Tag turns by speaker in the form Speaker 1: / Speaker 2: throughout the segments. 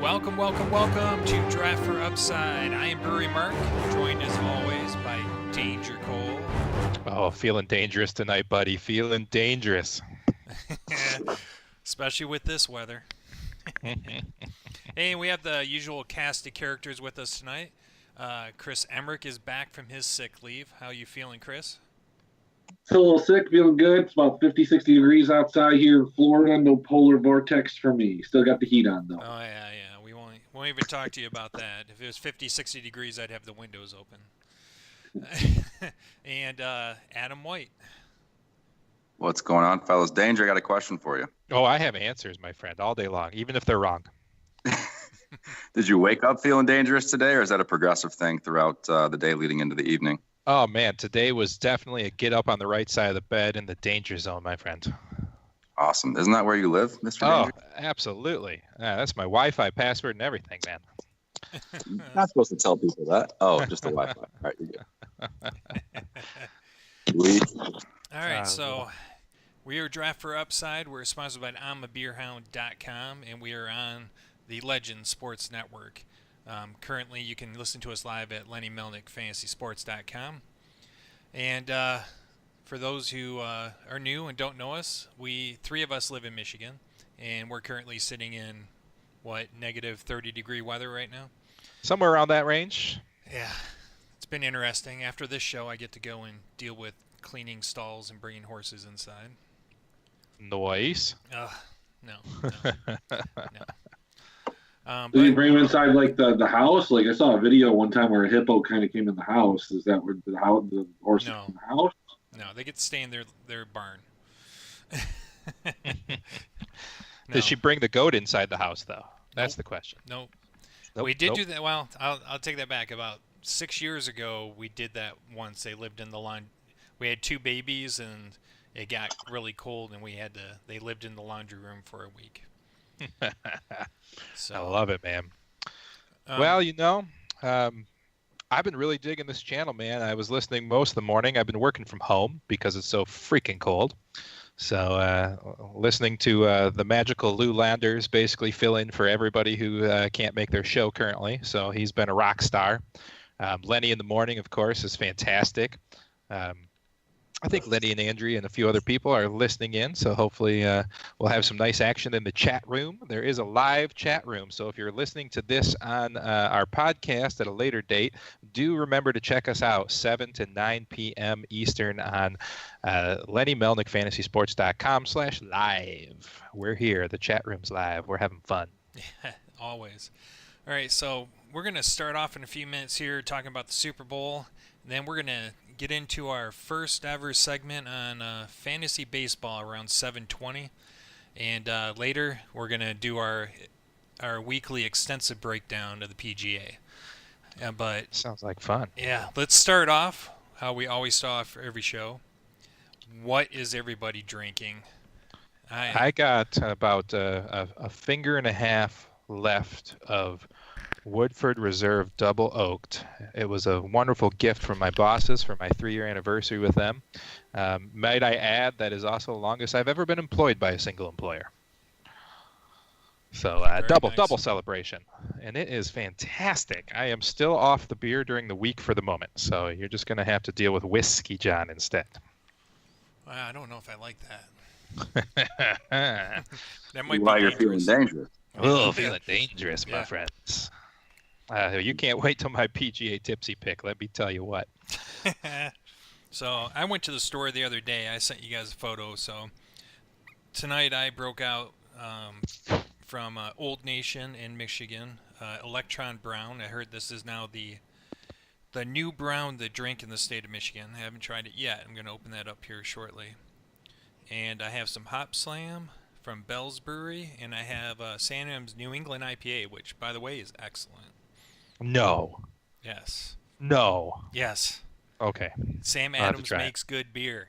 Speaker 1: Welcome, welcome, welcome to Draught For Upside. I am Brewery Mark, joined as always by Danger Cole.
Speaker 2: Oh, feeling dangerous tonight, buddy. Feeling dangerous.
Speaker 1: Especially with this weather. Hey, we have the usual cast of characters with us tonight. Chris Emmerich is back from his sick leave. How you feeling, Chris?
Speaker 3: Still a little sick, feeling good. It's about 50, 60 degrees outside here in Florida. No polar vortex for me. Still got the heat on, though.
Speaker 1: Oh, yeah. We won't even talk to you about that. If it was 50, 60 degrees, I'd have the windows open. And Adam White.
Speaker 4: What's going on, fellas? Danger, I got a question for you.
Speaker 2: Oh, I have answers, my friend, all day long, even if they're wrong.
Speaker 4: Did you wake up feeling dangerous today, or is that a progressive thing throughout the day leading into the evening?
Speaker 2: Oh, man, today was definitely a get up on the right side of the bed in the danger zone, my friend.
Speaker 4: Awesome. Isn't that where you live, Mr.
Speaker 2: Oh,
Speaker 4: Danger?
Speaker 2: absolutely. That's my Wi-Fi password and everything, man.
Speaker 4: Not supposed to tell people that. Oh, just the Wi-Fi. All right, you're good.
Speaker 1: All right, so we are Draught For Upside. We're sponsored by I'mABeerHound.com, and we are on the Legend Sports Network. Currently, you can listen to us live at LennyMelnickFantasySports.com. And for those who are new and don't know us, three of us live in Michigan, and we're currently sitting in, negative 30-degree weather right now?
Speaker 2: Somewhere around that range.
Speaker 1: Yeah, it's been interesting. After this show, I get to go and deal with cleaning stalls and bringing horses inside.
Speaker 2: Nice.
Speaker 1: No.
Speaker 3: Did you bring them inside like the house? Like I saw a video one time where a hippo kind of came in the house. Is that where the horse
Speaker 1: No.
Speaker 3: in the house?
Speaker 1: No, they get to stay in their barn. No.
Speaker 2: Did she bring the goat inside the house, though? That's the question.
Speaker 1: Nope.
Speaker 2: Nope,
Speaker 1: We did
Speaker 2: nope.
Speaker 1: do that. Well, I'll take that back. About 6 years ago, we did that once. They lived in the lawn. We had two babies, and it got really cold, and they lived in the laundry room for a week. So,
Speaker 2: I love it, man. Well, I've been really digging this channel, man. I was listening most of the morning. I've been working from home because it's so freaking cold. So listening to the magical Lou Landers basically fill in for everybody who can't make their show currently. So he's been a rock star. Lenny in the morning, of course, is fantastic. I think Lenny and Andrea and a few other people are listening in, so hopefully we'll have some nice action in the chat room. There is a live chat room, so if you're listening to this on our podcast at a later date, do remember to check us out 7 to 9 p.m. Eastern on LennyMelnickFantasySports.com/live. We're here. The chat room's live. We're having fun.
Speaker 1: Yeah, always. All right, so we're going to start off in a few minutes here talking about the Super Bowl. Then we're going to get into our first ever segment on fantasy baseball around 7:20. And later we're going to do our weekly extensive breakdown of the PGA. But
Speaker 2: Sounds like fun.
Speaker 1: yeah, let's start off how we always start off every show. What is everybody drinking?
Speaker 2: I got about a finger and a half left of Woodford Reserve Double Oaked. It was a wonderful gift from my bosses for my 3-year anniversary with them. Might I add, that is also the longest I've ever been employed by a single employer. So double celebration, and it is fantastic. I am still off the beer during the week for the moment, so you're just going to have to deal with Whiskey John instead.
Speaker 1: I don't know if I like that. That might
Speaker 4: Why
Speaker 1: be
Speaker 4: you're feeling
Speaker 1: dangerous.
Speaker 4: dangerous?
Speaker 2: Oh, feeling dangerous, my friends. You can't wait till my PGA tipsy pick. Let me tell you what.
Speaker 1: So I went to the store the other day. I sent you guys a photo. So tonight I broke out from Old Nation in Michigan, Electron Brown. I heard this is now the new brown to drink in the state of Michigan. I haven't tried it yet. I'm going to open that up here shortly. And I have some Hop Slam from Bell's Brewery, and I have Sam Adams New England IPA, which, by the way, is excellent.
Speaker 2: No.
Speaker 1: Yes.
Speaker 2: No.
Speaker 1: Yes.
Speaker 2: Okay.
Speaker 1: Sam
Speaker 2: I'll have to
Speaker 1: Adams
Speaker 2: try it.
Speaker 1: makes good beer.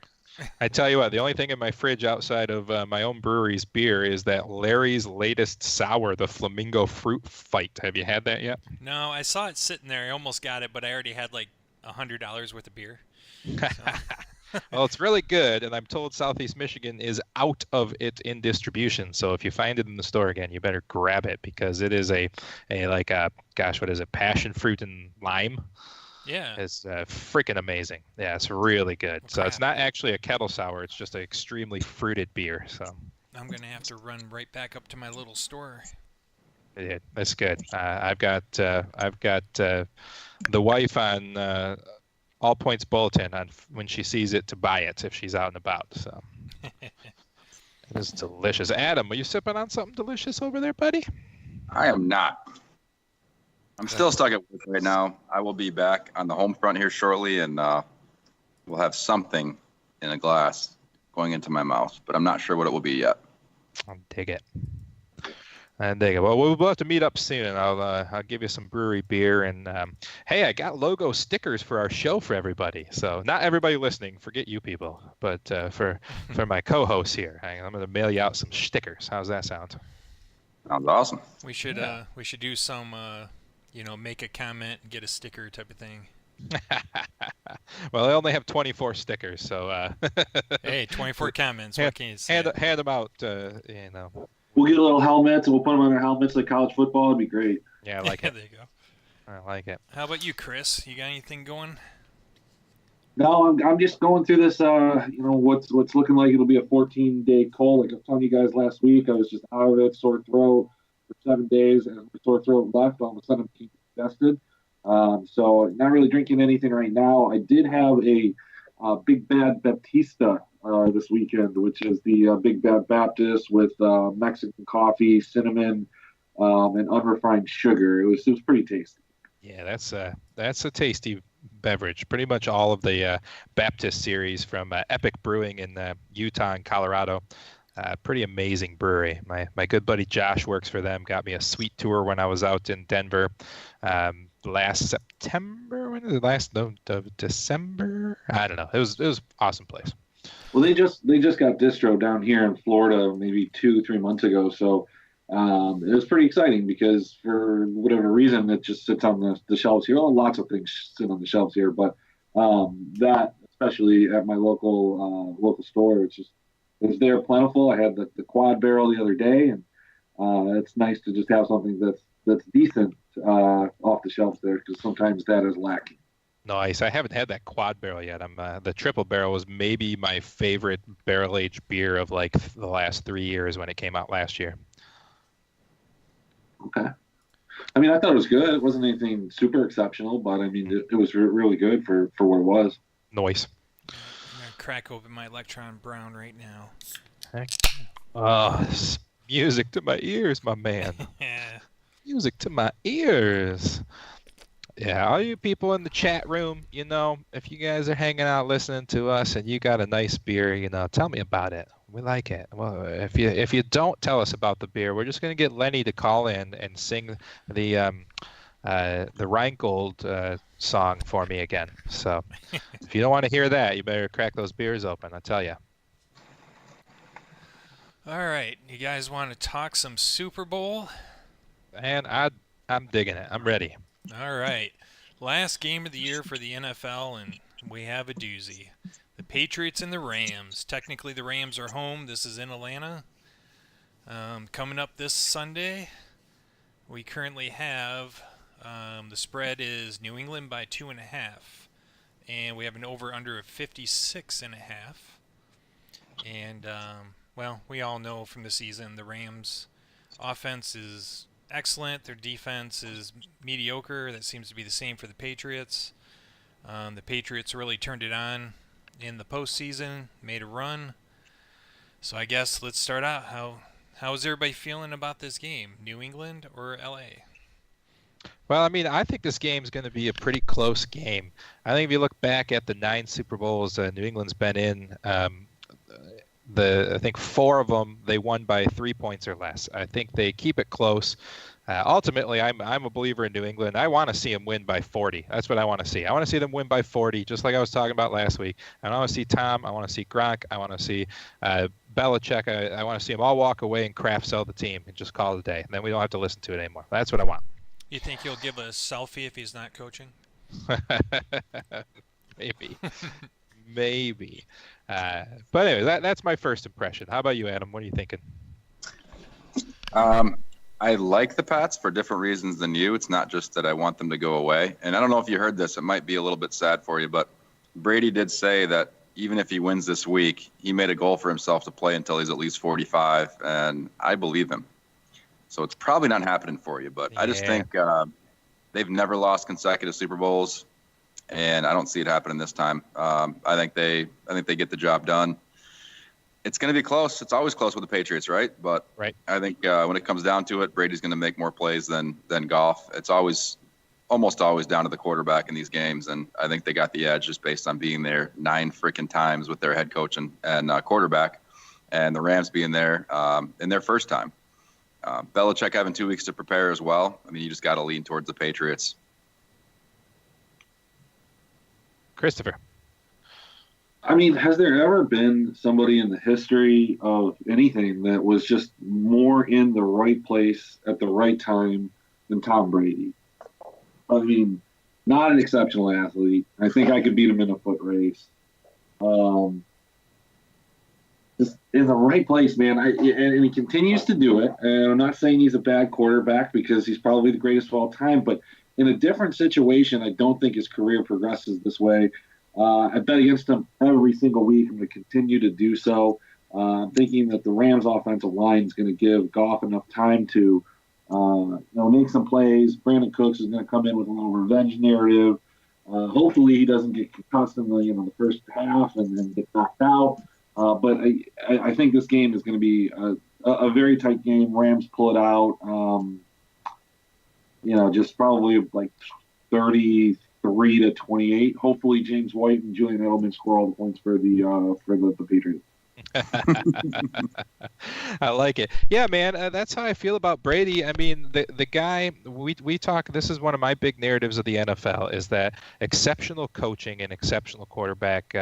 Speaker 2: I tell you what, the only thing in my fridge outside of my own brewery's beer is that Larry's latest sour, the Flamingo Fruit Fight. Have you had that yet?
Speaker 1: No, I saw it sitting there. I almost got it, but I already had like $100 worth of beer. So.
Speaker 2: Well, it's really good, and I'm told Southeast Michigan is out of it in distribution. So if you find it in the store again, you better grab it because it is a like a gosh, what is it? Passion fruit and lime.
Speaker 1: Yeah.
Speaker 2: It's freaking amazing. Yeah, it's really good.
Speaker 1: Well,
Speaker 2: So it's
Speaker 1: crap.
Speaker 2: not actually a kettle sour. It's just an extremely fruited beer. So
Speaker 1: I'm gonna have to run right back up to my little store.
Speaker 2: yeah, that's good. I've got the wife on All Points Bulletin on when she sees it to buy it if she's out and about. So it is delicious. Adam, are you sipping on something delicious over there, buddy?
Speaker 4: I am not. I'm still stuck at work right now. I will be back on the home front here shortly, and we'll have something in a glass going into my mouth, but I'm not sure what it will be yet.
Speaker 2: I'll dig it. And there you go. Well, we'll have to meet up soon, and I'll give you some brewery beer. And hey, I got logo stickers for our show for everybody. So not everybody listening, forget you people, but for my co-hosts here, I'm going to mail you out some stickers. How's that sound?
Speaker 4: Sounds awesome.
Speaker 1: We should do some make a comment and get a sticker type of thing.
Speaker 2: Well, I only have 24 stickers, so
Speaker 1: Hey, 24 comments. What can you say?
Speaker 2: hand them out.
Speaker 3: We'll get a little helmets and we'll put them on our helmets like college football. It'd be great.
Speaker 2: Yeah, I like it.
Speaker 1: There you go.
Speaker 2: I like it.
Speaker 1: How about you, Chris? You got anything going?
Speaker 3: No, I'm just going through this. What's looking like it'll be a 14-day cold. Like I was telling you guys last week, I was just out of it, sore throat for 7 days, and the sore throat left. All of a sudden, I'm congested. So not really drinking anything right now. I did have a Big Bad Baptista this weekend, which is the Big Bad Baptist with Mexican coffee, cinnamon, and unrefined sugar. It was pretty tasty.
Speaker 2: Yeah, that's a tasty beverage. Pretty much all of the Baptist series from Epic Brewing in Utah and Colorado. Pretty amazing brewery. My good buddy Josh works for them. Got me a sweet tour when I was out in Denver last September. When is it? Last December? I don't know. It was an awesome place.
Speaker 3: Well, they just got distro down here in Florida maybe 2-3 months ago. So it was pretty exciting because for whatever reason it just sits on the shelves here. Well, lots of things sit on the shelves here, but that especially at my local store, it was there plentiful. I had the quad barrel the other day, and it's nice to just have something that's decent off the shelf there because sometimes that is lacking.
Speaker 2: Nice. I haven't had that quad barrel yet. The triple barrel was maybe my favorite barrel aged beer of like the last 3 years when it came out last year.
Speaker 3: Okay. I mean, I thought it was good. It wasn't anything super exceptional, but I mean, it was really good for what it was.
Speaker 2: Noise.
Speaker 1: I'm gonna crack open my Electron Brown right now.
Speaker 2: Heck. Oh, music to my ears, my man.
Speaker 1: Yeah.
Speaker 2: Music to my ears. Yeah, all you people in the chat room, if you guys are hanging out listening to us and you got a nice beer, tell me about it. We like it. Well, if you don't tell us about the beer, we're just gonna get Lenny to call in and sing the Rheingold song for me again. So if you don't want to hear that, you better crack those beers open. I tell you.
Speaker 1: All right, you guys want to talk some Super Bowl?
Speaker 2: And I'm digging it. I'm ready.
Speaker 1: All right. Last game of the year for the NFL, and we have a doozy. The Patriots and the Rams. Technically, the Rams are home. This is in Atlanta. Coming up this Sunday, we currently have the spread is New England by 2.5. And we have an over-under of 56.5. And, we all know from the season the Rams' offense is excellent. Their defense is mediocre. That seems to be the same for the Patriots. The Patriots really turned it on in the postseason, made a run. So I guess let's start out. How is everybody feeling about this game? New England or LA?
Speaker 2: Well, I mean, I think this game is going to be a pretty close game. I think if you look back at the 9 Super Bowls New England's been in, I think 4 of them they won by 3 points or less. I think they keep it close. Ultimately, I'm a believer in New England. I want to see them win by 40. That's what I want to see. I want to see them win by 40, just like I was talking about last week. I want to see Tom. I want to see Gronk. I want to see Belichick. I want to see them all walk away and craft sell the team and just call it a day. And then we don't have to listen to it anymore. That's what I want.
Speaker 1: You think he'll give a selfie if he's not coaching?
Speaker 2: Maybe. maybe. But anyway, that's my first impression. How about you, Adam? What are you thinking?
Speaker 4: I like the Pats for different reasons than you. It's not just that I want them to go away. And I don't know if you heard this. It might be a little bit sad for you, but Brady did say that even if he wins this week, he made a goal for himself to play until he's at least 45, and I believe him. So it's probably not happening for you, but I just think they've never lost consecutive Super Bowls, and I don't see it happening this time. I think they get the job done. It's going to be close. It's always close with the Patriots, right? But
Speaker 2: right.
Speaker 4: I think when it comes down to it, Brady's going to make more plays than Goff. It's almost always down to the quarterback in these games, and I think they got the edge just based on being there 9 freaking times with their head coach and quarterback, and the Rams being there in their first time. Belichick having 2 weeks to prepare as well. I mean, you just got to lean towards the Patriots.
Speaker 2: Christopher.
Speaker 3: I mean, has there ever been somebody in the history of anything that was just more in the right place at the right time than Tom Brady? I mean, not an exceptional athlete. I think I could beat him in a foot race. Just in the right place, man. And he continues to do it. And I'm not saying he's a bad quarterback because he's probably the greatest of all time. But in a different situation, I don't think his career progresses this way. I bet against him every single week. I'm going to continue to do so. I'm thinking that the Rams' offensive line is going to give Goff enough time to make some plays. Brandon Cooks is going to come in with a little revenge narrative. Hopefully he doesn't get concussed in the first half and then get knocked out. But I think this game is going to be a very tight game. Rams pull it out. Just probably like 33-28. Hopefully James White and Julian Edelman score all the points for the Patriots.
Speaker 2: I like it. Yeah, man, that's how I feel about Brady. I mean, the guy, we talk, this is one of my big narratives of the NFL, is that exceptional coaching and exceptional quarterback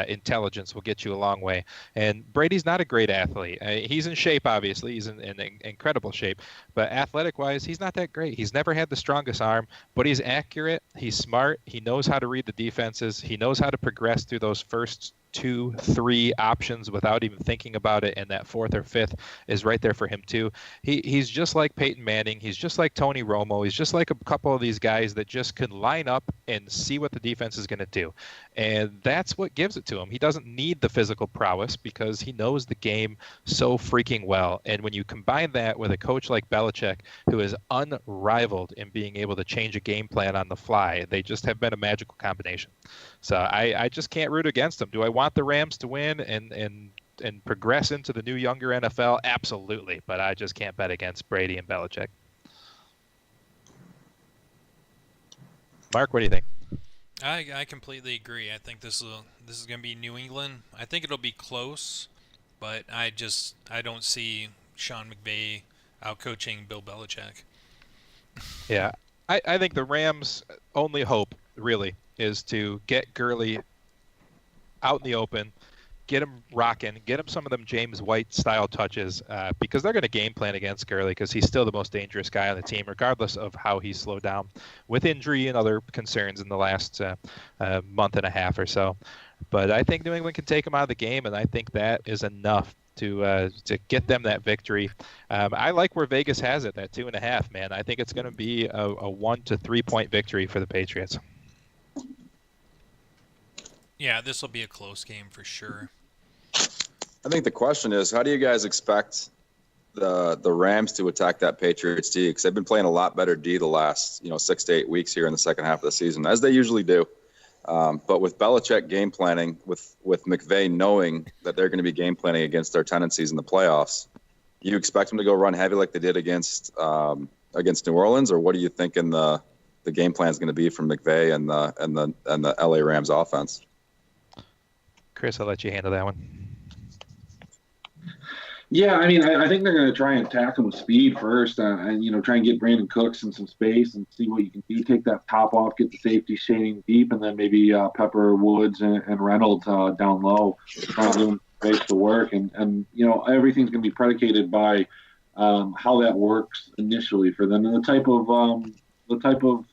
Speaker 2: intelligence will get you a long way. And Brady's not a great athlete. He's in shape, obviously. He's in incredible shape. But athletic-wise, he's not that great. He's never had the strongest arm, but he's accurate. He's smart. He knows how to read the defenses. He knows how to progress through those first 2-3 options without even thinking about it, and that fourth or fifth is right there for him too. He's just like Peyton Manning. He's just like Tony Romo. He's just like a couple of these guys that just can line up and see what the defense is going to do, and that's what gives it to him. He doesn't need the physical prowess because he knows the game so freaking well. And when you combine that with a coach like Belichick, who is unrivaled in being able to change a game plan on the fly, they just have been a magical combination. So I just can't root against them. Do I want the Rams to win and progress into the new younger NFL? Absolutely, but I just can't bet against Brady and Belichick. Mark, what do you think?
Speaker 1: I completely agree. I think this is going to be New England. I think it'll be close, but I don't see Sean McVay out-coaching Bill Belichick.
Speaker 2: Yeah, I think the Rams' only hope, really, is to get Gurley out in the open, get him rocking, get him some of them James White-style touches, because they're going to game plan against Gurley because he's still the most dangerous guy on the team, regardless of how he's slowed down with injury and other concerns in the last month and a half or so. But I think New England can take him out of the game, and I think that is enough to get them that victory. I like where Vegas has it, that 2.5, man. I think it's going to be a 1 to 3 point victory for the Patriots.
Speaker 1: Yeah, this will be a close game for sure.
Speaker 4: I think the question is, how do you guys expect the Rams to attack that Patriots D? Because they've been playing a lot better D the last 6 to 8 weeks here in the second half of the season, as they usually do. But with Belichick game planning, with McVay knowing that they're going to be game planning against their tendencies in the playoffs, you expect them to go run heavy like they did against New Orleans, or what do you think the game plan is going to be from McVay and the LA Rams offense?
Speaker 2: Chris, I'll let you handle that one.
Speaker 3: Yeah, I mean, I think they're going to try and attack him with speed first, and try and get Brandon Cooks in some space and see what you can do. Take that top off, get the safety shading deep, and then maybe Pepper, Woods, and Reynolds down low, trying to give them space to work. And everything's going to be predicated by how that works initially for them and the type of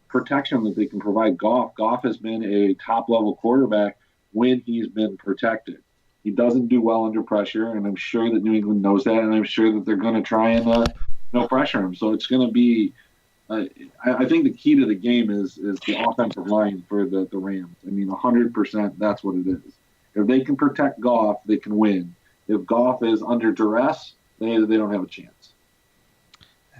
Speaker 3: protection that they can provide Goff. Goff has been a top level quarterback when he's been protected. He doesn't do well under pressure, and I'm sure that New England knows that, and I'm sure that they're going to try and pressure him. So it's going to be I think the key to the game is the offensive line for the Rams. I mean, 100%, that's what it is. If they can protect Goff, they can win. If Goff is under duress, they don't have a chance.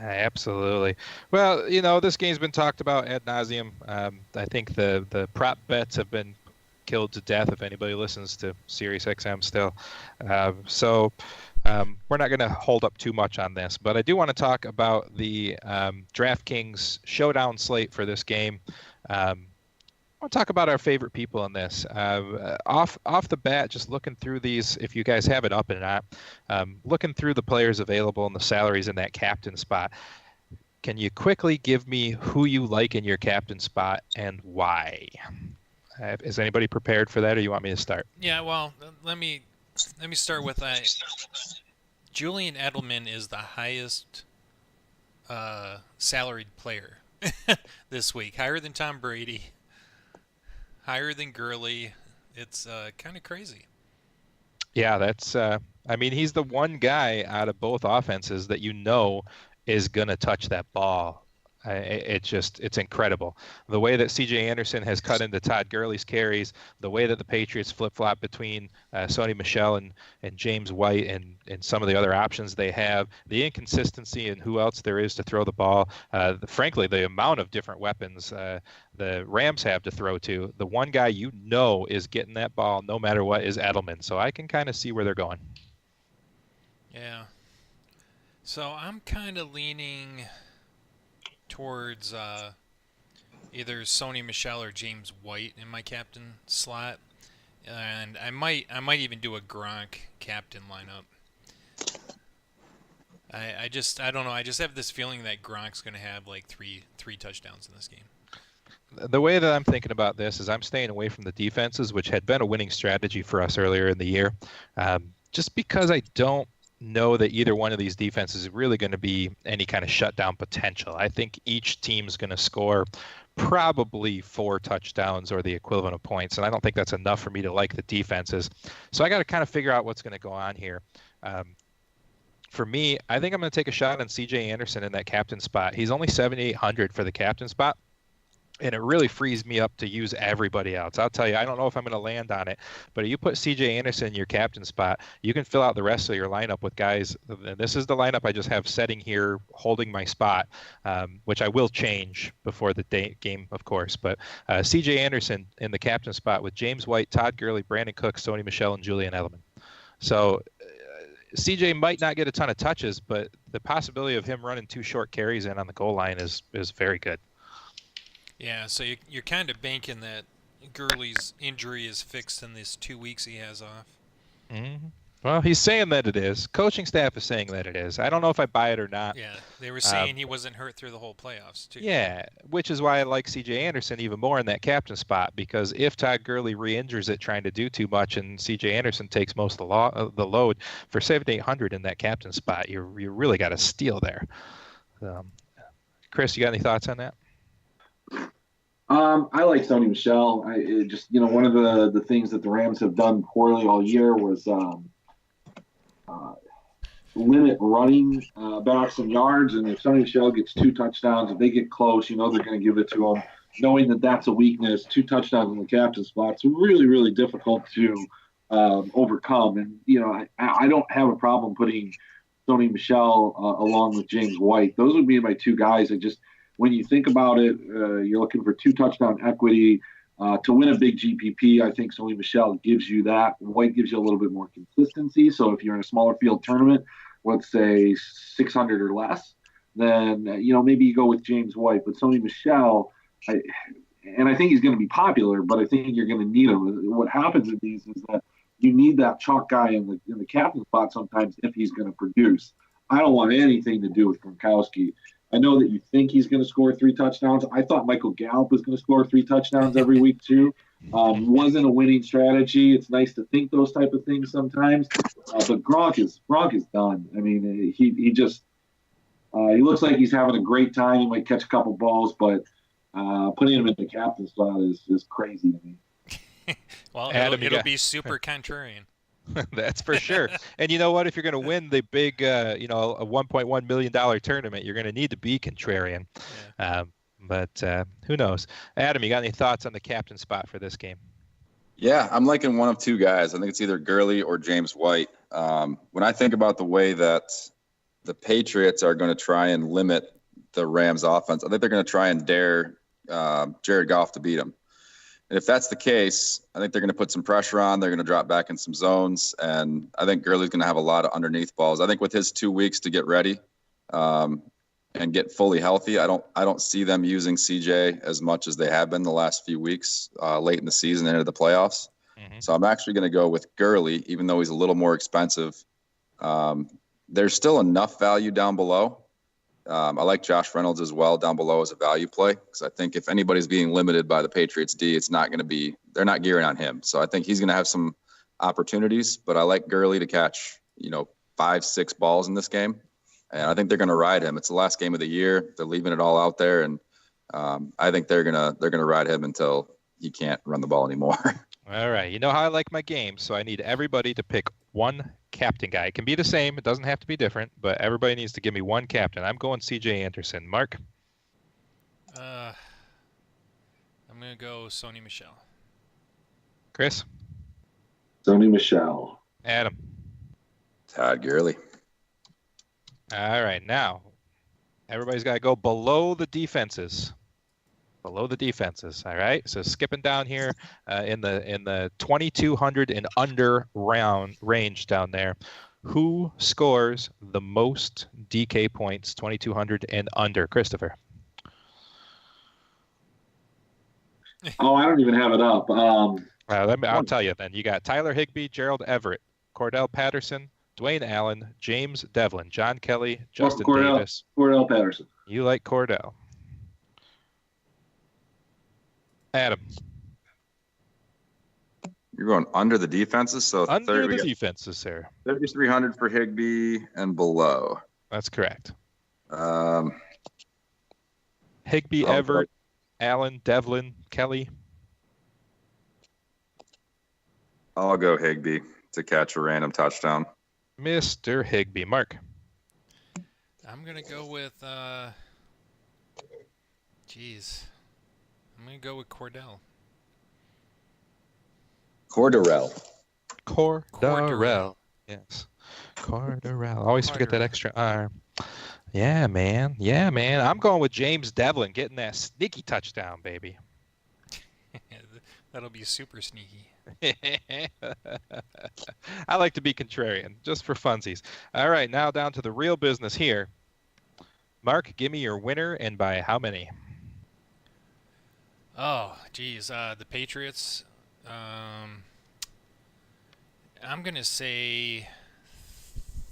Speaker 2: Absolutely. Well, this game's been talked about ad nauseum. I think the prop bets have been killed to death if anybody listens to Sirius XM still. So we're not going to hold up too much on this, but I do want to talk about the DraftKings showdown slate for this game. I want to talk about our favorite people in this. Off the bat, just looking through these, if you guys have it up and not, looking through the players available and the salaries in that captain spot. Can you quickly give me who you like in your captain spot and why? Is anybody prepared for that, or you want me to start?
Speaker 1: Yeah, well, let me start with Julian Edelman is the highest salaried player this week, higher than Tom Brady, higher than Gurley. It's kind of crazy.
Speaker 2: Yeah, that's. I mean, he's the one guy out of both offenses that is going to touch that ball. It's incredible. The way that C.J. Anderson has cut into Todd Gurley's carries, the way that the Patriots flip-flop between Sony Michel and James White and some of the other options they have, the inconsistency in who else there is to throw the ball, frankly, the amount of different weapons the Rams have to throw to, the one guy is getting that ball no matter what is Edelman. So I can kind of see where they're going.
Speaker 1: Yeah. So I'm kind of leaning towards either Sony Michel or James White in my captain slot, and I might even do a Gronk captain lineup. I don't know. I just have this feeling that Gronk's going to have like three touchdowns in this game.
Speaker 2: The way that I'm thinking about this is I'm staying away from the defenses, which had been a winning strategy for us earlier in the year, just because I don't know that either one of these defenses is really going to be any kind of shutdown potential. I think each team's going to score probably 4 touchdowns or the equivalent of points, and I don't think that's enough for me to like the defenses. So I got to kind of figure out what's going to go on here. For me, I think I'm going to take a shot on C.J. Anderson in that captain spot. He's only 7,800 for the captain spot, and it really frees me up to use everybody else. I'll tell you, I don't know if I'm going to land on it, but if you put C.J. Anderson in your captain spot, you can fill out the rest of your lineup with guys. And this is the lineup I just have setting here, holding my spot, which I will change before the game, of course. But C.J. Anderson in the captain spot with James White, Todd Gurley, Brandon Cooks, Sony Michel, and Julian Edelman. So CJ might not get a ton of touches, but the possibility of him running 2 short carries in on the goal line is very good.
Speaker 1: Yeah, so you're kind of banking that Gurley's injury is fixed in these 2 weeks he has off.
Speaker 2: Mm-hmm. Well, he's saying that it is. Coaching staff is saying that it is. I don't know if I buy it or not.
Speaker 1: Yeah, they were saying he wasn't hurt through the whole playoffs, too.
Speaker 2: Yeah, which is why I like C.J. Anderson even more in that captain spot, because if Todd Gurley re-injures it trying to do too much and C.J. Anderson takes most of the load, for 7,800 in that captain spot, you really got a steal there. Chris, you got any thoughts on that?
Speaker 3: I like Sony Michel. One of the things that the Rams have done poorly all year was limit running backs and yards. And if Sony Michel gets 2 touchdowns, if they get close, they're going to give it to him, knowing that that's a weakness. 2 touchdowns in the captain spot's really, really difficult to overcome. And, I don't have a problem putting Sony Michel along with James White. Those would be my 2 guys that just, when you think about it, you're looking for 2 touchdown equity. To win a big GPP, I think Sony Michel gives you that. White gives you a little bit more consistency. So if you're in a smaller field tournament, let's say 600 or less, then, maybe you go with James White. But Sony Michel, I think he's going to be popular, but I think you're going to need him. What happens in these is that you need that chalk guy in the captain spot sometimes if he's going to produce. I don't want anything to do with Gronkowski. I know that you think he's going to score 3 touchdowns. I thought Michael Gallup was going to score 3 touchdowns every week too. Wasn't a winning strategy. It's nice to think those type of things sometimes. But Gronk is done. I mean, he looks like he's having a great time. He might catch a couple balls, but putting him in the captain spot is crazy to me.
Speaker 1: Well,
Speaker 2: Adam,
Speaker 1: it'll be super contrarian.
Speaker 2: That's for sure. And you know what? If you're going to win the big, a $1.1 million tournament, you're going to need to be contrarian.
Speaker 1: Yeah.
Speaker 2: But who knows? Adam, you got any thoughts on the captain spot for this game?
Speaker 4: Yeah, I'm liking one of two guys. I think it's either Gurley or James White. When I think about the way that the Patriots are going to try and limit the Rams offense, I think they're going to try and dare Jared Goff to beat them. And if that's the case, I think they're going to put some pressure on. They're going to drop back in some zones. And I think Gurley's going to have a lot of underneath balls. I think with his 2 weeks to get ready and get fully healthy, I don't see them using CJ as much as they have been the last few weeks late in the season into the playoffs. Mm-hmm. So I'm actually going to go with Gurley, even though he's a little more expensive. There's still enough value down below. I like Josh Reynolds as well down below as a value play, because I think if anybody's being limited by the Patriots D, it's not going to be, they're not gearing on him. So I think he's going to have some opportunities, but I like Gurley to catch, 5-6 balls in this game. And I think they're going to ride him. It's the last game of the year. They're leaving it all out there. And I think they're going to ride him until he can't run the ball anymore.
Speaker 2: All right. You know how I like my games, so I need everybody to pick one captain guy. It can be the same. It doesn't have to be different, but everybody needs to give me one captain. I'm going C.J. Anderson. Mark?
Speaker 1: I'm going to go Sony Michel.
Speaker 2: Chris?
Speaker 3: Sony Michel.
Speaker 2: Adam?
Speaker 4: Todd Gurley.
Speaker 2: All right. Now, everybody's got to go below the defenses. Below the defenses, all right? So skipping down here in the 2,200 and under round range down there, who scores the most DK points, 2,200 and under? Christopher.
Speaker 3: Oh, I don't even have it up.
Speaker 2: I'll tell you then. You got Tyler Higbee, Gerald Everett, Cordell Patterson, Dwayne Allen, James Devlin, John Kelly, Justin Davis.
Speaker 3: Cordell Patterson.
Speaker 2: You like Cordell. Adam.
Speaker 4: You're going under the defenses, so
Speaker 2: under the defenses, sir.
Speaker 4: 3,300 for Higbee and below.
Speaker 2: That's correct. Higbee, Everett, Allen, Devlin, Kelly.
Speaker 4: I'll go Higbee to catch a random touchdown.
Speaker 2: Mr. Higbee. Mark.
Speaker 1: I'm going to go with, I'm going to go with Cordell.
Speaker 2: Cordarrelle. Yes. Cordarrelle. Always forget that extra R. Yeah, man. I'm going with James Devlin getting that sneaky touchdown, baby.
Speaker 1: That'll be super sneaky.
Speaker 2: I like to be contrarian, just for funsies. All right, now down to the real business here. Mark, give me your winner and by how many?
Speaker 1: Oh, geez. The Patriots. I'm going to say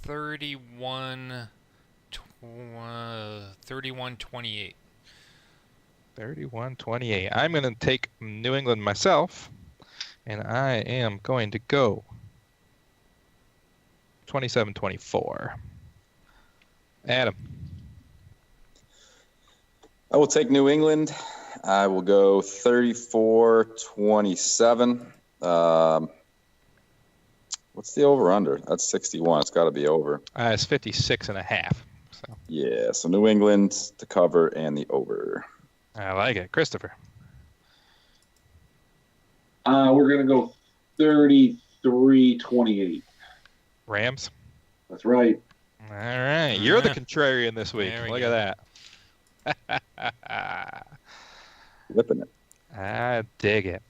Speaker 1: 31-28.
Speaker 2: 31-28. I'm going to take New England myself, and I am going to go 27-24. Adam.
Speaker 4: I will take New England. I will go 34-27. What's the over-under? That's 61. It's got to be over.
Speaker 2: It's 56.5. So.
Speaker 4: Yeah, so New England to cover and the over.
Speaker 2: I like it. Christopher.
Speaker 3: We're going to go 33-28.
Speaker 2: Rams?
Speaker 3: That's right.
Speaker 2: All right. You're the contrarian this week. Look at that.
Speaker 4: Whipping it.
Speaker 2: I dig it.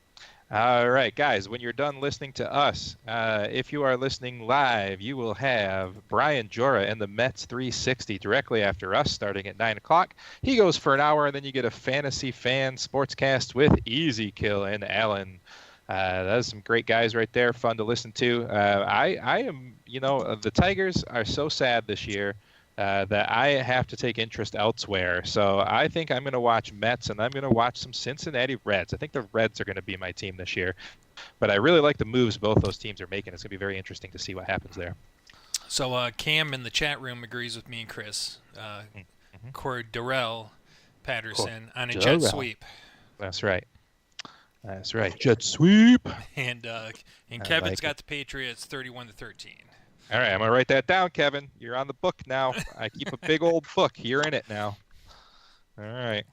Speaker 2: All right, guys, when you're done listening to us, if you are listening live, you will have Brian Jora and the Mets 360 directly after us starting at 9 o'clock. He goes for an hour, and then you get a Fantasy Fan Sportscast with Easy Kill and Alan. That's some great guys right there, fun to listen to. I am, the Tigers are so sad this year that I have to take interest elsewhere. So I think I'm going to watch Mets, and I'm going to watch some Cincinnati Reds. I think the Reds are going to be my team this year. But I really like the moves both those teams are making. It's going to be very interesting to see what happens there.
Speaker 1: So Cam in the chat room agrees with me and Chris. Cordarrelle Patterson on a jet sweep.
Speaker 2: That's right. That's right. Jet sweep.
Speaker 1: And
Speaker 2: I
Speaker 1: Kevin's
Speaker 2: like
Speaker 1: got the Patriots 31-13.
Speaker 2: All right, I'm gonna write that down, Kevin. You're on the book now. I keep a big old book. You're in it now. All right.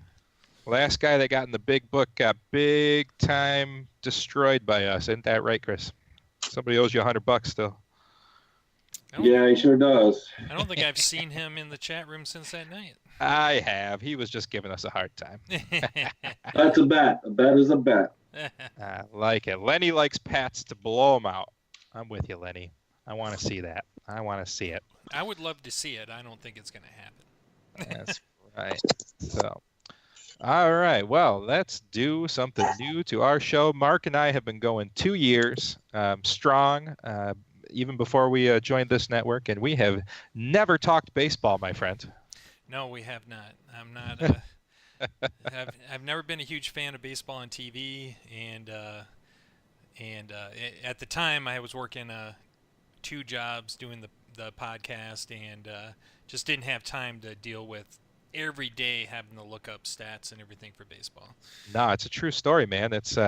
Speaker 2: Last guy that got in the big book got big time destroyed by us. Isn't that right, Chris? Somebody owes you $100 still.
Speaker 3: Yeah, he sure does.
Speaker 1: I don't think I've seen him in the chat room since that night.
Speaker 2: I have. He was just giving us a hard time.
Speaker 3: That's a bet. A bet is a bet.
Speaker 2: I like it. Lenny likes Pats to blow him out. I'm with you, Lenny. I want to see that. I want to see it.
Speaker 1: I would love to see it. I don't think it's going to happen.
Speaker 2: That's right. So, all right. Well, let's do something new to our show. Mark and I have been going 2 years strong, even before we joined this network, and we have never talked baseball, my friend.
Speaker 1: No, we have not. I'm not. I've never been a huge fan of baseball on TV, and at the time I was working 2 jobs doing the podcast, and just didn't have time to deal with every day having to look up stats and everything for baseball.
Speaker 2: No, it's a true story, man. It's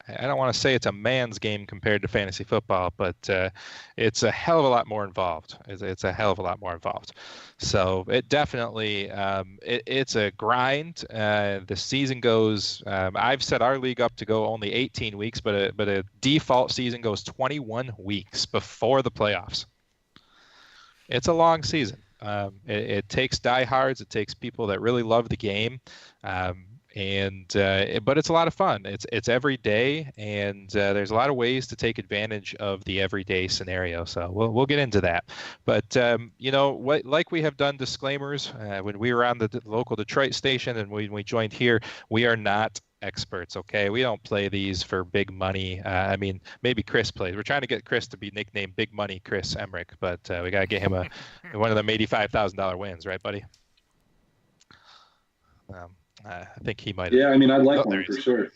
Speaker 2: I don't want to say it's a man's game compared to fantasy football, but it's a hell of a lot more involved. It's a hell of a lot more involved. So it definitely it's a grind. The season goes. I've set our league up to go only 18 weeks, but a default season goes 21 weeks before the playoffs. It's a long season. It takes diehards. It takes people that really love the game. But it's a lot of fun. It's every day, and there's a lot of ways to take advantage of the everyday scenario. So we'll get into that. But like we have done disclaimers when we were on the local Detroit station, and when we joined here, we are not experts. Okay, we don't play these for big money. I mean, maybe Chris plays. We're trying to get Chris to be nicknamed Big Money Chris Emmerich, but we got to get him one of them $85,000 wins, right, buddy? I think he might.
Speaker 3: Yeah, I mean, I'd like one for sure.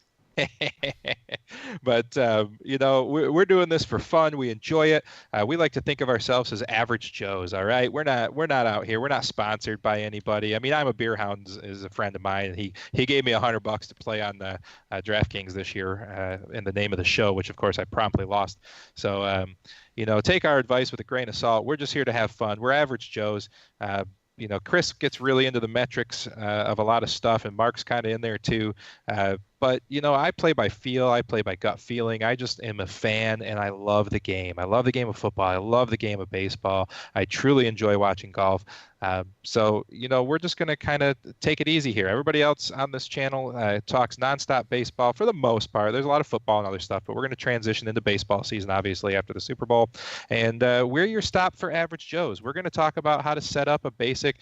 Speaker 2: But we're doing this for fun. We enjoy it. We like to think of ourselves as average Joes. All right, we're not out here. We're not sponsored by anybody. I mean, I'm a Beer Hound is a friend of mine, and he gave me $100 to play on the DraftKings this year in the name of the show, which of course I promptly lost. So take our advice with a grain of salt. We're just here to have fun. We're average Joes. Chris gets really into the metrics of a lot of stuff, and Mark's kind of in there too. But I play by feel. I play by gut feeling. I just am a fan, and I love the game. I love the game of football. I love the game of baseball. I truly enjoy watching golf. So we're just going to kind of take it easy here. Everybody else on this channel talks nonstop baseball for the most part. There's a lot of football and other stuff, but we're going to transition into baseball season, obviously, after the Super Bowl. And we're your stop for average Joes. We're going to talk about how to set up a basic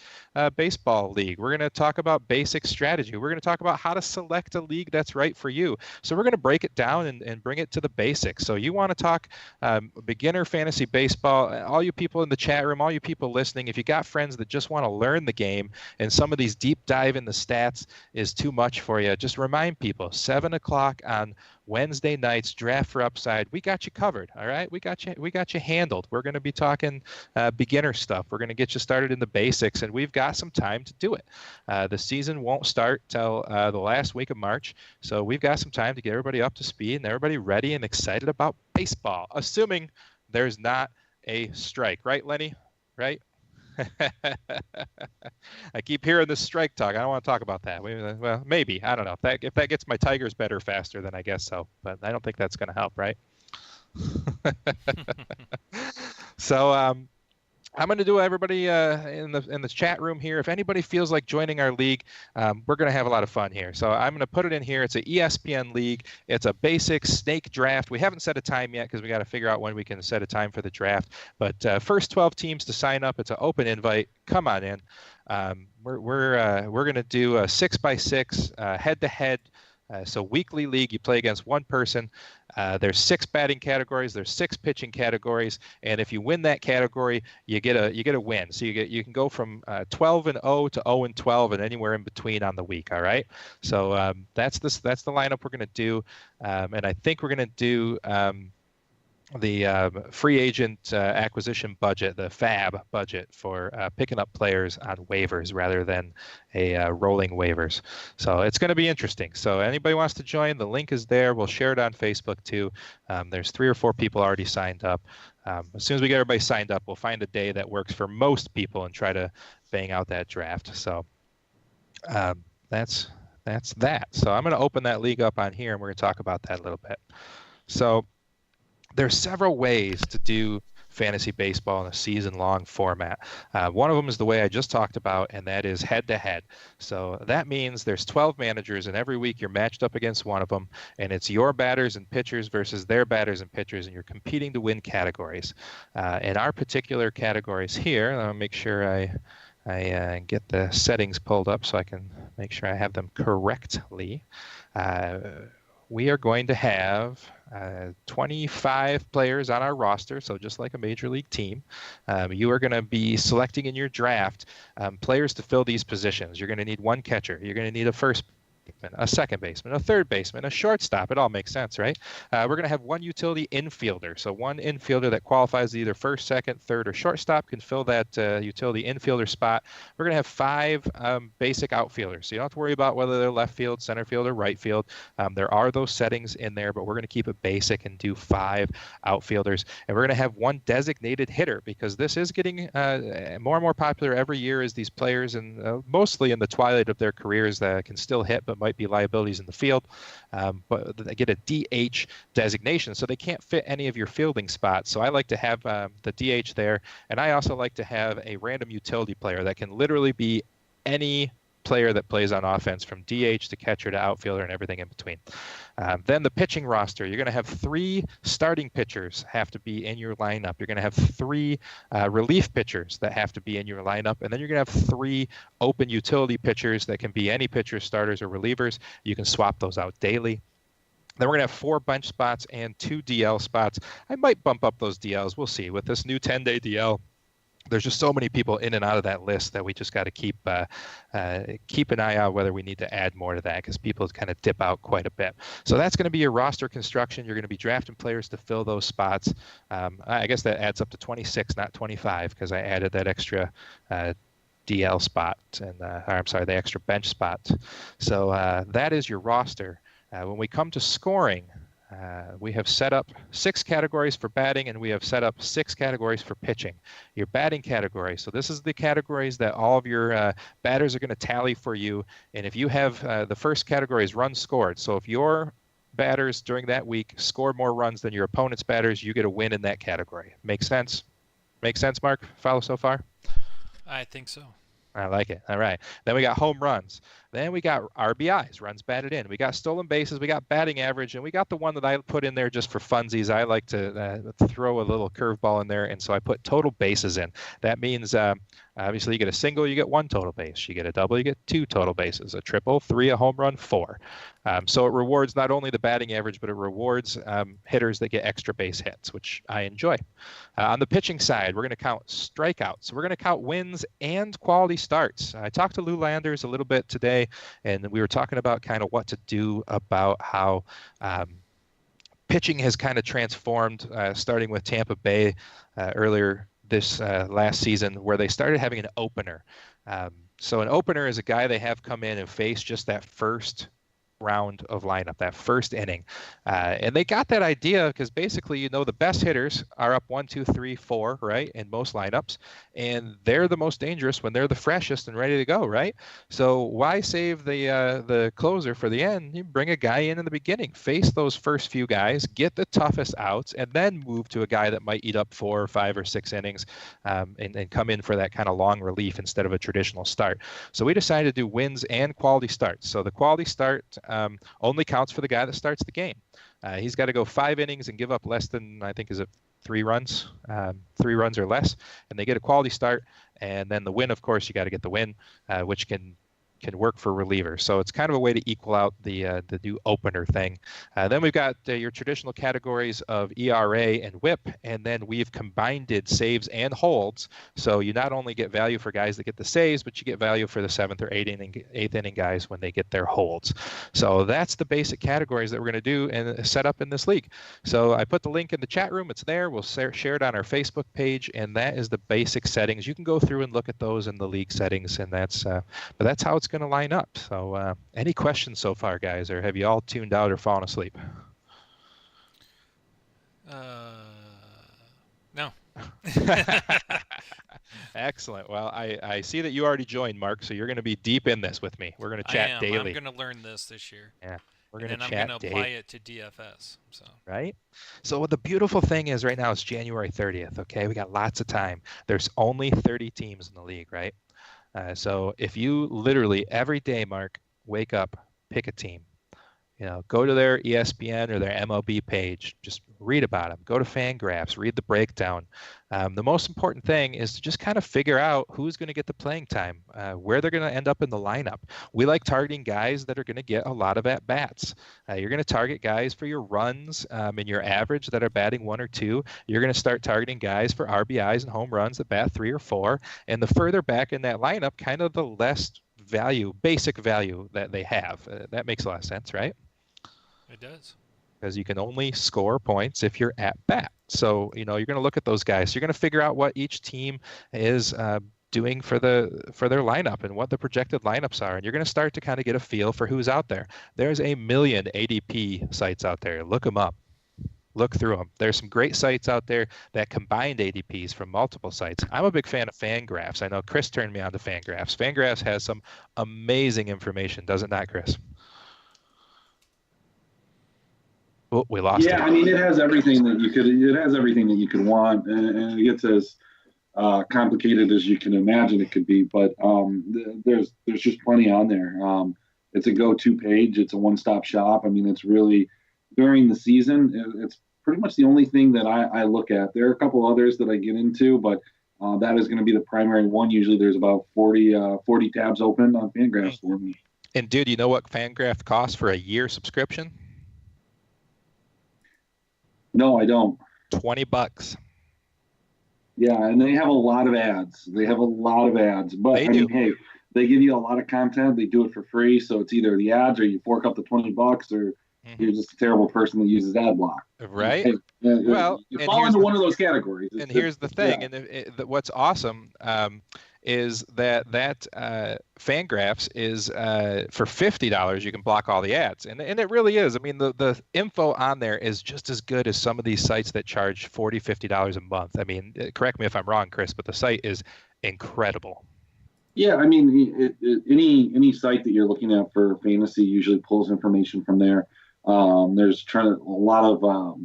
Speaker 2: baseball league. We're going to talk about basic strategy. We're going to talk about how to select a league that's right for you. So we're going to break it down and bring it to the basics. So you want to talk beginner fantasy baseball, all you people in the chat room, all you people listening, if you got friends that just want to learn the game and some of these deep dive in the stats is too much for you, just remind people, 7 o'clock on Wednesday nights, Draft for Upside. We got you covered. All right, we got you handled. We're going to be talking beginner stuff. We're going to get you started in the basics, and we've got some time to do it. The season won't start till the last week of March, so we've got some time to get everybody up to speed and everybody ready and excited about baseball, assuming there's not a strike, right, Lenny? Right? I keep hearing this strike talk. I don't want to talk about that. Well, maybe. I don't know. If that gets my Tigers better faster, then I guess so. But I don't think that's going to help, right? So I'm going to do everybody in the chat room here. If anybody feels like joining our league, we're going to have a lot of fun here. So I'm going to put it in here. It's an ESPN league. It's a basic snake draft. We haven't set a time yet because we got to figure out when we can set a time for the draft. But first 12 teams to sign up. It's an open invite. Come on in. We're going to do a 6x6 head-to-head. So weekly league, you play against one person. There's 6 batting categories. There's 6 pitching categories, and if you win that category, you get a win. So you can go from 12-0 to 0-12 and anywhere in between on the week. All right. So that's the lineup we're going to do, and I think we're going to do. free agent acquisition budget, the FAB budget for picking up players on waivers rather than a rolling waivers. So it's going to be interesting. So anybody wants to join, the link is there. We'll share it on Facebook too. There's 3 or 4 people already signed up. As soon as we get everybody signed up, we'll find a day that works for most people and try to bang out that draft. So that's that. So I'm going to open that league up on here, and we're going to talk about that a little bit. So there's several ways to do fantasy baseball in a season-long format. One of them is the way I just talked about, and that is head-to-head. So that means there's 12 managers, and every week you're matched up against one of them, and it's your batters and pitchers versus their batters and pitchers, and you're competing to win categories. In our particular categories here, I'll make sure I get the settings pulled up so I can make sure I have them correctly. We are going to have 25 players on our roster, so just like a major league team. You are going to be selecting in your draft players to fill these positions. You're going to need one catcher. You're going to need a first baseman, a second baseman, a third baseman, a shortstop. It all makes sense, right? We're going to have one utility infielder. So one infielder that qualifies either first, second, third, or shortstop can fill that utility infielder spot. We're going to have 5 basic outfielders. So you don't have to worry about whether they're left field, center field, or right field. There are those settings in there, but we're going to keep it basic and do 5 outfielders. And we're going to have one designated hitter, because this is getting more and more popular every year as these players, and mostly in the twilight of their careers, that can still hit but might be liabilities in the field, but they get a DH designation, so they can't fit any of your fielding spots. So I like to have the DH there, and I also like to have a random utility player that can literally be any player that plays on offense, from DH to catcher to outfielder and everything in between. Then the pitching roster, you're going to have 3 starting pitchers have to be in your lineup. You're going to have 3 relief pitchers that have to be in your lineup. And then you're going to have 3 open utility pitchers that can be any pitchers, starters, or relievers. You can swap those out daily. Then we're going to have 4 bench spots and 2 DL spots. I might bump up those DLs. We'll see. With this new 10-day DL, there's just so many people in and out of that list that we just got to keep an eye out whether we need to add more to that, because people kind of dip out quite a bit. So that's going to be your roster construction. You're going to be drafting players to fill those spots. I guess that adds up to 26, not 25, because I added that extra DL spot, and the extra bench spot. So that is your roster. When we come to scoring, we have set up 6 categories for batting, and we have set up 6 categories for pitching. Your batting category, so this is the categories that all of your batters are going to tally for you. And if you have the first category is runs scored, so if your batters during that week score more runs than your opponent's batters, you get a win in that category. Make sense? Make sense, Mark? Follow so far?
Speaker 1: I think so.
Speaker 2: I like it. All right. Then we got home runs. Then we got RBIs, runs batted in. We got stolen bases. We got batting average. And we got the one that I put in there just for funsies. I like to throw a little curveball in there. And so I put total bases in. That means obviously you get a single, you get 1 total base. You get a double, you get 2 total bases. A triple, 3, a home run, 4. So it rewards not only the batting average, but it rewards hitters that get extra base hits, which I enjoy. On the pitching side, we're going to count strikeouts. We're going to count wins and quality starts. I talked to Lou Landers a little bit today, and we were talking about kind of what to do about how pitching has kind of transformed, starting with Tampa Bay earlier this last season, where they started having an opener. So an opener is a guy they have come in and face just that first round of lineup, that first inning. And they got that idea because basically, the best hitters are up 1, 2, 3, 4, right, in most lineups. And they're the most dangerous when they're the freshest and ready to go, right? So why save the closer for the end? You bring a guy in the beginning, face those first few guys, get the toughest outs, and then move to a guy that might eat up 4 or 5 or 6 innings and come in for that kind of long relief instead of a traditional start. So we decided to do wins and quality starts. So the quality start only counts for the guy that starts the game. He's got to go 5 innings and give up less than, I think, is it 3 runs? 3 runs or less, and they get a quality start. And then the win, of course, you got to get the win, which can can work for relievers. So it's kind of a way to equal out the new opener thing. Then we've got your traditional categories of ERA and WHIP, and then we've combined saves and holds. So you not only get value for guys that get the saves, but you get value for the 7th or 8th inning guys when they get their holds. So that's the basic categories that we're going to do and set up in this league. So I put the link in the chat room. It's there. We'll share it on our Facebook page, and that is the basic settings. You can go through and look at those in the league settings, and that's how it's going to line up. So any questions so far, guys, or have you all tuned out or fallen asleep?
Speaker 1: No.
Speaker 2: Excellent. Well, I see that you already joined, Mark, so you're going to be deep in this with me. We're going to chat daily.
Speaker 1: I'm going to learn this year.
Speaker 2: Yeah. We're going to chat
Speaker 1: daily. I'm going to apply it to DFS. So.
Speaker 2: Right? So the beautiful thing is right now it's January 30th, okay? We got lots of time. There's only 30 teams in the league, right? So if you literally every day, Mark, wake up, pick a team, go to their ESPN or their MLB page, just read about them, go to Fangraphs, read the breakdown. The most important thing is to just kind of figure out who's going to get the playing time, where they're going to end up in the lineup. We like targeting guys that are going to get a lot of at-bats. You're going to target guys for your runs and your average that are batting 1 or 2. You're going to start targeting guys for RBIs and home runs that bat 3 or 4. And the further back in that lineup, kind of the less basic value that they have. That makes a lot of sense, right?
Speaker 1: It does.
Speaker 2: Because you can only score points if you're at bat. So, you're going to look at those guys. So you're going to figure out what each team is doing for their lineup and what the projected lineups are. And you're going to start to kind of get a feel for who's out there. There's a million ADP sites out there. Look them up. Look through them. There's some great sites out there that combined ADPs from multiple sites. I'm a big fan of Fangraphs. I know Chris turned me on to Fangraphs. Fangraphs has some amazing information, does it not, Chris? Oh, we lost it.
Speaker 3: Yeah, I mean, it has everything that you could. It has everything that you could want, and it gets as complicated as you can imagine it could be. But there's just plenty on there. It's a go-to page. It's a one-stop shop. I mean, it's really during the season. It's pretty much the only thing that I look at. There are a couple others that I get into, but that is going to be the primary one. Usually, there's about 40 tabs open on Fangraphs for me.
Speaker 2: And dude, you know what Fangraph costs for a year subscription?
Speaker 3: No, I don't.
Speaker 2: $20.
Speaker 3: Yeah, and they have a lot of ads. But
Speaker 2: They do.
Speaker 3: mean, hey, they give you a lot of content. They do it for free, so it's either the ads or you fork up the $20, or you're just a terrible person that uses ad block.
Speaker 2: Right.
Speaker 3: Well, you fall into one of those categories.
Speaker 2: And here's the thing, and what's awesome is that Fangraphs is for $50 you can block all the ads, and it really is. I mean, the info on there is just as good as some of these sites that charge $40, $50 a month. I mean, correct me if I'm wrong, Chris, but the site is incredible.
Speaker 3: Yeah, I mean, any site that you're looking at for fantasy usually pulls information from there. There's a lot of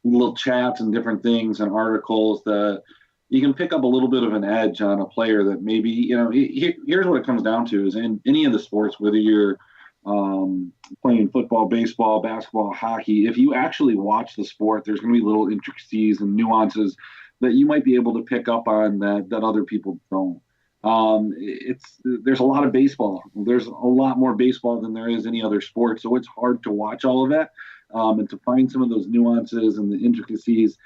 Speaker 3: little chats and different things and articles that you can pick up a little bit of an edge on a player that maybe, here's what it comes down to is in any of the sports, whether you're playing football, baseball, basketball, hockey, if you actually watch the sport, there's going to be little intricacies and nuances that you might be able to pick up on that other people don't. There's a lot of baseball. There's a lot more baseball than there is any other sport. So it's hard to watch all of that. And to find some of those nuances and the intricacies,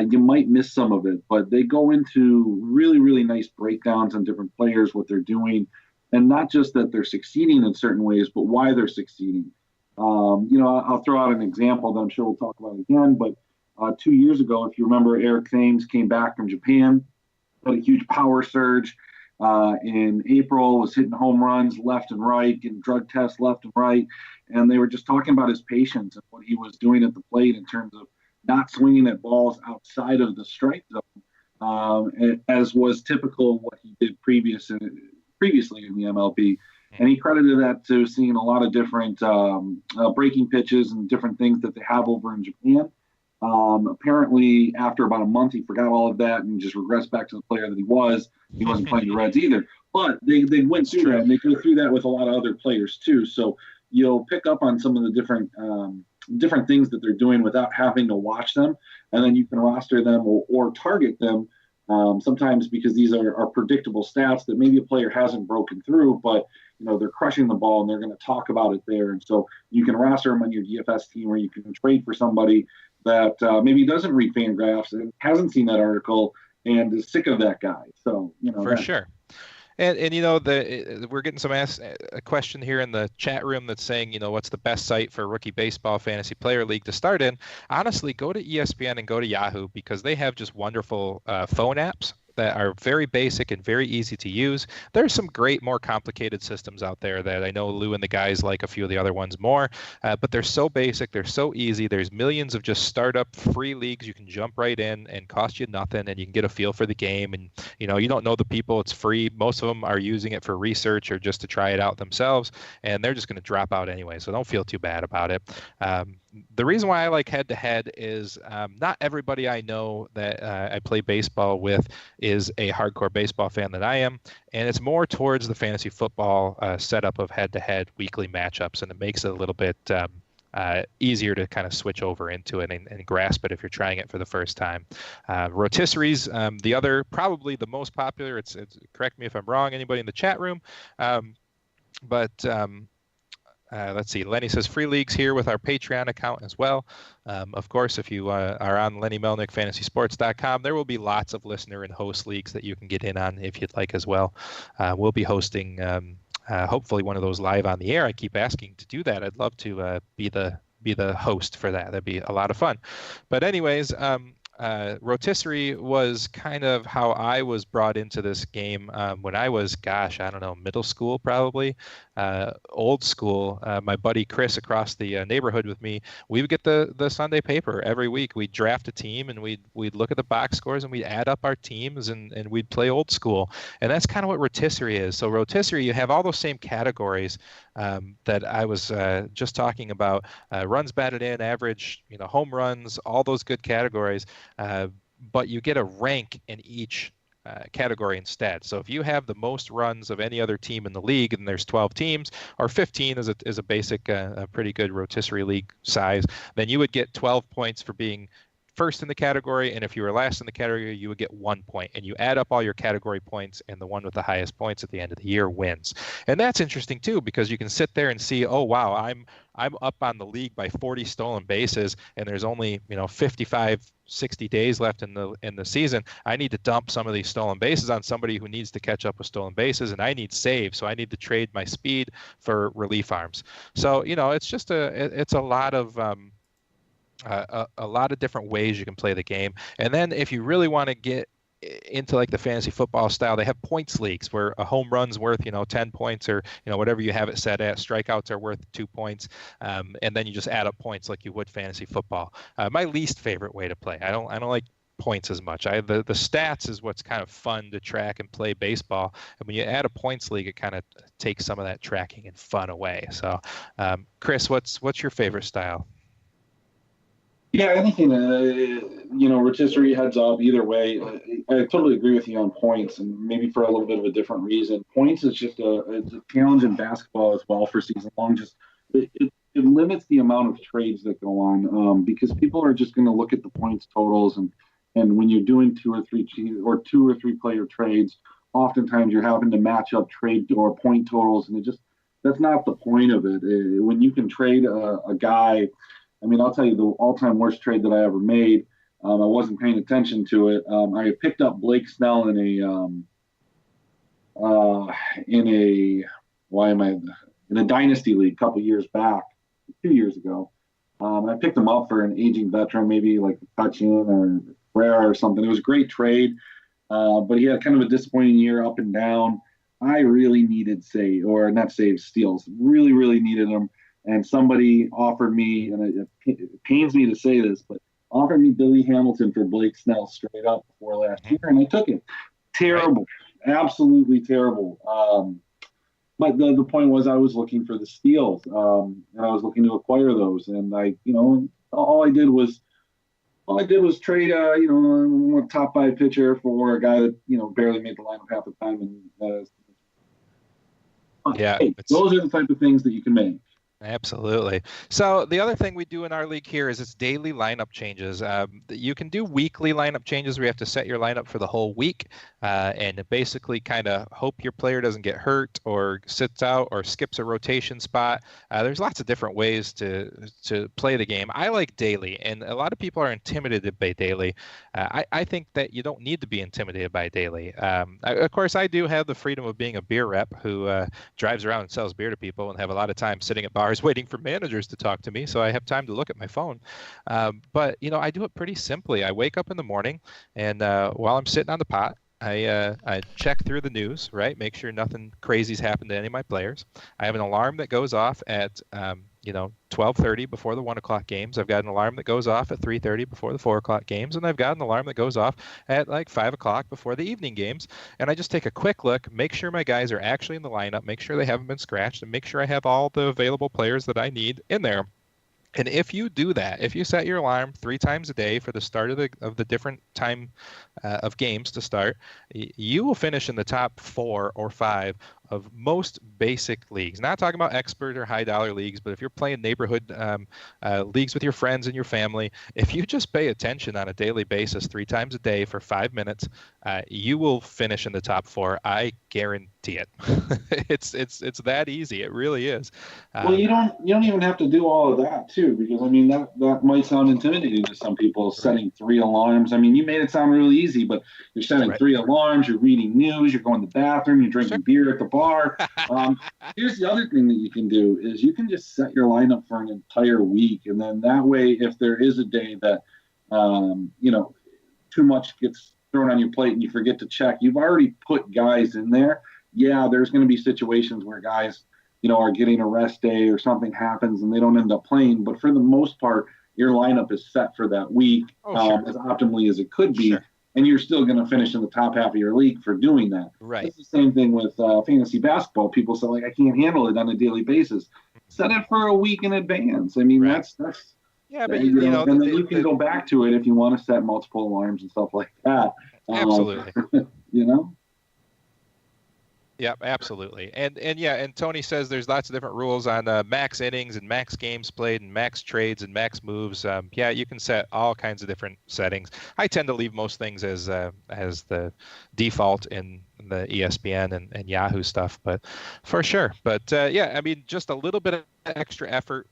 Speaker 3: you might miss some of it, but they go into really, really nice breakdowns on different players, what they're doing, and not just that they're succeeding in certain ways, but why they're succeeding. I'll throw out an example that I'm sure we'll talk about again, but 2 years ago, if you remember, Eric Thames came back from Japan, had a huge power surge. In April, was hitting home runs left and right, getting drug tests left and right. And they were just talking about his patience and what he was doing at the plate in terms of not swinging at balls outside of the strike zone, as was typical of what he did previously in the MLB. And he credited that to seeing a lot of different breaking pitches and different things that they have over in Japan. Apparently, after about a month, he forgot all of that and just regressed back to the player that he was. He wasn't playing the Reds either. But they went through that, and they go through that with a lot of other players too. So you'll pick up on some of the different things that they're doing without having to watch them, and then you can roster them or target them Sometimes because these are predictable stats that maybe a player hasn't broken through, but they're crushing the ball and they're going to talk about it there. And so you can roster them on your DFS team, or you can trade for somebody that maybe doesn't read Fangraphs and hasn't seen that article and is sick of that guy. So
Speaker 2: for sure. And we're getting a question here in the chat room that's saying, what's the best site for rookie baseball fantasy player league to start in? Honestly, go to ESPN and go to Yahoo, because they have just wonderful phone apps that are very basic and very easy to use. There's some great, more complicated systems out there that I know Lou and the guys like a few of the other ones more, but they're so basic, they're so easy. There's millions of just startup free leagues you can jump right in and cost you nothing, and you can get a feel for the game. And you don't know the people, it's free. Most of them are using it for research or just to try it out themselves, and they're just going to drop out anyway, so don't feel too bad about it. The reason why I like head-to-head is not everybody I know that I play baseball with is a hardcore baseball fan that I am, and it's more towards the fantasy football setup of head-to-head weekly matchups, and it makes it a little bit easier to kind of switch over into it and grasp it if you're trying it for the first time. Rotisseries, the other, probably the most popular. It's correct me if I'm wrong, anybody in the chat room, but let's see. Lenny says free leagues here with our Patreon account as well. Of course, if you are on LennyMelnickFantasySports.com, there will be lots of listener and host leagues that you can get in on if you'd like as well. We'll be hosting hopefully one of those live on the air. I keep asking to do that. I'd love to be the host for that. That'd be a lot of fun. But anyways, rotisserie was kind of how I was brought into this game when I was, middle school probably, old school. My buddy Chris across the neighborhood with me, we would get the Sunday paper every week. We'd draft a team and we'd look at the box scores and we'd add up our teams and we'd play old school. And that's kind of what rotisserie is. So rotisserie, you have all those same categories that I was just talking about, runs batted in, average, home runs, all those good categories. But you get a rank in each category instead. So if you have the most runs of any other team in the league, and there's 12 teams, or 15 is a basic, a pretty good rotisserie league size, then you would get 12 points for being first in the category, and if you were last in the category, you would get 1 point, and you add up all your category points, and the one with the highest points at the end of the year wins. And that's interesting too, because you can sit there and see, oh wow, I'm up on the league by 40 stolen bases, and there's only 55, 60 days left in the season. I need to dump some of these stolen bases on somebody who needs to catch up with stolen bases, and I need saves, so I need to trade my speed for relief arms. So it's just it's a lot of a lot of different ways you can play the game. And then if you really want to get into like the fantasy football style, they have points leagues where a home run's worth 10 points, or whatever you have it set at. Strikeouts are worth 2 points, and then you just add up points like you would fantasy football. My least favorite way to play. I don't like points as much. The stats is what's kind of fun to track and play baseball, and when you add a points league, it kind of takes some of that tracking and fun away. So Chris, what's your favorite style?
Speaker 3: Yeah, anything, rotisserie, heads up, either way. I totally agree with you on points, and maybe for a little bit of a different reason. Points is just it's a challenge in basketball as well for season long. Just it limits the amount of trades that go on, because people are just going to look at the points totals, and when you're doing two or three player trades, oftentimes you're having to match up trade or point totals, and that's not the point of it. When you can trade a guy. I mean, I'll tell you the all-time worst trade that I ever made. I wasn't paying attention to it. I picked up Blake Snell in a dynasty league a couple years back, 2 years ago. I picked him up for an aging veteran, maybe like Hutchin or Rare or something. It was a great trade, but he had kind of a disappointing year up and down. I really needed steals. Really, really needed them. And somebody offered me, and it pains me to say this, but offered me Billy Hamilton for Blake Snell straight up before last year, and I took it. Terrible, absolutely terrible. But the point was, I was looking for the steals, and I was looking to acquire those, and all I did was trade a top 5 pitcher for a guy that barely made the lineup half the time, and
Speaker 2: yeah,
Speaker 3: hey, those are the type of things that you can make.
Speaker 2: Absolutely. So the other thing we do in our league here is it's daily lineup changes. You can do weekly lineup changes where you have to set your lineup for the whole week and basically kind of hope your player doesn't get hurt or sits out or skips a rotation spot. There's lots of different ways to play the game. I like daily, and a lot of people are intimidated by daily. I think that you don't need to be intimidated by daily. Of course, I do have the freedom of being a beer rep who drives around and sells beer to people and have a lot of time sitting at bars waiting for managers to talk to me, so I have time to look at my phone. But I do it pretty simply. I wake up in the morning, and while I'm sitting on the pot, I check through the news, right? Make sure nothing crazy's happened to any of my players. I have an alarm that goes off at 12:30 before the 1 o'clock games. I've got an alarm that goes off at 3:30 before the 4 o'clock games, and I've got an alarm that goes off at like 5 o'clock before the evening games. And I just take a quick look, make sure my guys are actually in the lineup, make sure they haven't been scratched, and make sure I have all the available players that I need in there. And if you do that, if you set your alarm 3 times a day for the start of the different time of games to start, you will finish in the top 4 or 5 of most basic leagues. Not talking about expert or high dollar leagues, but if you're playing neighborhood leagues with your friends and your family, if you just pay attention on a daily basis 3 times a day for 5 minutes, you will finish in the top 4. I guarantee it. It's that easy. It really is.
Speaker 3: Well, you don't even have to do all of that too, because I mean that might sound intimidating to some people. Setting 3 alarms. I mean, you made it sound really easy, but you're setting 3 alarms. You're reading news. You're going to the bathroom. You're drinking beer at the bar. Here's the other thing that you can do is you can just set your lineup for an entire week, and then that way, if there is a day that too much gets thrown on your plate and you forget to check, you've already put guys in there. Yeah, there's going to be situations where guys are getting a rest day or something happens and they don't end up playing, but for the most part, your lineup is set for that week as optimally as it could be. Sure. And you're still going to finish in the top half of your league for doing that.
Speaker 2: Right.
Speaker 3: It's the same thing with fantasy basketball. People say, like, I can't handle it on a daily basis. Set it for a week in advance. I mean, that's yeah, but and then you can go back to it if you want to set multiple alarms and stuff like that.
Speaker 2: Absolutely.
Speaker 3: Yep,
Speaker 2: absolutely. And Tony says there's lots of different rules on max innings and max games played and max trades and max moves. You can set all kinds of different settings. I tend to leave most things as the default in the ESPN and Yahoo stuff, but for sure. But I mean, just a little bit of extra effort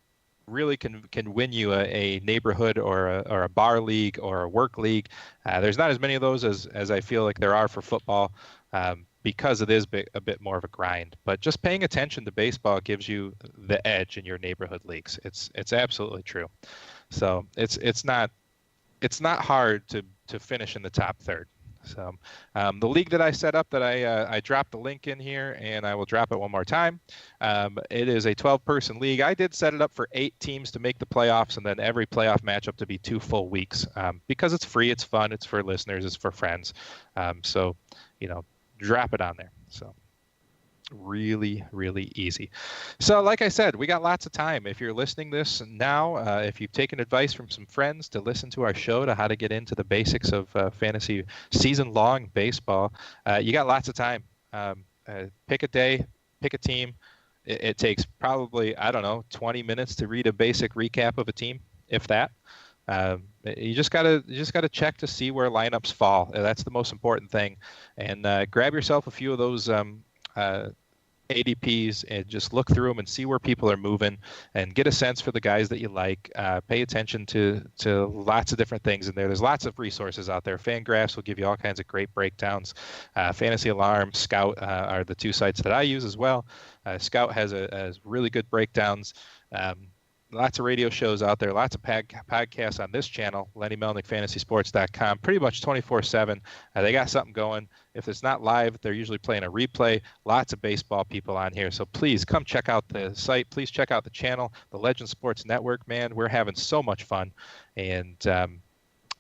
Speaker 2: really can win you a neighborhood or a bar league or a work league. There's not as many of those as I feel like there are for football. Because it is a bit more of a grind, but just paying attention to baseball gives you the edge in your neighborhood leagues. It's absolutely true. So it's not hard to finish in the top third. So the league that I set up that I dropped the link in here, and I will drop it one more time. It is a 12-person league. I did set it up for 8 teams to make the playoffs, and then every playoff matchup to be 2 full weeks because it's free, it's fun, it's for listeners, it's for friends. Drop it on there. So really, really easy. So like I said, we got lots of time. If you're listening this now, if you've taken advice from some friends to listen to our show to how to get into the basics of fantasy season-long baseball, you got lots of time. Pick a day, pick a team. It takes probably, 20 minutes to read a basic recap of a team, if that. You just gotta check to see where lineups fall. That's the most important thing. And grab yourself a few of those ADPs and just look through them and see where people are moving and get a sense for the guys that you like. Pay attention to lots of different things in there. There's lots of resources out there. Fangraphs will give you all kinds of great breakdowns. Fantasy Alarm, Scout are the 2 sites that I use as well. Scout has really good breakdowns. Lots of radio shows out there, lots of podcasts on this channel, LennyMelnickFantasySports.com, pretty much 24/7. They got something going. If it's not live, they're usually playing a replay. Lots of baseball people on here. So please come check out the site. Please check out the channel, the Legend Sports Network, man. We're having so much fun. And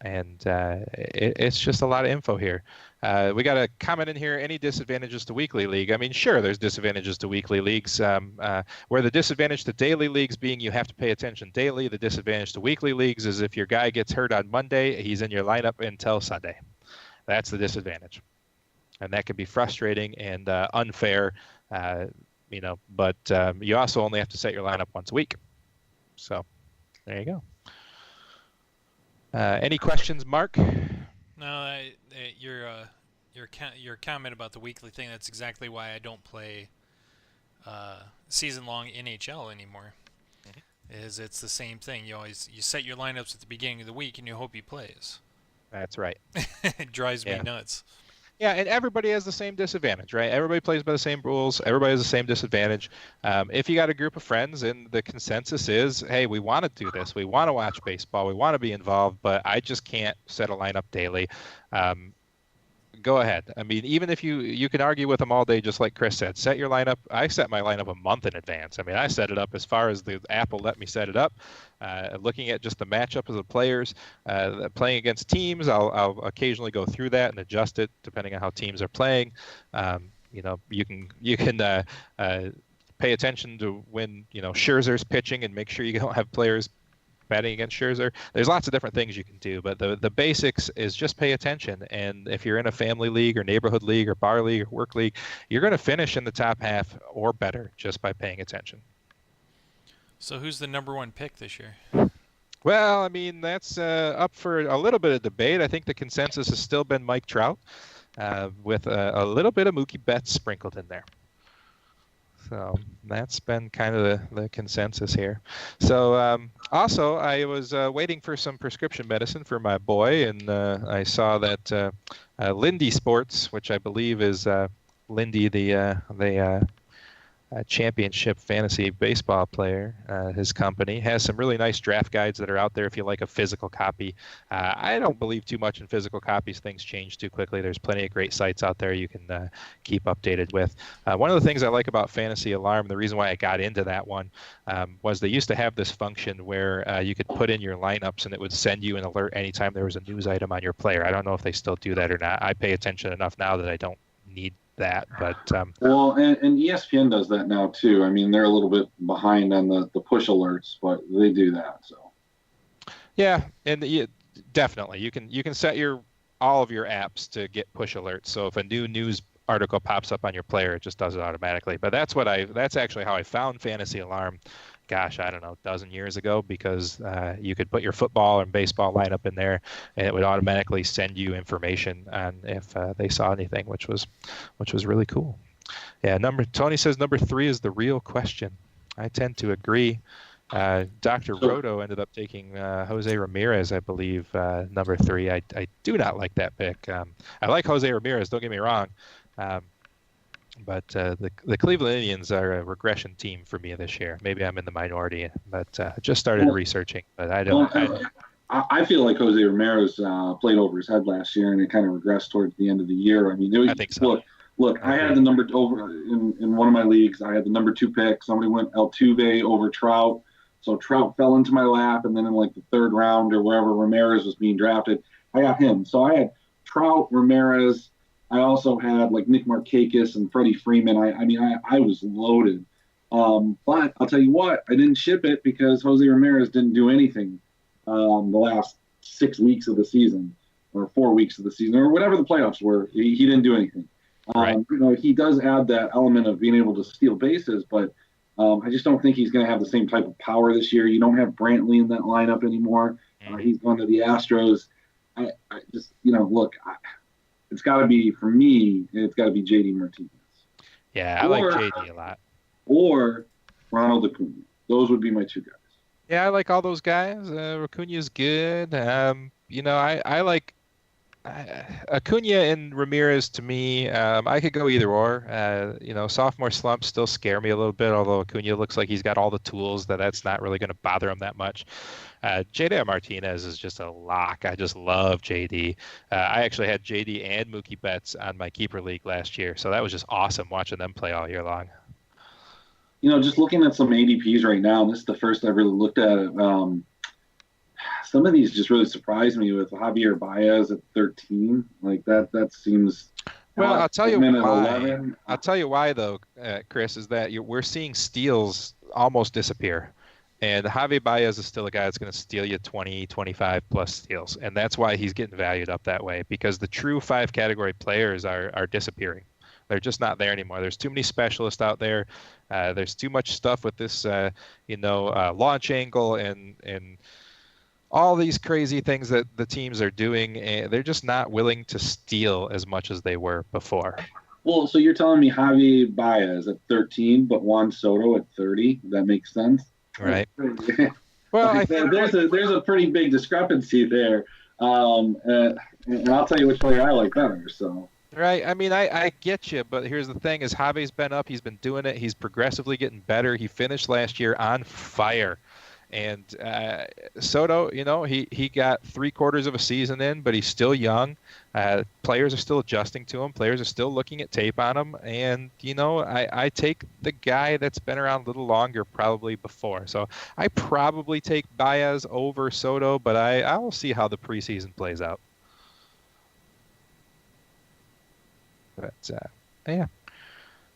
Speaker 2: it's just a lot of info here. We got a comment in here. Any disadvantages to weekly league? I mean, sure, there's disadvantages to weekly leagues. Where the disadvantage to daily leagues being you have to pay attention daily. The disadvantage to weekly leagues is if your guy gets hurt on Monday, he's in your lineup until Sunday. That's the disadvantage, and that can be frustrating and unfair. but you also only have to set your lineup once a week. So there you go. Any questions, Mark?
Speaker 1: No, your comment about the weekly thing, that's exactly why I don't play season-long NHL anymore. Is it's the same thing. You set your lineups at the beginning of the week and you hope he plays.
Speaker 2: That's right.
Speaker 1: It drives me nuts.
Speaker 2: Yeah, and everybody has the same disadvantage, right? Everybody plays by the same rules. Everybody has the same disadvantage. If you got a group of friends and the consensus is, hey, we want to do this, we want to watch baseball, we want to be involved, but I just can't set a lineup daily. Go ahead. I mean, even if you can argue with them all day, just like Chris said, set your lineup. I set my lineup a month in advance. I mean, I set it up as far as the app will let me set it up. Looking at just the matchup of the players, playing against teams, I'll occasionally go through that and adjust it depending on how teams are playing. You can pay attention to when Scherzer's pitching and make sure you don't have players batting against Scherzer. There's lots of different things you can do, but the basics is just pay attention. And if you're in a family league or neighborhood league or bar league or work league, you're going to finish in the top half or better just by paying attention.
Speaker 1: So who's the number one pick this year?
Speaker 2: Well, I mean, that's up for a little bit of debate. I think the consensus has still been Mike Trout with a little bit of Mookie Betts sprinkled in there. So that's been kind of the consensus here. So also, I was waiting for some prescription medicine for my boy, and I saw that Lindy Sports, which I believe is Lindy, the championship fantasy baseball player, his company, has some really nice draft guides that are out there if you like a physical copy. I don't believe too much in physical copies. Things change too quickly. There's plenty of great sites out there you can keep updated with. One of the things I like about Fantasy Alarm, the reason why I got into that one, was they used to have this function where you could put in your lineups and it would send you an alert anytime there was a news item on your player. I don't know if they still do that or not. I pay attention enough now that I don't need that, but
Speaker 3: well, and ESPN does that now too. I mean, they're a little bit behind on the push alerts, but they do that. So
Speaker 2: yeah, and definitely you can set all of your apps to get push alerts. So if a new news article pops up on your player, it just does it automatically. But that's actually how I found Fantasy Alarm. Gosh, I don't know, a dozen years ago, because you could put your football and baseball lineup in there, and it would automatically send you information on if they saw anything, which was really cool. Yeah, Tony says number 3 is the real question. I tend to agree. Dr. Roto ended up taking Jose Ramirez, I believe, number 3. I do not like that pick. I like Jose Ramirez, don't get me wrong. But the Cleveland Indians are a regression team for me this year. Maybe I'm in the minority, but I just started researching. But I don't.
Speaker 3: I feel like Jose Ramirez played over his head last year, and it kind of regressed towards the end of the year. I mean,
Speaker 2: I think so.
Speaker 3: Look, I had the number over in one of my leagues. I had the number 2 pick. Somebody went Altuve over Trout, so Trout fell into my lap, and then in like the 3rd round or wherever Ramirez was being drafted, I got him. So I had Trout, Ramirez. I also had like Nick Markakis and Freddie Freeman. I was loaded. But I'll tell you what, I didn't ship it because Jose Ramirez didn't do anything the last 6 weeks of the season, or 4 weeks of the season, or whatever the playoffs were. He didn't do anything.
Speaker 2: Right.
Speaker 3: He does add that element of being able to steal bases, but I just don't think he's going to have the same type of power this year. You don't have Brantley in that lineup anymore. He's gone to the Astros. I just, look, it's got to be, for me, it's got to be JD Martinez.
Speaker 2: Yeah, I like JD a lot.
Speaker 3: Or Ronald Acuna. Those would be my 2 guys.
Speaker 2: Yeah, I like all those guys. Acuna's good. I like Acuna and Ramirez. To me, I could go either or. Sophomore slumps still scare me a little bit, although Acuna looks like he's got all the tools that's not really going to bother him that much. JD Martinez is just a lock. I just love JD. I actually had JD and Mookie Betts on my keeper league last year, so that was just awesome watching them play all year long.
Speaker 3: Just looking at some ADPs right now, and this is the first I've really looked at it. Some of these just really surprised me with Javier Baez at 13. Like that seems.
Speaker 2: Well, I'll tell you why.
Speaker 3: 11.
Speaker 2: I'll tell you why, though, Chris, is that we're seeing steals almost disappear. And Javier Baez is still a guy that's going to steal you 20, 25 plus steals. And that's why he's getting valued up that way, because the true 5 category players are disappearing. They're just not there anymore. There's too many specialists out there. There's too much stuff with this, launch angle and all these crazy things that the teams are doing. And they're just not willing to steal as much as they were before.
Speaker 3: Well, so you're telling me Javi Baez at 13, but Juan Soto at 30? That makes sense,
Speaker 2: Right? Well,
Speaker 3: like, there's a pretty big discrepancy there, and I'll tell you which player I like better. So.
Speaker 2: Right. I mean, I get you, but here's the thing: is Javi's been up. He's been doing it. He's progressively getting better. He finished last year on fire. And Soto, he got 3/4 of a season in, but he's still young. Players are still adjusting to him. Players are still looking at tape on him. And, I take the guy that's been around a little longer probably before. So I probably take Baez over Soto, but I will see how the preseason plays out. But, yeah.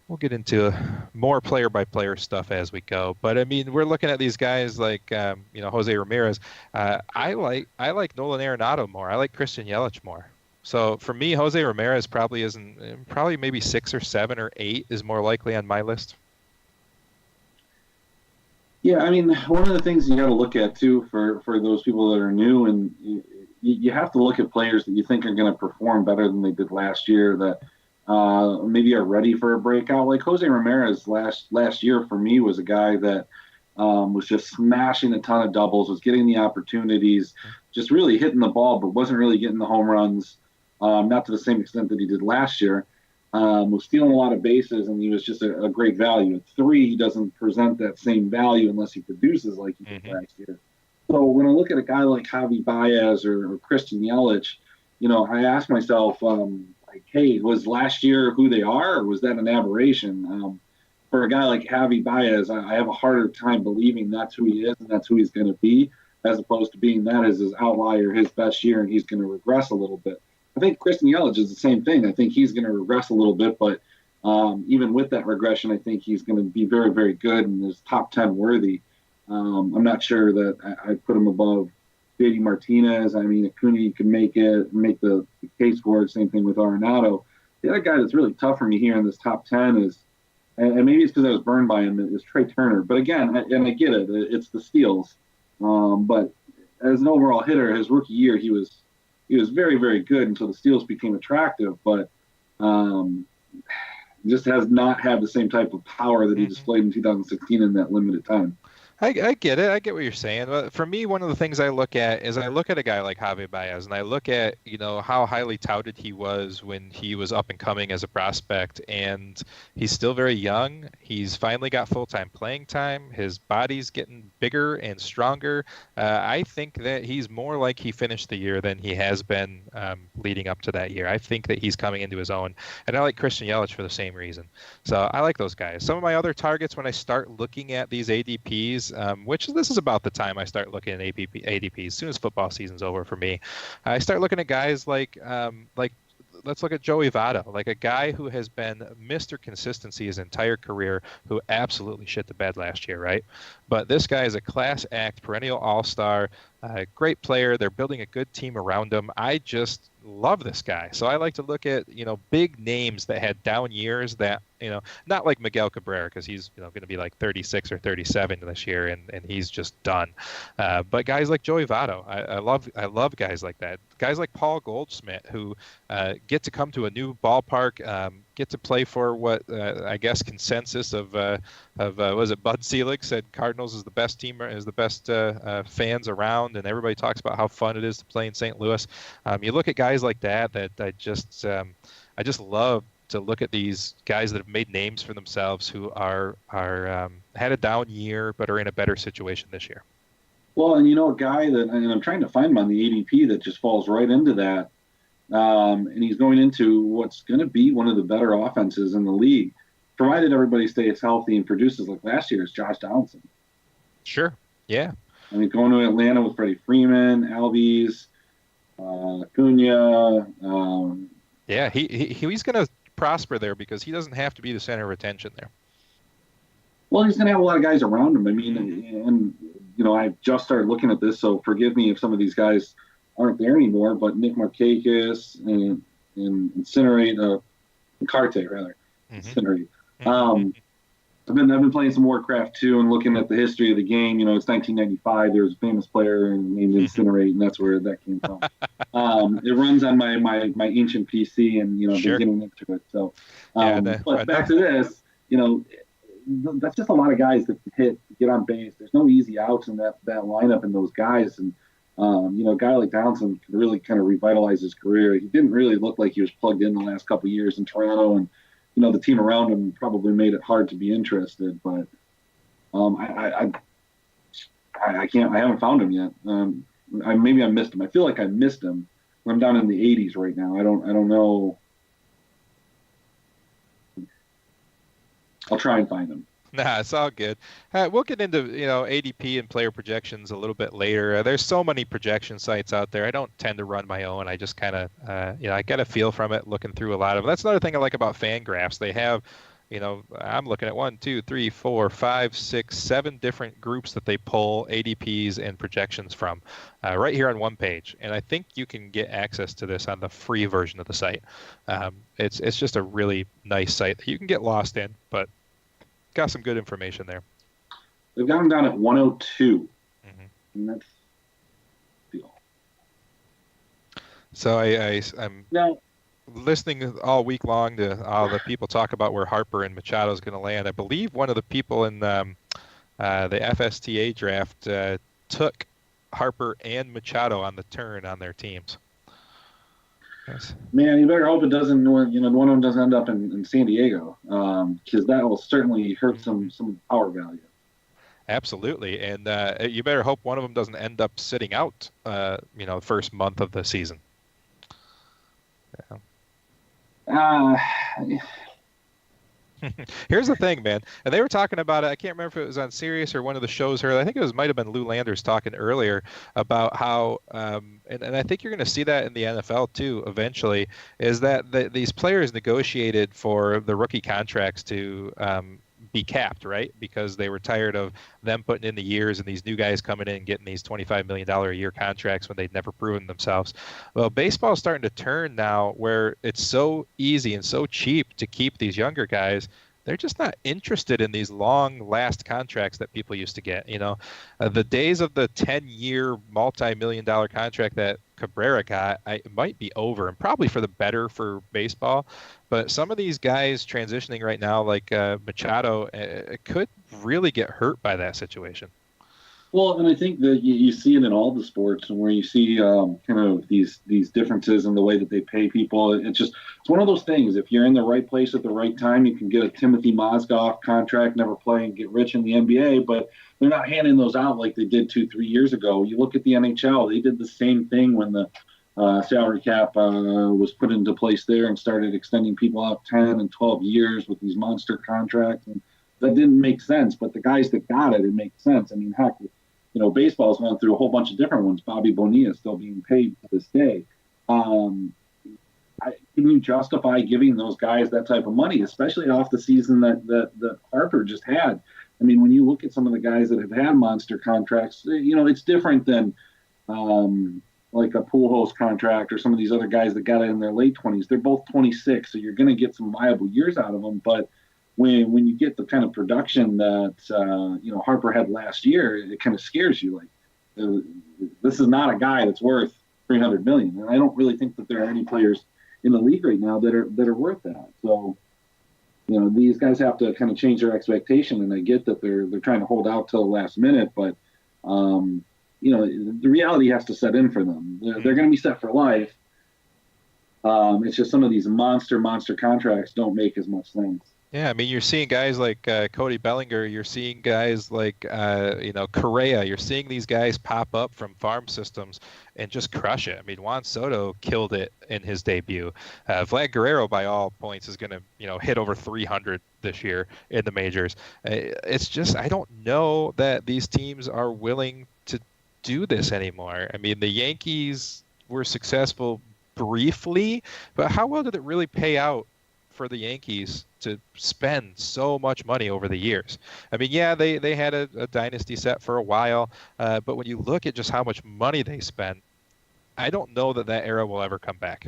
Speaker 2: We'll get into more player-by-player stuff as we go, but I mean, we're looking at these guys like Jose Ramirez. I like Nolan Arenado more. I like Christian Yelich more. So for me, Jose Ramirez probably maybe 6 or 7 or 8 is more likely on my list.
Speaker 3: Yeah, I mean, one of the things you got to look at too for those people that are new, and you have to look at players that you think are going to perform better than they did last year. That maybe are ready for a breakout. Like Jose Ramirez last year for me was a guy that was just smashing a ton of doubles, was getting the opportunities, just really hitting the ball, but wasn't really getting the home runs, not to the same extent that he did last year. Was stealing a lot of bases, and he was just a great value. At 3, he doesn't present that same value unless he produces like he did last year. So when I look at a guy like Javi Baez or Christian Yelich, I ask myself, hey, was last year who they are, or was that an aberration? For a guy like Javi Baez, I have a harder time believing that's who he is and that's who he's going to be, as opposed to being that as his outlier, his best year, and he's going to regress a little bit. I think Christian Yelich is the same thing. I think he's going to regress a little bit, but even with that regression, I think he's going to be very, very good and is top 10 worthy. I'm not sure that I put him above JD Martinez. I mean, Acuna can make the case for it. Same thing with Arenado. The other guy that's really tough for me here in this top 10 is, and maybe it's because I was burned by him, is Trey Turner. But again, and I get it, it's the steals. But as an overall hitter, his rookie year, he was very, very good until the steals became attractive. But just has not had the same type of power that he displayed in 2016 in that limited time.
Speaker 2: I get it. I get what you're saying. But for me, one of the things I look at is I look at a guy like Javi Baez, and I look at how highly touted he was when he was up and coming as a prospect, and he's still very young. He's finally got full-time playing time. His body's getting bigger and stronger. I think that he's more like he finished the year than he has been leading up to that year. I think that he's coming into his own, and I like Christian Yelich for the same reason. So I like those guys. Some of my other targets when I start looking at these ADPs, this is about the time I start looking at ADPs. As soon as football season's over for me, I start looking at guys like let's look at Joey Votto, like a guy who has been Mr. Consistency his entire career, who absolutely shit the bed last year, right? But this guy is a class act, perennial all-star, great player. They're building a good team around him. I just love this guy. So I like to look at, big names that had down years that, not like Miguel Cabrera, because he's, going to be like 36 or 37 this year and he's just done. But guys like Joey Votto, I love guys like that. Guys like Paul Goldschmidt who get to come to a new ballpark, get to play for what I guess consensus of was it Bud Selig said Cardinals is the best team, is the best fans around, and everybody talks about how fun it is to play in St. Louis. You look at guys like that I just love to look at these guys that have made names for themselves who are had a down year but are in a better situation this year.
Speaker 3: Well, and a guy that, and I'm trying to find him on the ADP that just falls right into that. And he's going into what's going to be one of the better offenses in the league, provided everybody stays healthy and produces like last year, is Josh Donaldson.
Speaker 2: Sure. Yeah.
Speaker 3: I mean, going to Atlanta with Freddie Freeman, Albies, Acuna.
Speaker 2: Yeah, he's going to prosper there because he doesn't have to be the center of attention there.
Speaker 3: Well, he's going to have a lot of guys around him. I mean, and I just started looking at this, so forgive me if some of these guys aren't there anymore. But Nick Markakis and Carte, rather. Incinerate. I've been playing some Warcraft 2 and looking at the history of the game. You know, it's 1995. There's a famous player named Incinerate, and that's where that came from. It runs on my ancient PC, and you know,
Speaker 2: Sure.
Speaker 3: been getting into it. So,
Speaker 2: Yeah,
Speaker 3: but back to this, you know, that's just a lot of guys that can get on base. There's no easy outs in that lineup and those guys. And you know, a guy like Townsend could really kind of revitalize his career. He didn't really look like he was plugged in the last couple of years in Toronto, and you know, the team around him probably made it hard to be interested. But I haven't found him yet. Maybe I missed him. I feel like I missed him. I'm down in the 80s right now. I don't know. I'll try and find him.
Speaker 2: Nah, it's all good. We'll get into, you know, ADP and player projections a little bit later. There's so many projection sites out there. I don't tend to run my own. I just kind of, you know, I get a feel from it looking through a lot of them. That's another thing I like about Fangraphs. They have, you know, I'm looking at 1, 2, 3, 4, 5, 6, 7 different groups that they pull ADPs and projections from right here on one page. And I think you can get access to this on the free version of the site. It's just a really nice site that you can get lost in, but got some good information there.
Speaker 3: They've got him down at 102. And that's the deal.
Speaker 2: So I'm listening all week long to all the people talk about where Harper and Machado is going to land. I believe one of the people in the FSTA draft took Harper and Machado on the turn on their teams. Yes.
Speaker 3: Man, you better hope it doesn't. You know, one of them doesn't end up in San Diego, because that will certainly hurt some power value.
Speaker 2: Absolutely, and you better hope one of them doesn't end up sitting out. You know, first month of the season. Yeah. Here's the thing, man. And they were talking about it. I can't remember if it was on Sirius or one of the shows here. I think it might have been Lou Landers talking earlier about how, and I think you're going to see that in the NFL too eventually, is that these players negotiated for the rookie contracts to be capped, right? Because they were tired of them putting in the years and these new guys coming in and getting these $25 million a year contracts when they'd never proven themselves. Well, baseball is starting to turn now where it's so easy and so cheap to keep these younger guys. They're just not interested in these long last contracts that people used to get. You know, the days of the 10-year multi-million-dollar contract that Cabrera got, it might be over, and probably for the better for baseball. But some of these guys transitioning right now, like Machado, could really get hurt by that situation.
Speaker 3: Well, and I think that you see it in all the sports, and where you see kind of these differences in the way that they pay people. It's one of those things. If you're in the right place at the right time, you can get a Timothy Mozgov contract, never play, and get rich in the NBA. But they're not handing those out like they did 2-3 years ago. You look at the NHL; they did the same thing when the salary cap was put into place there, and started extending people out 10 and 12 years with these monster contracts. And that didn't make sense. But the guys that got it makes sense. I mean, heck. You know, baseball's gone through a whole bunch of different ones. Bobby Bonilla is still being paid to this day. Can you justify giving those guys that type of money, especially off the season that Harper just had? I mean, when you look at some of the guys that have had monster contracts, you know, it's different than like a Pujols contract or some of these other guys that got it in their late 20s. They're both 26, so you're going to get some viable years out of them. But when you get the kind of production that you know, Harper had last year, it kind of scares you. Like, this is not a guy that's worth $300 million, and I don't really think that there are any players in the league right now that are worth that. So, you know, these guys have to kind of change their expectation, and I get that they're trying to hold out till the last minute, but you know, the reality has to set in for them. They're going to be set for life. It's just some of these monster contracts don't make as much sense.
Speaker 2: Yeah, I mean, you're seeing guys like Cody Bellinger. You're seeing guys like, you know, Correa. You're seeing these guys pop up from farm systems and just crush it. I mean, Juan Soto killed it in his debut. Vlad Guerrero, by all points, is going to, you know, hit over 300 this year in the majors. It's just, I don't know that these teams are willing to do this anymore. I mean, the Yankees were successful briefly, but how well did it really pay out for the Yankees to spend so much money over the years? I mean, yeah, they had a dynasty set for a while, but when you look at just how much money they spent, I don't know that era will ever come back.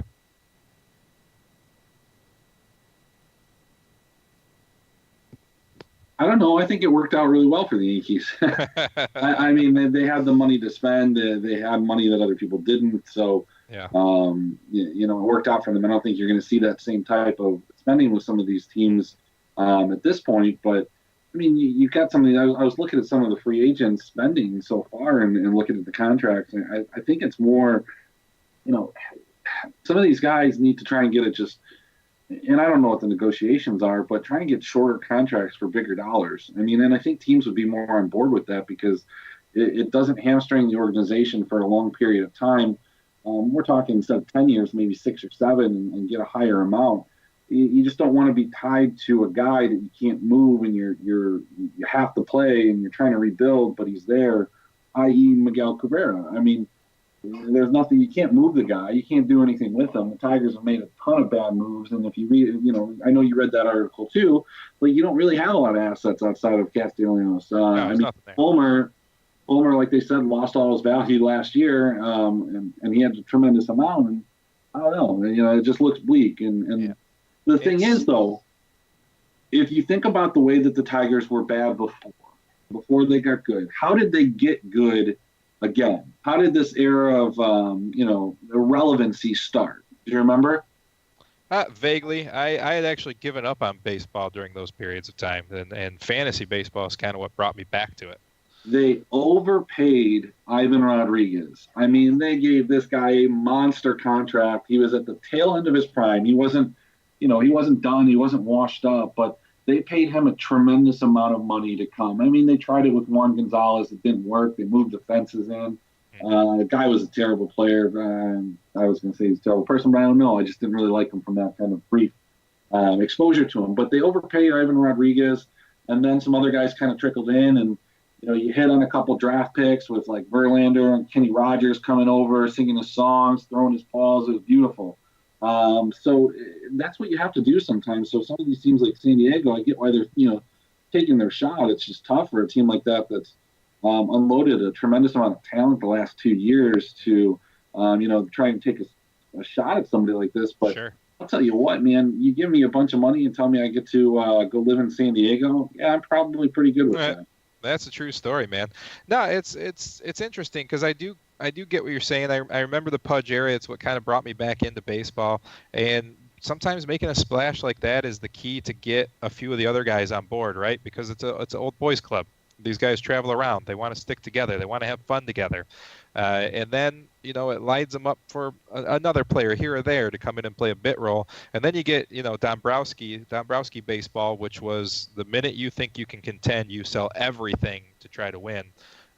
Speaker 3: I don't know. I think it worked out really well for the Yankees. I mean, they had the money to spend. They had money that other people didn't. So,
Speaker 2: Yeah.
Speaker 3: it worked out for them. I don't think you're going to see that same type of spending with some of these teams at this point. But, I mean, you got something. I was looking at some of the free agents spending so far and looking at the contracts. And I think it's more, some of these guys need to try and get it just – and I don't know what the negotiations are, but trying to get shorter contracts for bigger dollars. I mean, and I think teams would be more on board with that because it doesn't hamstring the organization for a long period of time. We're talking instead of 10 years, maybe 6 or 7 and get a higher amount. You just don't want to be tied to a guy that you can't move and you have to play and you're trying to rebuild, but he's there, i.e. Miguel Cabrera. I mean, there's nothing, you can't move the guy. You can't do anything with him. The Tigers have made a ton of bad moves. And if you read, I know you read that article too, but you don't really have a lot of assets outside of Castellanos. I mean, Homer, like they said, lost all his value last year. And he had a tremendous amount. And I don't know, it just looks bleak. And the thing is though, if you think about the way that the Tigers were bad before they got good, how did they get good again? How did this era of irrelevancy start? Do you remember?
Speaker 2: Vaguely. I had actually given up on baseball during those periods of time, and fantasy baseball is kind of what brought me back to it.
Speaker 3: They overpaid Ivan Rodriguez. I mean, they gave this guy a monster contract. He was at the tail end of his prime. He wasn't done. He wasn't washed up, but they paid him a tremendous amount of money to come. I mean, they tried it with Juan Gonzalez. It didn't work. They moved the fences in. The guy was a terrible player. I was going to say he's a terrible person, but I don't know. I just didn't really like him from that kind of brief exposure to him. But they overpaid Ivan Rodriguez, and then some other guys kind of trickled in. And, you hit on a couple draft picks with like Verlander and Kenny Rogers coming over, singing his songs, throwing his balls. It was beautiful. So that's what you have to do sometimes. So some of these teams like San Diego, I get why they're, taking their shot. It's just tough for a team like that's unloaded a tremendous amount of talent the last 2 years to, try and take a shot at somebody like this. But sure. I'll tell you what, man, you give me a bunch of money and tell me I get to go live in San Diego. Yeah, I'm probably pretty good with that.
Speaker 2: That's a true story, man. No, it's interesting because I do get what you're saying. I remember the Pudge era. It's what kind of brought me back into baseball. And sometimes making a splash like that is the key to get a few of the other guys on board, right? Because it's an old boys club. These guys travel around. They want to stick together. They want to have fun together. And then, it lines them up for another player here or there to come in and play a bit role. And then you get, Dombrowski baseball, which was the minute you think you can contend, you sell everything to try to win.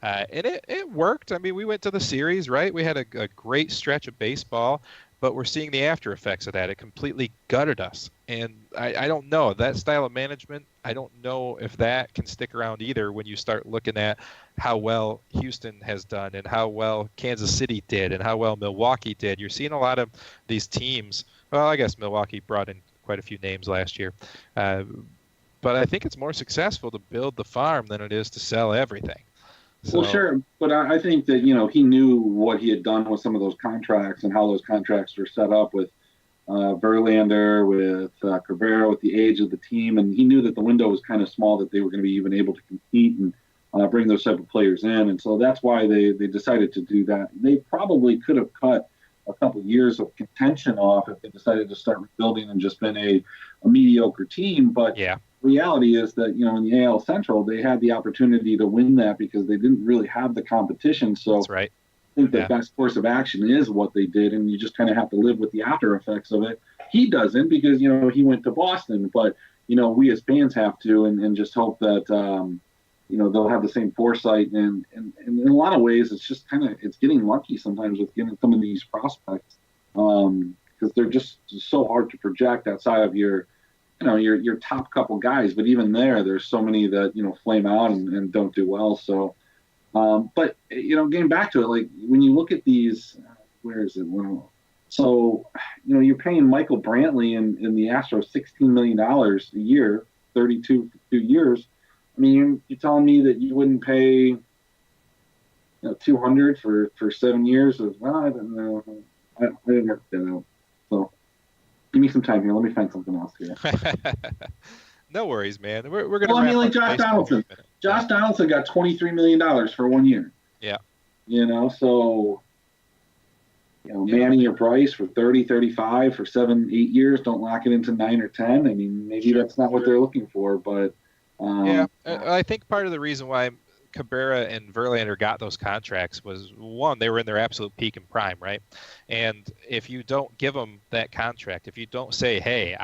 Speaker 2: And it worked. I mean, we went to the series, right? We had a great stretch of baseball, but we're seeing the after effects of that. It completely gutted us. And I don't know. That style of management, I don't know if that can stick around either when you start looking at how well Houston has done and how well Kansas City did and how well Milwaukee did. You're seeing a lot of these teams. Well, I guess Milwaukee brought in quite a few names last year. But I think it's more successful to build the farm than it is to sell everything.
Speaker 3: So, well, sure, but I think that, he knew what he had done with some of those contracts and how those contracts were set up with Verlander, with Cabrera, with the age of the team, and he knew that the window was kind of small, that they were going to be even able to compete and bring those type of players in, and so that's why they decided to do that. They probably could have cut a couple of years of contention off if they decided to start rebuilding and just been a mediocre team, but yeah. Reality is that, in the AL Central, they had the opportunity to win that because they didn't really have the competition. So
Speaker 2: that's right.
Speaker 3: I think the best course of action is what they did, and you just kind of have to live with the after effects of it. He doesn't because, he went to Boston, but, we as fans have to and just hope that, they'll have the same foresight. And in a lot of ways, it's just it's getting lucky sometimes with getting some of these prospects because they're just so hard to project outside of your top couple guys, but even there's so many that, flame out and don't do well. So, but, getting back to it, like when you look at these, where is it? Well, so, you're paying Michael Brantley in the Astros $16 million a year, 32 for 2 years. I mean, you're telling me that you wouldn't pay, $200 for 7 years of, well, I don't know. I didn't work that out. So, give me some time here. Let me find something else here.
Speaker 2: No worries, man. We're gonna
Speaker 3: Well, I mean,
Speaker 2: wrap
Speaker 3: like
Speaker 2: up
Speaker 3: Josh
Speaker 2: baseball
Speaker 3: Donaldson.
Speaker 2: in a minute.
Speaker 3: Josh Donaldson got $23 million for 1 year.
Speaker 2: Yeah.
Speaker 3: So,
Speaker 2: Yeah.
Speaker 3: Manning your price for 30, 35 for 7, 8 years. Don't lock it into 9 or 10. I mean, maybe that's not what they're looking for, but
Speaker 2: I think part of the reason why Cabrera and Verlander got those contracts was, one, they were in their absolute peak and prime, right? And if you don't give them that contract, if you don't say, hey,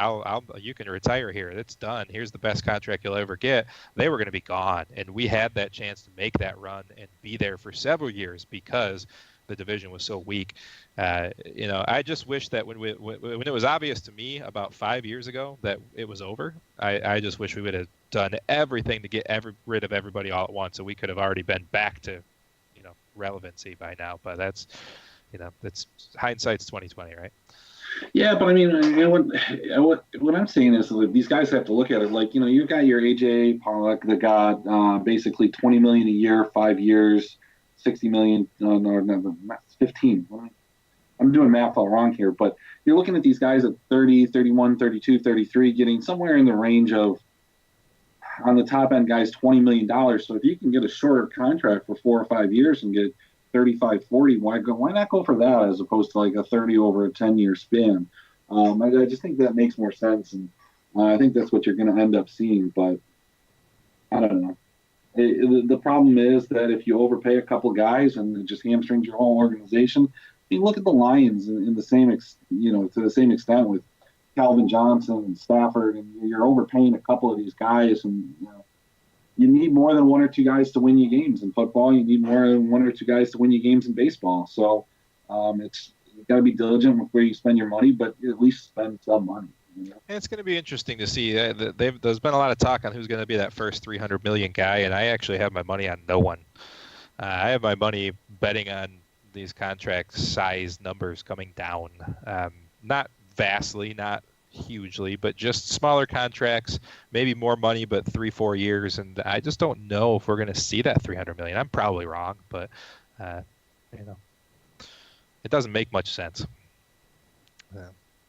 Speaker 2: you can retire here, it's done, here's the best contract you'll ever get, they were going to be gone. And we had that chance to make that run and be there for several years because the division was so weak. I just wish that when it was obvious to me about 5 years ago that it was over, I just wish we would have done everything to get rid of everybody all at once, so we could have already been back to, relevancy by now. But that's hindsight's 2020, right?
Speaker 3: Yeah, but I mean, what I'm saying is that these guys have to look at it like, you've got your AJ Pollock that got basically $20 million a year, 5 years, 60 million. No, 15. I'm doing math all wrong here, but you're looking at these guys at 30, 31, 32, 33, getting somewhere in the range of, on the top end guys, $20 million. So if you can get a shorter contract for 4 or 5 years and get 35, 40, why not go for that as opposed to like a 30 over a 10-year span? I just think that makes more sense, and I think that's what you're going to end up seeing. But I don't know. The problem is that if you overpay a couple guys and it just hamstrings your whole organization. I mean, look at the Lions in the same, to the same extent with Calvin Johnson and Stafford, and you're overpaying a couple of these guys, and you need more than 1 or 2 guys to win you games in football. You need more than 1 or 2 guys to win you games in baseball. So you got to be diligent with where you spend your money, but at least spend some money.
Speaker 2: And it's going to be interesting to see. There's been a lot of talk on who's going to be that first $300 million guy, and I actually have my money on no one. I have my money betting on these contract size numbers coming down, not vastly, not hugely, but just smaller contracts, maybe more money, but 3-4 years. And I just don't know if we're going to see that 300 million. I'm probably wrong, but it doesn't make much sense.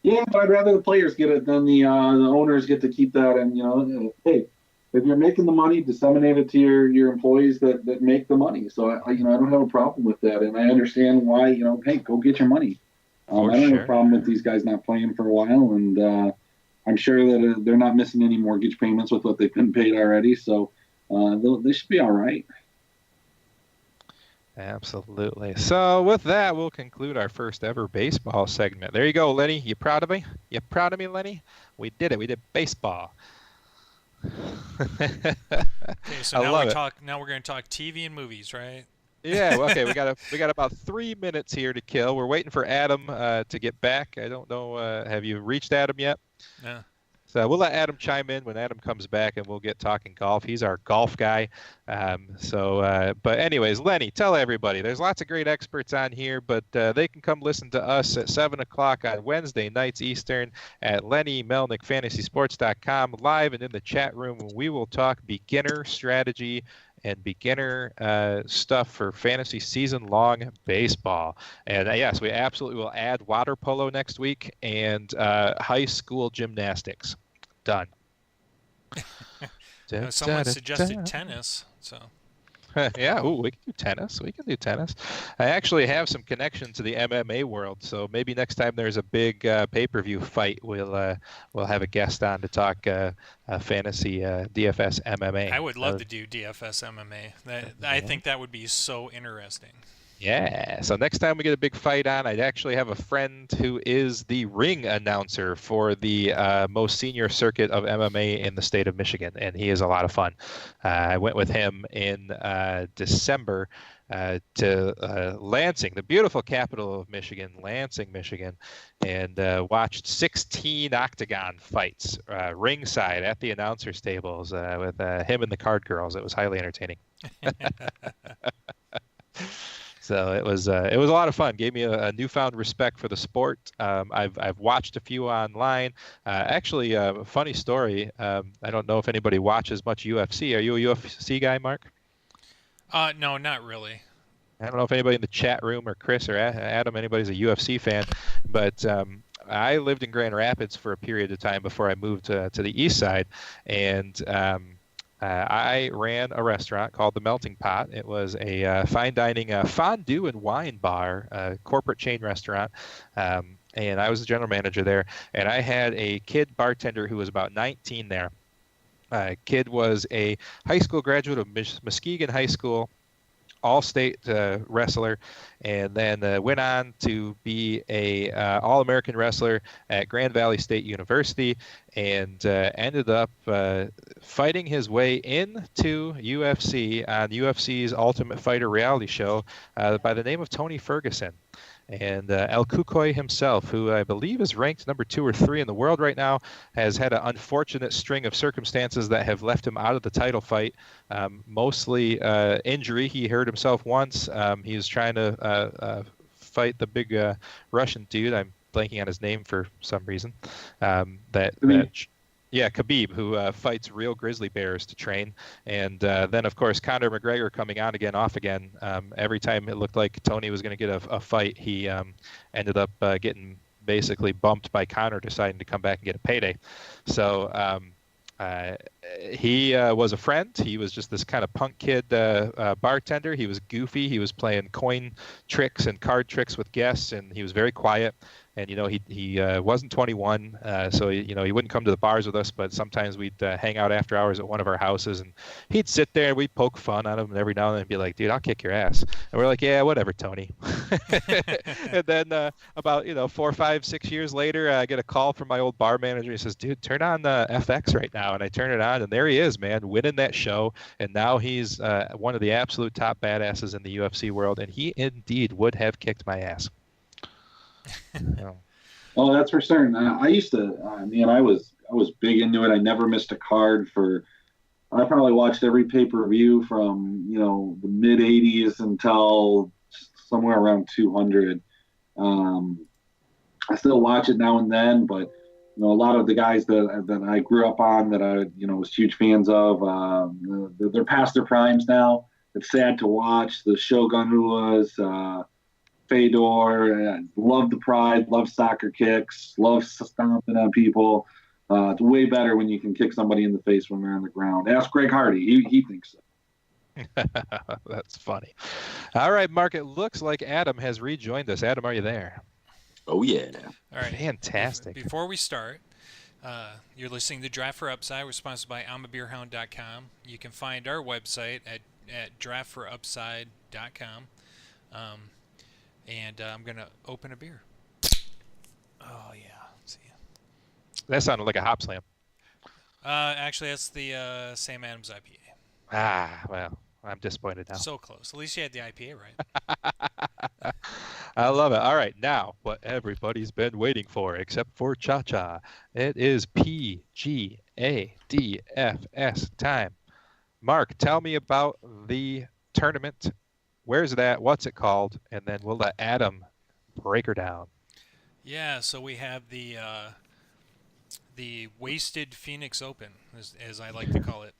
Speaker 3: Yeah, but I'd rather the players get it than the owners get to keep that. And hey, if you're making the money, disseminate it to your employees that make the money. So I don't have a problem with that, and I understand why. Hey, go get your money. I don't have a problem with these guys not playing for a while, and I'm sure that they're not missing any mortgage payments with what they've been paid already. So they should be all right.
Speaker 2: Absolutely. So with that, we'll conclude our first ever baseball segment. There you go, Lenny. You proud of me? You proud of me, Lenny? We did it. We did baseball.
Speaker 1: Okay, so now we're going to talk TV and movies, right?
Speaker 2: Yeah. Well, okay. We got about 3 minutes here to kill. We're waiting for Adam to get back. I don't know. Have you reached Adam yet?
Speaker 1: No.
Speaker 2: So we'll let Adam chime in when Adam comes back, and we'll get talking golf. He's our golf guy. But anyways, Lenny, tell everybody. There's lots of great experts on here, but they can come listen to us at 7 o'clock on Wednesday nights Eastern at LennyMelnickFantasySports.com live and in the chat room. We will talk beginner strategy and beginner stuff for fantasy season-long baseball. And yes, we absolutely will add water polo next week and high school gymnastics. Done.
Speaker 1: Someone suggested tennis, so.
Speaker 2: Yeah, we can do tennis. I actually have some connection to the MMA world, so maybe next time there's a big pay-per-view fight, we'll have a guest on to talk fantasy DFS MMA.
Speaker 1: I would love to do DFS MMA. I think that would be so interesting.
Speaker 2: Yeah. So next time we get a big fight on, I'd actually have a friend who is the ring announcer for the most senior circuit of MMA in the state of Michigan, and he is a lot of fun. I went with him in December to Lansing, the beautiful capital of Michigan, Lansing, Michigan, and watched 16 octagon fights ringside at the announcers tables with him and the card girls. It was highly entertaining. So it was a lot of fun. Gave me a newfound respect for the sport. I've watched a few online. Actually, a funny story. I don't know if anybody watches much UFC. Are you a UFC guy, Mark?
Speaker 1: No, not really.
Speaker 2: I don't know if anybody in the chat room or Chris or Adam, anybody's a UFC fan, but I lived in Grand Rapids for a period of time before I moved to the east side, and I ran a restaurant called the Melting Pot. It was a fine dining fondue and wine bar, corporate chain restaurant. And I was the general manager there. And I had a kid bartender who was about 19 there. Kid was a high school graduate of Muskegon High School, all-state wrestler, and then went on to be a all-American wrestler at Grand Valley State University, and ended up fighting his way into UFC on UFC's Ultimate Fighter reality show by the name of Tony Ferguson. And El Cucoy himself, who I believe is ranked number 2 or 3 in the world right now, has had an unfortunate string of circumstances that have left him out of the title fight. Mostly injury. He hurt himself once. He was trying to fight the big Russian dude. I'm blanking on his name for some reason. Yeah, Khabib, who fights real grizzly bears to train. And then, of course, Conor McGregor coming on again, off again. Every time it looked like Tony was going to get a fight, he ended up getting basically bumped by Conor deciding to come back and get a payday. So he was a friend. He was just this kind of punk kid bartender. He was goofy. He was playing coin tricks and card tricks with guests, and he was very quiet. And, he wasn't 21, so, he wouldn't come to the bars with us, but sometimes we'd hang out after hours at one of our houses, and he'd sit there and we'd poke fun at him, and every now and then be like, dude, I'll kick your ass. And we're like, yeah, whatever, Tony. And then about, 4, 5, 6 years later, I get a call from my old bar manager. He says, dude, turn on FX right now. And I turn it on, and there he is, man, winning that show. And now he's one of the absolute top badasses in the UFC world, and he indeed would have kicked my ass.
Speaker 3: Oh, that's for certain. I used to, I was big into it. I never missed a card I probably watched every pay-per-view from, the mid 80s until somewhere around 200. I still watch it now and then, but, a lot of the guys that I grew up on that I, was huge fans of, they're past their primes now. It's sad to watch. The Shogun who was, Fedor, love the pride, love soccer kicks, love stomping on people. It's way better when you can kick somebody in the face when they're on the ground. Ask Greg Hardy. He thinks so.
Speaker 2: That's funny. All right, Mark, it looks like Adam has rejoined us. Adam, are you there?
Speaker 4: Oh, yeah.
Speaker 1: All right.
Speaker 2: Fantastic.
Speaker 1: Before we start, you're listening to Draught For Upside. We're sponsored by I'mABeerHound.com. You can find our website at DrauhtForUpside.com. And I'm going to open a beer. Oh, yeah. See ya.
Speaker 2: That sounded like a hop slam.
Speaker 1: Actually, that's the Sam Adams IPA.
Speaker 2: Ah, well, I'm disappointed now.
Speaker 1: So close. At least you had the IPA right.
Speaker 2: I love it. All right, now, what everybody's been waiting for, except for Cha-Cha. It is PGADFS time. Mark, tell me about the tournament. Where's it at? What's it called? And then we'll let Adam break her down.
Speaker 1: Yeah, so we have the Wasted Phoenix Open, as I like to call it.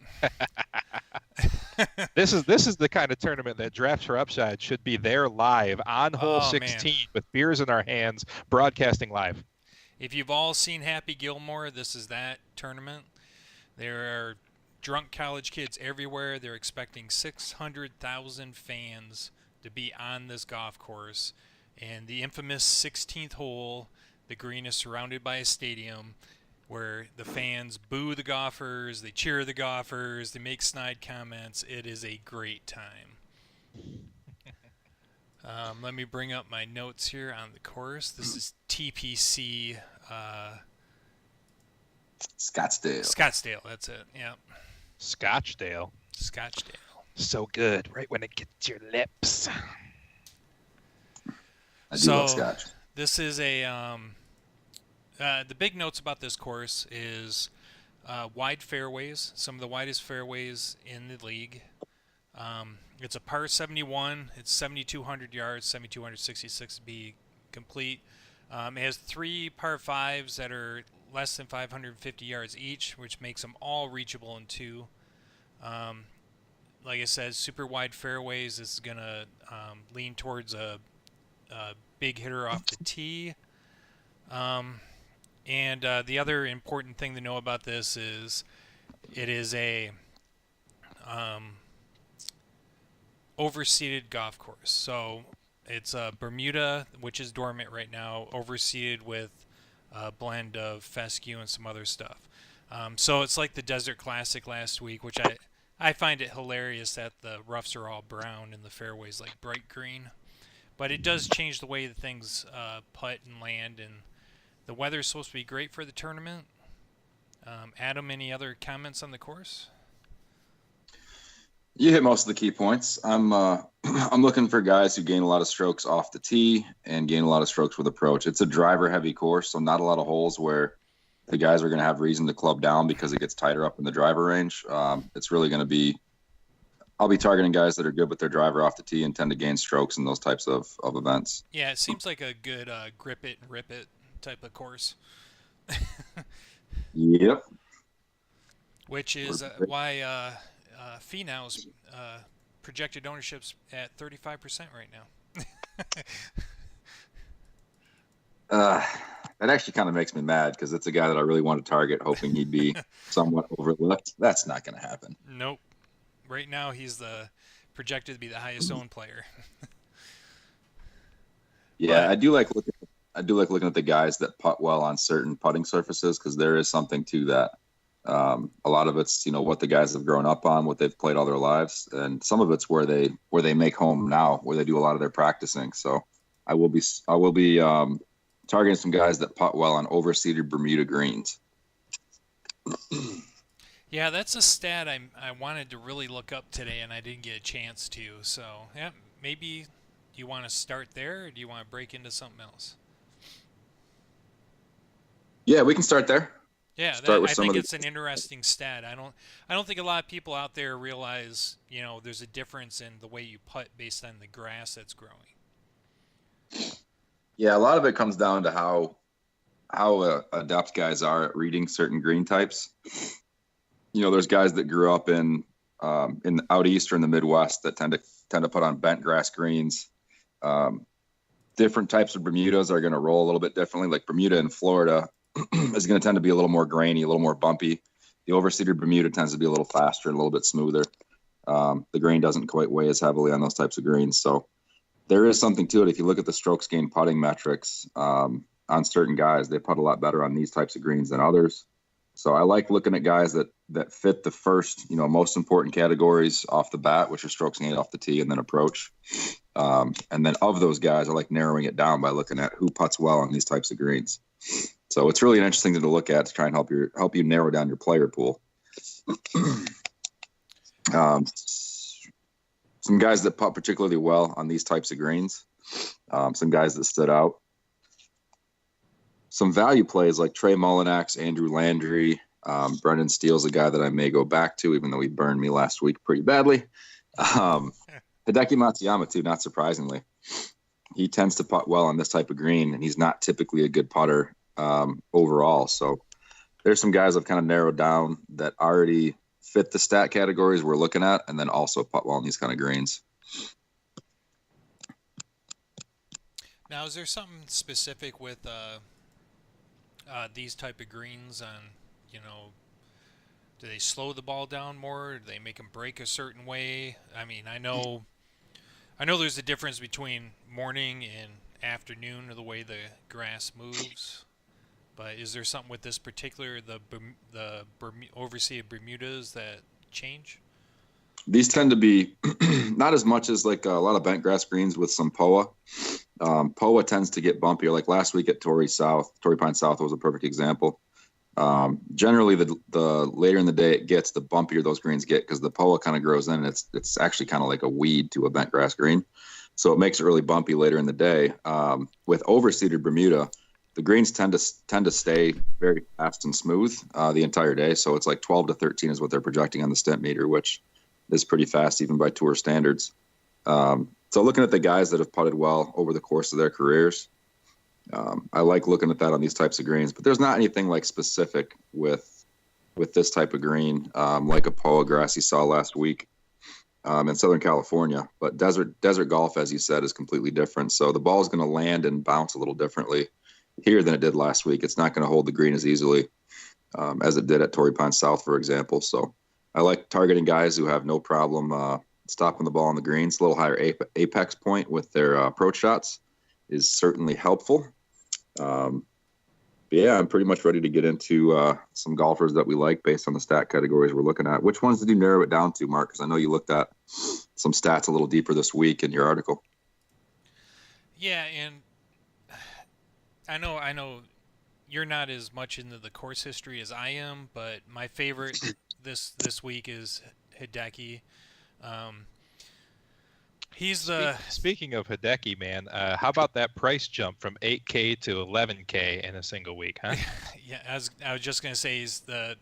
Speaker 2: This is the kind of tournament that Draught For Upside should be there live on hole 16 man. With beers in our hands, broadcasting live.
Speaker 1: If you've all seen Happy Gilmore, this is that tournament. There are drunk college kids everywhere. They're expecting 600,000 fans to be on this golf course. And the infamous 16th hole, the green is surrounded by a stadium where the fans boo the golfers, they cheer the golfers, they make snide comments. It is a great time. Let me bring up my notes here on the course. This is TPC Scottsdale, that's it. Yeah.
Speaker 2: Scotchdale. So good, right when it gets your lips.
Speaker 4: I do love Scotch.
Speaker 1: This is a the big notes about this course is wide fairways, some of the widest fairways in the league. It's a par 71. It's 7,200 yards, 7,266 to be complete. It has 3 par 5s that are less than 550 yards each, which makes them all reachable in 2. Like I said, super wide fairways. This is going to lean towards a big hitter off the tee. And the other important thing to know about this is it is a um, overseeded golf course. So it's Bermuda, which is dormant right now, overseeded with a blend of fescue and some other stuff. So it's like the Desert Classic last week, which I find it hilarious that the roughs are all brown and the fairways like bright green. But it does change the way that things putt and land, and the weather is supposed to be great for the tournament. Adam, any other comments on the course?
Speaker 4: You hit most of the key points. I'm I'm looking for guys who gain a lot of strokes off the tee and gain a lot of strokes with approach. It's a driver heavy course, so not a lot of holes where the guys are going to have reason to club down because it gets tighter up in the driver range. It's really going to be, I'll be targeting guys that are good with their driver off the tee and tend to gain strokes in those types of events.
Speaker 1: Yeah, it seems like a good grip it and rip it type of course.
Speaker 4: Yep.
Speaker 1: Which is why Finau's projected ownership's at 35% right now.
Speaker 4: That actually kind of makes me mad because it's a guy that I really want to target, hoping he'd be somewhat overlooked. That's not going to happen.
Speaker 1: Nope. Right now, he's the projected to be the highest owned player.
Speaker 4: Yeah,
Speaker 1: But-
Speaker 4: I do like looking at the guys that putt well on certain putting surfaces because there is something to that. A lot of it's what the guys have grown up on, what they've played all their lives, and some of it's where they make home now, where they do a lot of their practicing. So I will be targeting some guys that putt well on overseeded Bermuda greens.
Speaker 1: Yeah, that's a stat I wanted to really look up today, and I didn't get a chance to. So, yeah, maybe you want to start there, or do you want to break into something else?
Speaker 4: Yeah, we can start there.
Speaker 1: Yeah,
Speaker 4: Start with
Speaker 1: I
Speaker 4: some
Speaker 1: think
Speaker 4: of the-
Speaker 1: it's an interesting stat. I don't think a lot of people out there realize, there's a difference in the way you putt based on the grass that's growing.
Speaker 4: Yeah, a lot of it comes down to how adept guys are at reading certain green types. There's guys that grew up in out east or in the Midwest that tend to put on bent grass greens. Different types of Bermudas are going to roll a little bit differently. Like Bermuda in Florida is going to tend to be a little more grainy, a little more bumpy. The overseeded Bermuda tends to be a little faster and a little bit smoother. The grain doesn't quite weigh as heavily on those types of greens. So there is something to it. If you look at the strokes gained putting metrics on certain guys, they putt a lot better on these types of greens than others. So I like looking at guys that fit the first, most important categories off the bat, which are strokes gained off the tee and then approach. And then of those guys, I like narrowing it down by looking at who putts well on these types of greens. So it's really an interesting thing to look at to try and help you narrow down your player pool. Some guys that putt particularly well on these types of greens. Some guys that stood out. Some value plays like Trey Mullinax, Andrew Landry, Brendan Steele's a guy that I may go back to, even though he burned me last week pretty badly. Hideki Matsuyama too, not surprisingly. He tends to putt well on this type of green, and he's not typically a good putter overall. So there's some guys I've kind of narrowed down that already fit the stat categories we're looking at, and then also putt well on these kind of greens.
Speaker 1: Now, is there something specific with these type of greens on, do they slow the ball down more? Do they make them break a certain way? I mean, I know there's a difference between morning and afternoon of the way the grass moves. But is there something with this particular, the overseas Bermudas that change?
Speaker 4: These tend to be not as much as like a lot of bent grass greens with some POA. POA tends to get bumpier. Like last week at Torrey Pine South was a perfect example. Generally, the later in the day it gets, the bumpier those greens get because the POA kind of grows in. And it's actually kind of like a weed to a bent grass green, so it makes it really bumpy later in the day. With overseeded Bermuda, the greens tend to stay very fast and smooth the entire day. So it's like 12 to 13 is what they're projecting on the stent meter, which is pretty fast even by tour standards. So looking at the guys that have putted well over the course of their careers, I like looking at that on these types of greens. But there's not anything like specific with this type of green, like a POA grass you saw last week in Southern California. But desert golf, as you said, is completely different. So the ball is going to land and bounce a little differently here than it did last week. It's not going to hold the green as easily as it did at Torrey Pines South, for example. So I like targeting guys who have no problem stopping the ball on the greens. A little higher apex point with their approach shots is certainly helpful. But yeah, I'm pretty much ready to get into some golfers that we like based on the stat categories we're looking at. Which ones did you narrow it down to, Mark? Because I know you looked at some stats a little deeper this week in your article.
Speaker 1: Yeah, and I know you're not as much into the course history as I am, but my favorite this week is Hideki. He's the
Speaker 2: Speaking of Hideki, man, how about that price jump from 8K to 11K in a single week, huh?
Speaker 1: yeah. I was just gonna say he's the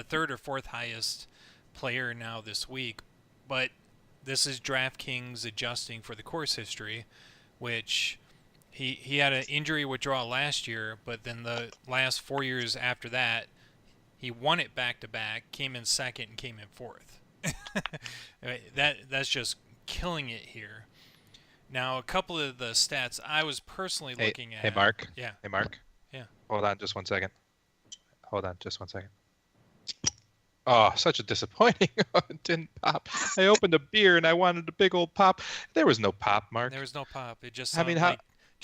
Speaker 1: third or fourth highest player now this week, but this is DraftKings adjusting for the course history, which he had an injury withdrawal last year, but then the last 4 years after that, he won it back to back, came in second, and came in fourth. That's just killing it here. Now, a couple of the stats I was personally looking at.
Speaker 2: Hey, Mark.
Speaker 1: Yeah.
Speaker 2: Hey, Mark.
Speaker 1: Yeah.
Speaker 2: Hold on just 1 second. Oh, such a disappointing. It didn't pop. I opened a beer and I wanted a big old pop. There was no pop, Mark.
Speaker 1: There was no pop. It just
Speaker 2: I mean, how?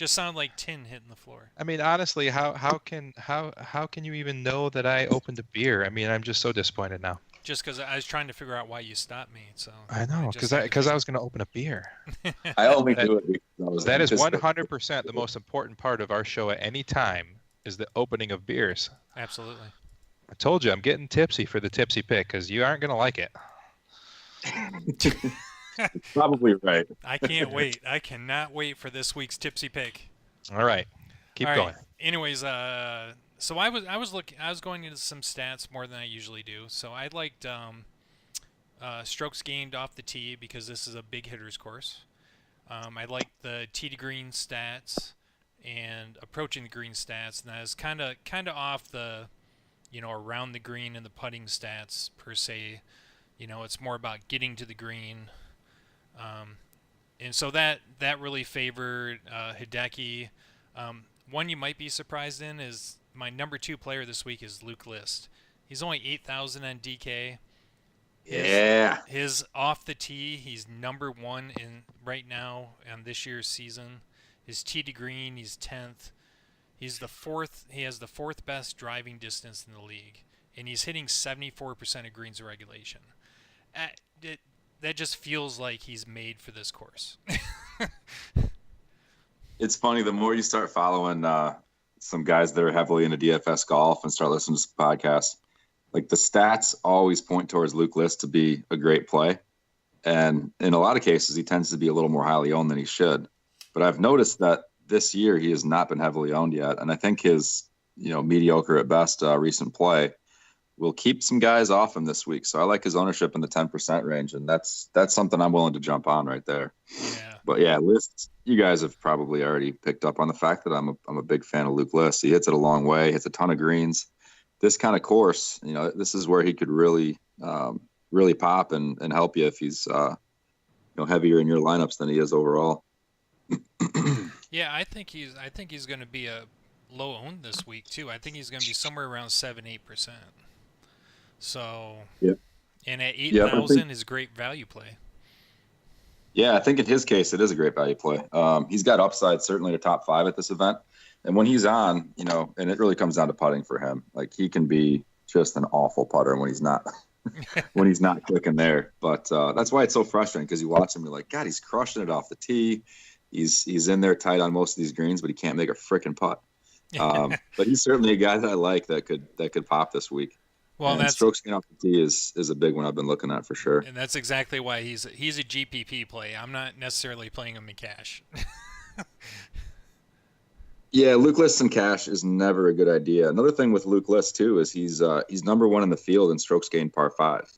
Speaker 1: sounded like tin hitting the floor.
Speaker 2: I mean, honestly, how can you even know that I opened a beer? I mean, I'm just so disappointed now.
Speaker 1: Just because I was trying to figure out why you stopped me, so
Speaker 2: I know, because I was going to open a beer.
Speaker 4: I only do it because
Speaker 2: That is 100% the most important part of our show at any time is the opening of beers.
Speaker 1: Absolutely.
Speaker 2: I told you I'm getting tipsy for the tipsy pick because you aren't going to like it.
Speaker 4: Probably right.
Speaker 1: I can't wait. I cannot wait for this week's tipsy pick.
Speaker 2: All right, keep
Speaker 1: All right.
Speaker 2: going.
Speaker 1: Anyways, so I was going into some stats more than I usually do. So I liked strokes gained off the tee because this is a big hitters course. I liked the tee to green stats and approaching the green stats, and I was kind of off the, around the green and the putting stats per se. It's more about getting to the green. And so that really favored Hideki. One you might be surprised in is my number 2 player this week is Luke List. He's only 8,000 on DK. His off the tee, he's number 1 in right now on this year's season. His tee to green, he's 10th. He has the fourth best driving distance in the league, and he's hitting 74% of greens in regulation. That just feels like he's made for this course.
Speaker 4: It's funny, the more you start following some guys that are heavily into DFS golf and start listening to some podcasts, like the stats always point towards Luke List to be a great play. And in a lot of cases, he tends to be a little more highly owned than he should. But I've noticed that this year he has not been heavily owned yet. And I think his, mediocre at best recent play will keep some guys off him this week. So I like his ownership in the 10% range. And that's something I'm willing to jump on right there.
Speaker 1: Yeah.
Speaker 4: But yeah, List, you guys have probably already picked up on the fact that I'm a big fan of Luke List. He hits it a long way, hits a ton of greens. This kind of course, this is where he could really pop and help you if he's heavier in your lineups than he is overall.
Speaker 1: Yeah, I think he's going to be a low owned this week too. I think he's going to be somewhere around 7-8%. So,
Speaker 4: yep.
Speaker 1: And at 8,000 is a great value play.
Speaker 4: Yeah, I think in his case, it is a great value play. He's got upside, certainly to top 5 at this event. And when he's on, and it really comes down to putting for him. Like he can be just an awful putter when he's not, clicking there. But that's why it's so frustrating because you watch him, you're like, God, he's crushing it off the tee. He's in there tight on most of these greens, but he can't make a freaking putt. But he's certainly a guy that I like that could pop this week. Well, and strokes gained off the tee is a big one I've been looking at for sure.
Speaker 1: And that's exactly why he's a GPP play. I'm not necessarily playing him in cash.
Speaker 4: Yeah, Luke List in cash is never a good idea. Another thing with Luke List too is he's number 1 in the field in strokes gained par 5.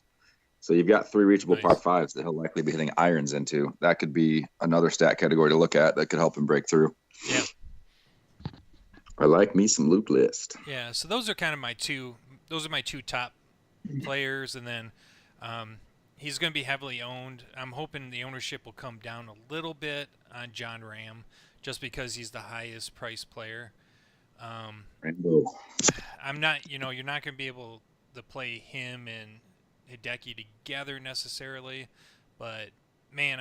Speaker 4: So you've got 3 reachable par 5s that he'll likely be hitting irons into. That could be another stat category to look at that could help him break through.
Speaker 1: Yeah.
Speaker 4: I like me some Luke List.
Speaker 1: Yeah, so those are kind of my two top players, and then he's going to be heavily owned. I'm hoping the ownership will come down a little bit on John Ram just because he's the highest priced player.
Speaker 4: Rainbow.
Speaker 1: I'm not, you're not going to be able to play him and Hideki together necessarily, but man,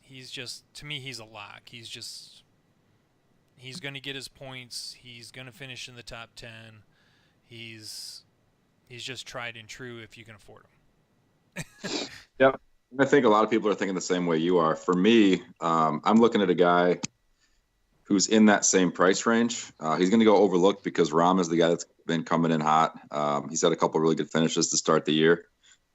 Speaker 1: he's just, to me, he's a lock. He's going to get his points. He's going to finish in the top 10. He's just tried and true if you can afford him.
Speaker 4: Yep. I think a lot of people are thinking the same way you are. For me, I'm looking at a guy who's in that same price range. He's going to go overlooked because Rahm is the guy that's been coming in hot. He's had a couple of really good finishes to start the year.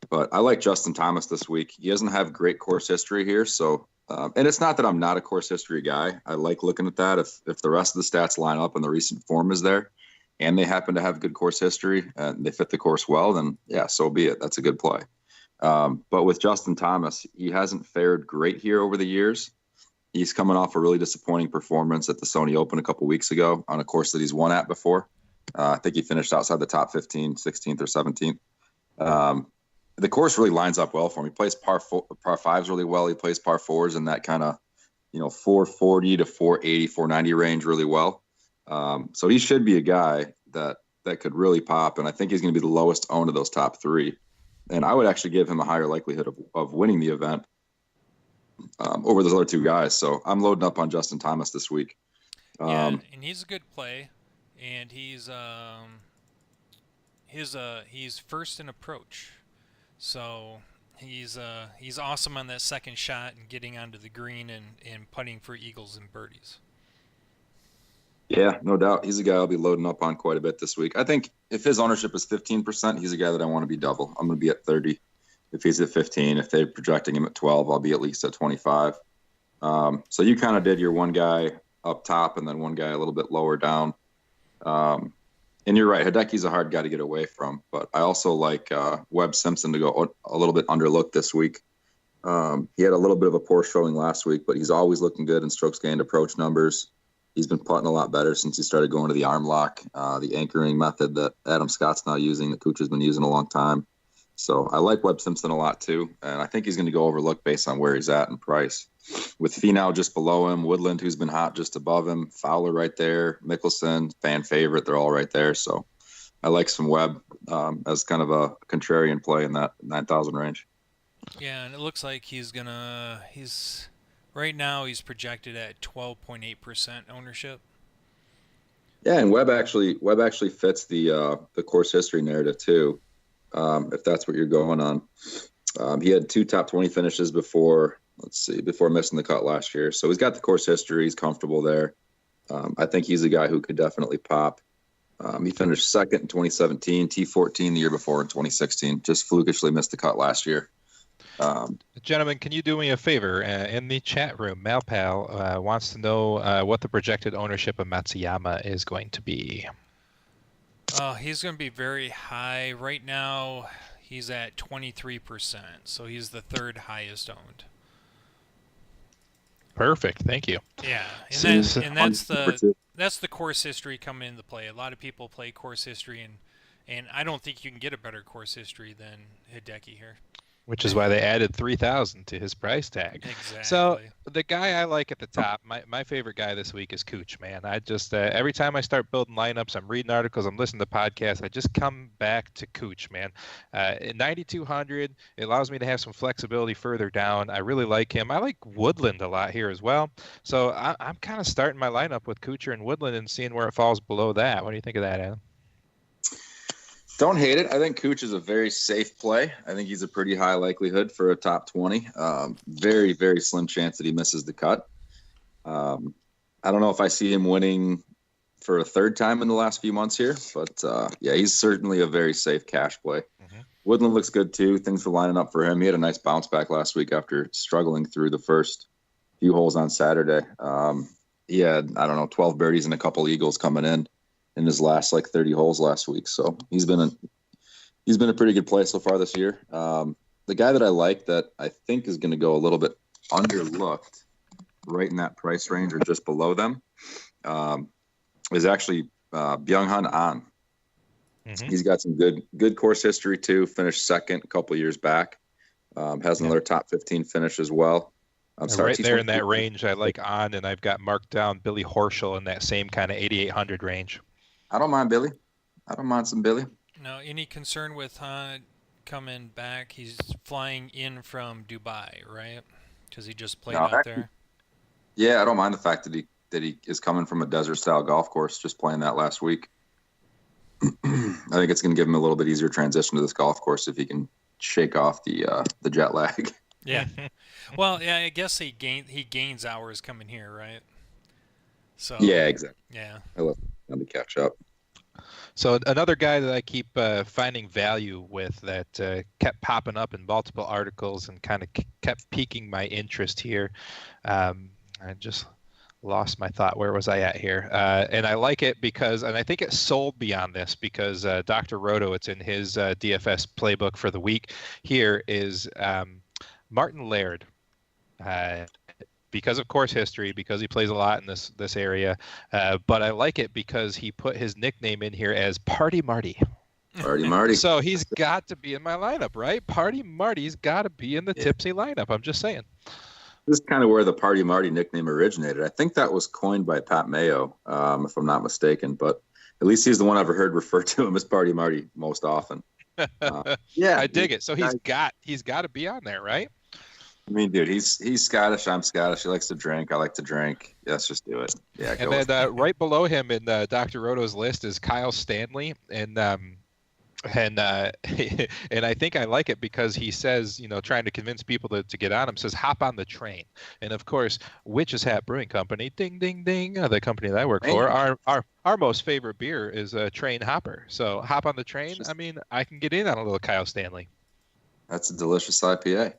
Speaker 4: But I like Justin Thomas this week. He doesn't have great course history here. So, and it's not that I'm not a course history guy. I like looking at that. If the rest of the stats line up and the recent form is there and they happen to have good course history and they fit the course well, then yeah, so be it. That's a good play. But with Justin Thomas, he hasn't fared great here over the years. He's coming off a really disappointing performance at the Sony Open a couple weeks ago on a course that he's won at before. I think he finished outside the top 15, 16th or 17th. The course really lines up well for him. He plays par fives really well. He plays par fours in that kind of, 440 to 480, 490 range really well. So he should be a guy that could really pop. And I think he's going to be the lowest owned of those top three. And I would actually give him a higher likelihood of winning the event over those other two guys. So I'm loading up on Justin Thomas this week.
Speaker 1: Yeah, and he's a good play, and he's first in approach, so he's awesome on that second shot and getting onto the green and putting for eagles and birdies.
Speaker 4: Yeah, no doubt. He's a guy I'll be loading up on quite a bit this week. I think if his ownership is 15%, he's a guy that I want to be double. I'm going to be at 30. If he's at 15, if they're projecting him at 12, I'll be at least at 25. So you kind of did your one guy up top and then one guy a little bit lower down. And you're right, Hideki's a hard guy to get away from. But I also like Webb Simpson to go a little bit underlooked this week. He had a little bit of a poor showing last week, but he's always looking good in strokes gained approach numbers. He's been putting a lot better since he started going to the arm lock, the anchoring method that Adam Scott's now using, that Kuchar's been using a long time. So I like Webb Simpson a lot too, and I think he's going to go overlooked based on where he's at in price. With Finau just below him, Woodland, who's been hot, just above him, Fowler right there, Mickelson, fan favorite, they're all right there. So I like some Webb as kind of a contrarian play in that 9,000 range.
Speaker 1: Yeah, and it looks like right now he's projected at 12.8% ownership.
Speaker 4: Yeah, and Webb actually fits the course history narrative too. If that's what you're going on. He had 2 top 20 finishes before missing the cut last year. So he's got the course history. He's comfortable there. I think he's a guy who could definitely pop. He finished second in 2017, T14 the year before in 2016. Just flukishly missed the cut last year.
Speaker 2: Gentlemen, can you do me a favor? In the chat room, Malpal wants to know what the projected ownership of Matsuyama is going to be.
Speaker 1: He's going to be very high. Right now, he's at 23%, so he's the third highest owned.
Speaker 2: Perfect, thank you.
Speaker 1: Yeah, and that's the course history coming into play. A lot of people play course history, and I don't think you can get a better course history than Hideki here.
Speaker 2: Which is why they added 3,000 to his price tag.
Speaker 1: Exactly.
Speaker 2: So the guy I like at the top, my favorite guy this week is Cooch, man. I just every time I start building lineups, I'm reading articles, I'm listening to podcasts, I just come back to Cooch, man. At 9,200, it allows me to have some flexibility further down. I really like him. I like Woodland a lot here as well. So I'm kind of starting my lineup with Kuchar and Woodland and seeing where it falls below that. What do you think of that, Adam?
Speaker 4: Don't hate it. I think Cooch is a very safe play. I think he's a pretty high likelihood for a top 20. Very, very slim chance that he misses the cut. I don't know if I see him winning for a third time in the last few months here, but yeah, he's certainly a very safe cash play. Mm-hmm. Woodland looks good too. Things were lining up for him. He had a nice bounce back last week after struggling through the first few holes on Saturday. He had, 12 birdies and a couple eagles coming in his last 30 holes last week. So he's been a pretty good play so far this year. The guy that I like that I think is going to go a little bit underlooked right in that price range or just below them is actually Byung-Hun An. Mm-hmm. He's got some good course history too. Finished second a couple years back. Has another top 15 finish as well.
Speaker 2: Right there in that range, I like An, and I've got marked down Billy Horschel in that same kind of 8,800 range.
Speaker 4: I don't mind Billy. I don't mind some Billy.
Speaker 1: Now, any concern with Hunt coming back? He's flying in from Dubai, right? Because he just played
Speaker 4: No,
Speaker 1: out there.
Speaker 4: Yeah, I don't mind the fact that he is coming from a desert style golf course, just playing that last week. I think it's going to give him a little bit easier transition to this golf course if he can shake off the jet lag.
Speaker 1: Yeah. Well, yeah, I guess he gains hours coming here, right? So.
Speaker 4: Yeah, exactly.
Speaker 1: Yeah.
Speaker 4: I love him to catch up.
Speaker 2: So another guy that I keep finding value with that kept popping up in multiple articles and kind of kept piquing my interest here. I just lost my thought. Where was I at here? And I like it because, and I think it sold beyond this because Dr. Roto, it's in his DFS playbook for the week. Here is Martin Laird. Because of course history, because he plays a lot in this area, but I like it because he put his nickname in here as Party Marty.
Speaker 4: Party Marty.
Speaker 2: So he's got to be in my lineup, right? Party Marty's got to be in the tipsy lineup. I'm just saying.
Speaker 4: This is kind of where the Party Marty nickname originated. I think that was coined by Pat Mayo, if I'm not mistaken. But at least he's the one I've heard refer to him as Party Marty most often. Yeah,
Speaker 2: I dig it. So he's got to be on there, right?
Speaker 4: I mean, dude, he's Scottish. I'm Scottish. He likes to drink. I like to drink. Yeah, let's just do it. Yeah.
Speaker 2: And then right below him in Dr. Roto's list is Kyle Stanley, and I think I like it because he says, trying to convince people to get on him, says hop on the train. And of course, Witch's Hat Brewing Company, ding ding ding, the company that I work for, our most favorite beer is a Train Hopper. So hop on the train. I mean, I can get in on a little Kyle Stanley.
Speaker 4: That's a delicious IPA.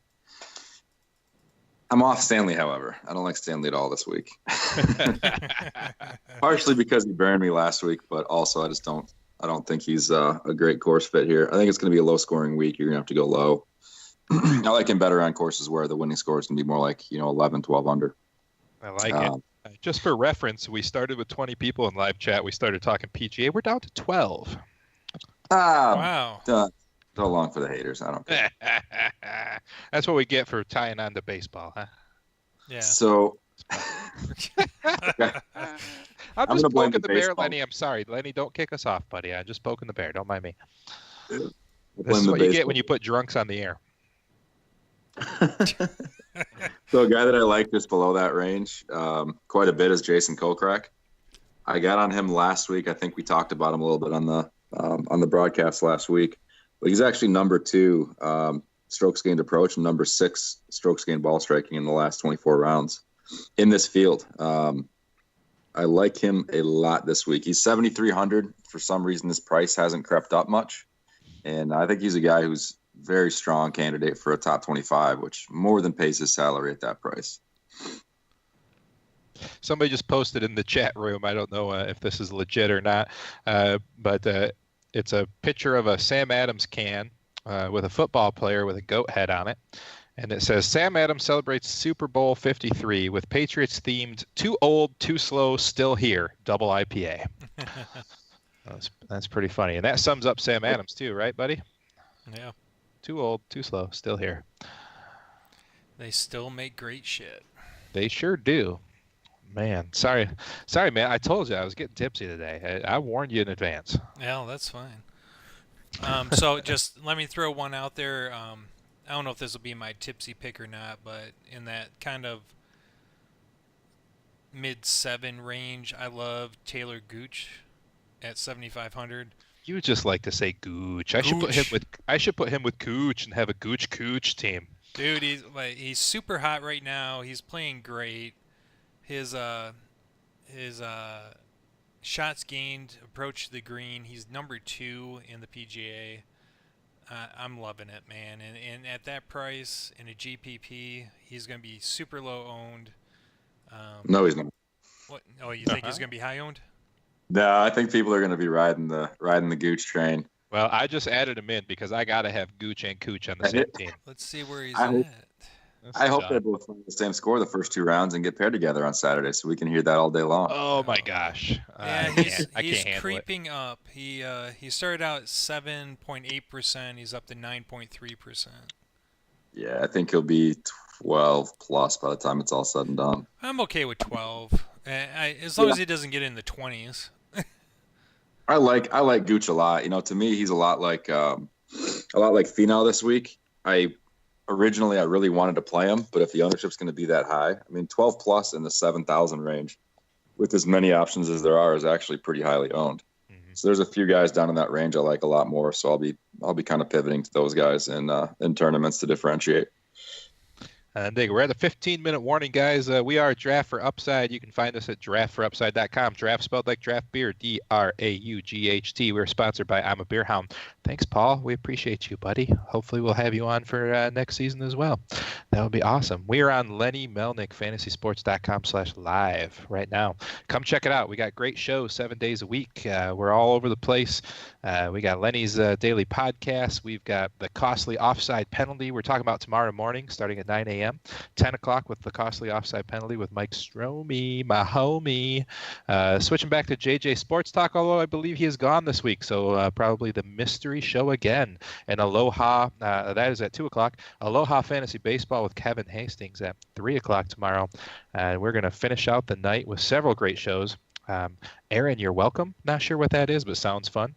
Speaker 4: I'm off Stanley, however. I don't like Stanley at all this week. Partially because he burned me last week, but also I don't think he's a great course fit here. I think it's going to be a low-scoring week. You're going to have to go low. I like him better on courses where the winning score is going to be more like 11, 12 under.
Speaker 2: I like it. Just for reference, we started with 20 people in live chat. We started talking PGA. We're down to 12.
Speaker 1: Wow.
Speaker 4: So long for the haters. I don't care.
Speaker 2: That's what we get for tying on to baseball, huh?
Speaker 1: Yeah.
Speaker 4: So
Speaker 2: I'm just
Speaker 4: blame
Speaker 2: poking the bear,
Speaker 4: baseball.
Speaker 2: Lenny. I'm sorry. Lenny, don't kick us off, buddy. I'm just poking the bear. Don't mind me.
Speaker 4: We'll
Speaker 2: This is
Speaker 4: blame
Speaker 2: what
Speaker 4: the
Speaker 2: you get
Speaker 4: baseball.
Speaker 2: when you put drunks on the air.
Speaker 4: So a guy that I like just below that range quite a bit is Jason Kokrak. I got on him last week. I think we talked about him a little bit on the broadcast last week. But he's actually number 2 strokes gained approach and number 6 strokes gained ball striking in the last 24 rounds in this field. I like him a lot this week. He's 7,300. For some reason, his price hasn't crept up much. And I think he's a guy who's very strong candidate for a top 25, which more than pays his salary at that price.
Speaker 2: Somebody just posted in the chat room. I don't know if this is legit or not, but it's a picture of a Sam Adams can with a football player with a goat head on it. And it says, Sam Adams celebrates Super Bowl 53 with Patriots-themed Too Old, Too Slow, Still Here, double IPA. That's pretty funny. And that sums up Sam Adams too, right, buddy?
Speaker 1: Yeah.
Speaker 2: Too old, too slow, still here.
Speaker 1: They still make great shit.
Speaker 2: They sure do. Man, sorry, man. I told you I was getting tipsy today. I warned you in advance.
Speaker 1: Yeah, that's fine. So just let me throw one out there. I don't know if this will be my tipsy pick or not, but in that kind of mid-7 range, I love Taylor Gooch at 7,500.
Speaker 2: You would just like to say Gooch. I should put him with Gooch and have a Gooch team.
Speaker 1: Dude, he's super hot right now. He's playing great. His shots gained approach the green. He's number 2 in the PGA. I'm loving it, man. And at that price in a GPP, he's going to be super low owned.
Speaker 4: No, he's not.
Speaker 1: What? Oh, you think he's going to be high owned?
Speaker 4: No, I think people are going to be riding the Gooch train.
Speaker 2: Well, I just added him in because I got to have Gooch and Cooch on the same team.
Speaker 1: Let's see where he's
Speaker 4: I
Speaker 1: at.
Speaker 4: I hope they both find the same score the first 2 rounds and get paired together on Saturday so we can hear that all day long.
Speaker 2: Oh my gosh!
Speaker 1: Yeah,
Speaker 2: I
Speaker 1: he's
Speaker 2: can't handle
Speaker 1: creeping up. He started out at 7.8%. He's up to 9.3%.
Speaker 4: Yeah, I think he'll be 12 plus by the time it's all said and done.
Speaker 1: I'm okay with 12, as long as he doesn't get in the 20s.
Speaker 4: I like Gooch a lot. To me, he's a lot like Finau this week. Originally, I really wanted to play him, but if the ownership's going to be that high, 12 plus in the 7,000 range with as many options as there are is actually pretty highly owned. Mm-hmm. So there's a few guys down in that range I like a lot more. So I'll be kind of pivoting to those guys in tournaments to differentiate.
Speaker 2: And we're at a 15-minute warning, guys. We are Draught For Upside. You can find us at draftforupside.com. Draft spelled like draft beer, D-R-A-U-G-H-T. We're sponsored by I'm a Beer Hound. Thanks, Paul. We appreciate you, buddy. Hopefully we'll have you on for next season as well. That would be awesome. We are on Lenny Melnick, fantasysports.com/live right now. Come check it out. We got great shows 7 days a week. We're all over the place. We got Lenny's daily podcast. We've got the costly offside penalty we're talking about tomorrow morning starting at 9 a.m. 10 o'clock with the costly offside penalty with Mike Stromey, my homie. Switching back to JJ Sports Talk, although I believe he is gone this week, so probably the mystery show again. And Aloha, that is at 2 o'clock. Aloha Fantasy Baseball with Kevin Hastings at 3 o'clock tomorrow. And we're going to finish out the night with several great shows. Aaron, you're welcome. Not sure what that is, but sounds fun.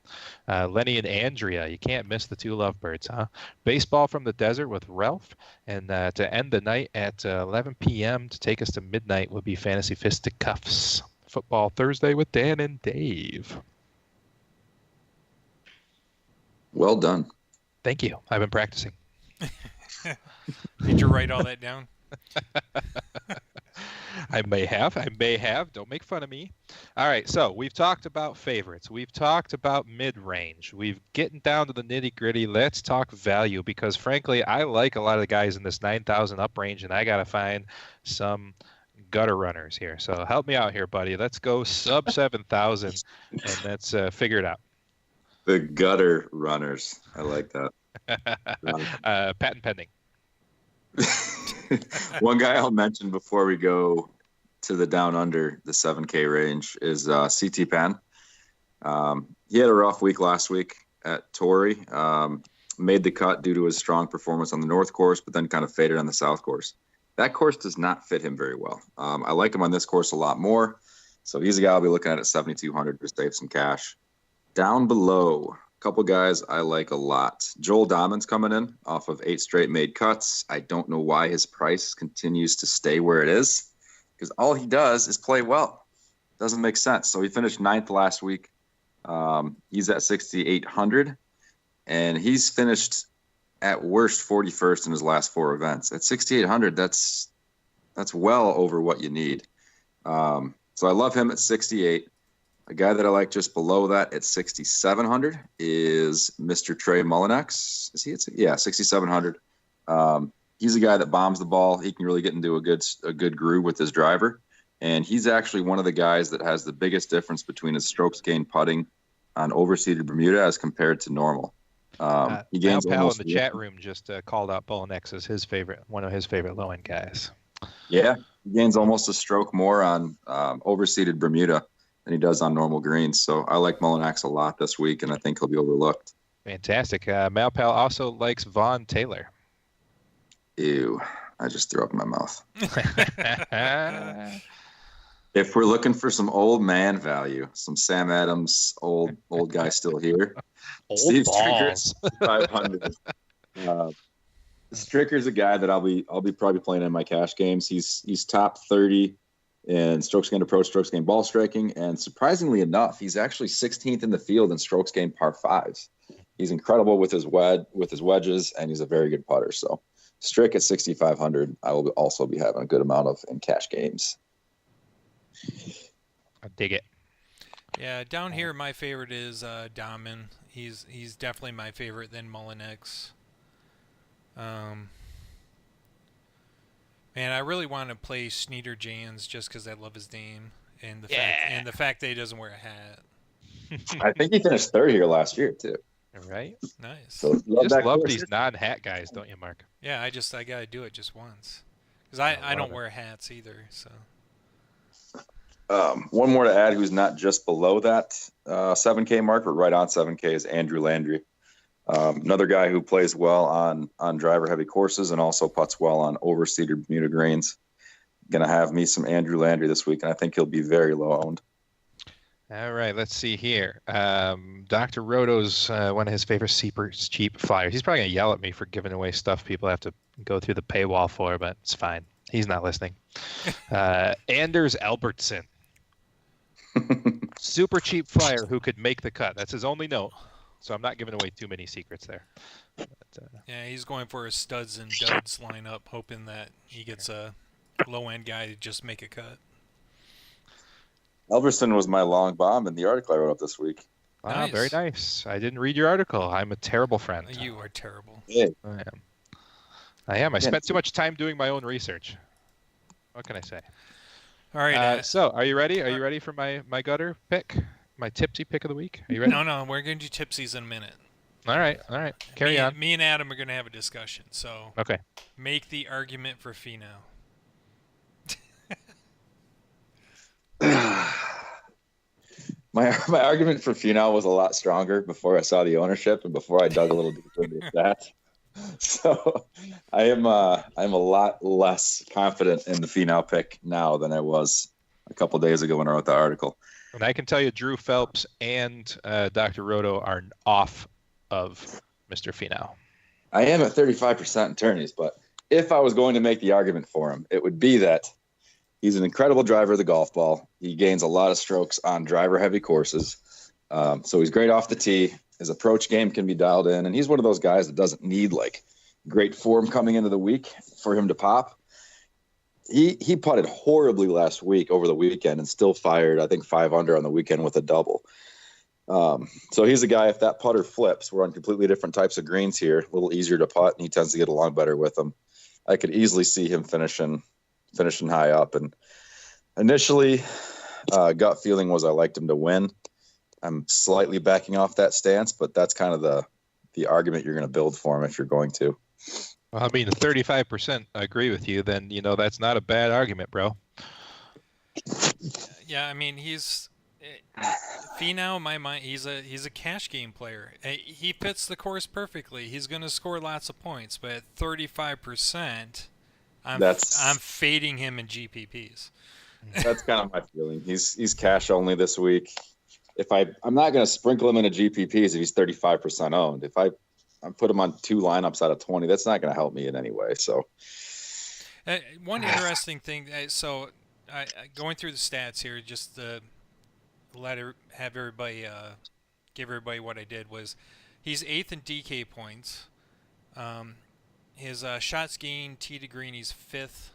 Speaker 2: Lenny and Andrea, you can't miss the two lovebirds, huh? Baseball from the Desert with Ralph. And to end the night at 11 p.m. to take us to midnight will be Fantasy Fisticuffs. Football Thursday with Dan and Dave.
Speaker 4: Well done.
Speaker 2: Thank you. I've been practicing.
Speaker 1: Did you write all that down?
Speaker 2: I may have. Don't make fun of me. All right, so we've talked about favorites. We've talked about mid-range. We've getting down to the nitty-gritty. Let's talk value because, frankly, I like a lot of the guys in this 9,000 up range, and I got to find some gutter runners here. So help me out here, buddy. Let's go sub 7,000, and let's figure it out.
Speaker 4: The gutter runners. I like that.
Speaker 2: Patent pending.
Speaker 4: One guy I'll mention before we go to the down under the 7K range is CT Pan. He had a rough week last week at Torrey. Made the cut due to his strong performance on the North course, but then kind of faded on the South course. That course does not fit him very well. I like him on this course a lot more. So he's a guy I'll be looking at 7,200 to save some cash. Down below, a couple guys I like a lot. Joel Dahmen's coming in off of 8 straight made cuts. I don't know why his price continues to stay where it is because all he does is play well. Doesn't make sense. So he finished 9th last week. He's at 6,800, and he's finished at worst 41st in his last 4 events. At 6,800, that's well over what you need. So I love him at 68. A guy that I like just below that at 6,700 is Mr. Trey Mullinax. Is he at 6,700? He's a guy that bombs the ball. He can really get into a good groove with his driver. And he's actually one of the guys that has the biggest difference between his strokes gained putting on overseeded Bermuda as compared to normal. He gains
Speaker 2: Pal
Speaker 4: almost
Speaker 2: in the chat room just called out Mullinax as one of his favorite low-end guys.
Speaker 4: Yeah, he gains almost a stroke more on overseeded Bermuda than he does on normal greens. So I like Mullinax a lot this week, and I think he'll be overlooked.
Speaker 2: Fantastic. Malpal also likes Vaughn Taylor.
Speaker 4: Ew, I just threw up in my mouth. If we're looking for some old man value, some Sam Adams, old guy still here. Steve Stricker, 500. Stricker's a guy that I'll be probably playing in my cash games. He's top 30 in strokes gained approach, strokes gained ball striking, and surprisingly enough, he's actually 16th in the field in strokes gained par 5s. He's incredible with his wedges, and he's a very good putter. So Strick at 6,500, I will also be having a good amount of in cash games.
Speaker 2: I dig it.
Speaker 1: Yeah, down here, my favorite is Dahmen. He's definitely my favorite than Mullinax. Man, I really want to play Sneeder Jans just because I love his name and the fact that he doesn't wear a hat.
Speaker 4: I think he finished third here last year too.
Speaker 2: Right?
Speaker 1: Nice.
Speaker 4: So
Speaker 2: you just love these non-hat guys, don't you, Mark?
Speaker 1: Yeah, I gotta do it just once because I don't wear hats either. So.
Speaker 4: One more to add, who's not just below that 7K mark, but right on 7K, is Andrew Landry. Another guy who plays well on driver-heavy courses and also putts well on overseeded Bermuda greens. Going to have me some Andrew Landry this week, and I think he'll be very low-owned.
Speaker 2: All right, let's see here. Dr. Roto's one of his favorite super cheap flyers. He's probably going to yell at me for giving away stuff people have to go through the paywall for, but it's fine. He's not listening. Anders Albertson. Super cheap flyer who could make the cut. That's his only note. So I'm not giving away too many secrets there. But,
Speaker 1: Yeah, he's going for a studs and duds lineup, hoping that he gets a low-end guy to just make a cut.
Speaker 4: Elverson was my long bomb in the article I wrote up this week.
Speaker 2: wow,
Speaker 1: Nice.
Speaker 2: very nice. I didn't read your article. I'm a terrible friend.
Speaker 1: You are terrible.
Speaker 4: Yeah.
Speaker 2: I am. I spent too much time doing my own research. What can I say?
Speaker 1: All right.
Speaker 2: So, are you ready? Are you ready for my gutter pick? My tipsy pick of the week? Are you ready?
Speaker 1: No, we're going to do tipsies in a minute.
Speaker 2: All right. Carry on.
Speaker 1: Me and Adam are going to have a discussion. So
Speaker 2: Okay.
Speaker 1: make the argument for Finau.
Speaker 4: My argument for Finau was a lot stronger before I saw the ownership and before I dug a little deeper into that. So I'm a lot less confident in the Finau pick now than I was a couple days ago when I wrote the article.
Speaker 2: And I can tell you, Drew Phelps and Dr. Roto are off of Mr. Finau.
Speaker 4: I am at 35% in tourneys, but if I was going to make the argument for him, it would be that he's an incredible driver of the golf ball. He gains a lot of strokes on driver-heavy courses. So he's great off the tee. His approach game can be dialed in, and he's one of those guys that doesn't need like great form coming into the week for him to pop. He putted horribly last week over the weekend and still fired, I think, 5 under on the weekend with a double. So he's a guy, if that putter flips, we're on completely different types of greens here, a little easier to putt, and he tends to get along better with them. I could easily see him finishing high up. And initially, gut feeling was I liked him to win. I'm slightly backing off that stance, but that's kind of the argument you're going to build for him if you're going to.
Speaker 2: Well, I mean, 35% agree with you, then, that's not a bad argument, bro.
Speaker 1: Yeah, I mean, Finau, in my mind, he's a cash game player. He fits the course perfectly. He's going to score lots of points, but at 35%, I'm fading him in GPPs.
Speaker 4: That's kind of my feeling. He's cash only this week. I'm not going to sprinkle him into GPPs if he's 35% owned. If I put him on 2 lineups out of 20, that's not going to help me in any way. So
Speaker 1: one interesting thing. So going through the stats here, just to give everybody what I did was, he's 8th in DK points. His shots gained tee to green, he's 5th.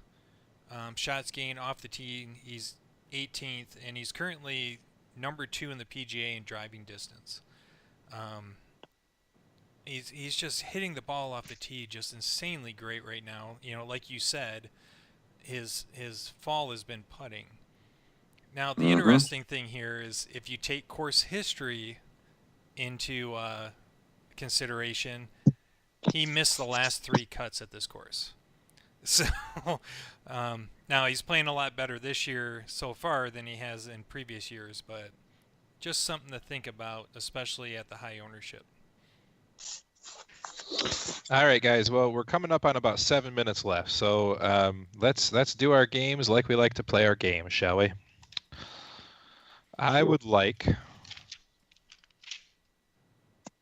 Speaker 1: Shots gained off the tee, he's 18th, and he's currently number 2 in the PGA in driving distance. He's just hitting the ball off the tee just insanely great right now. Like you said, his fall has been putting. Now the interesting thing here is if you take course history into consideration, he missed the last 3 cuts at this course. So now he's playing a lot better this year so far than he has in previous years, but just something to think about, especially at the high ownership.
Speaker 2: All right, guys. Well, we're coming up on about 7 minutes left, so let's do our games like we like to play our games, shall we? I would like.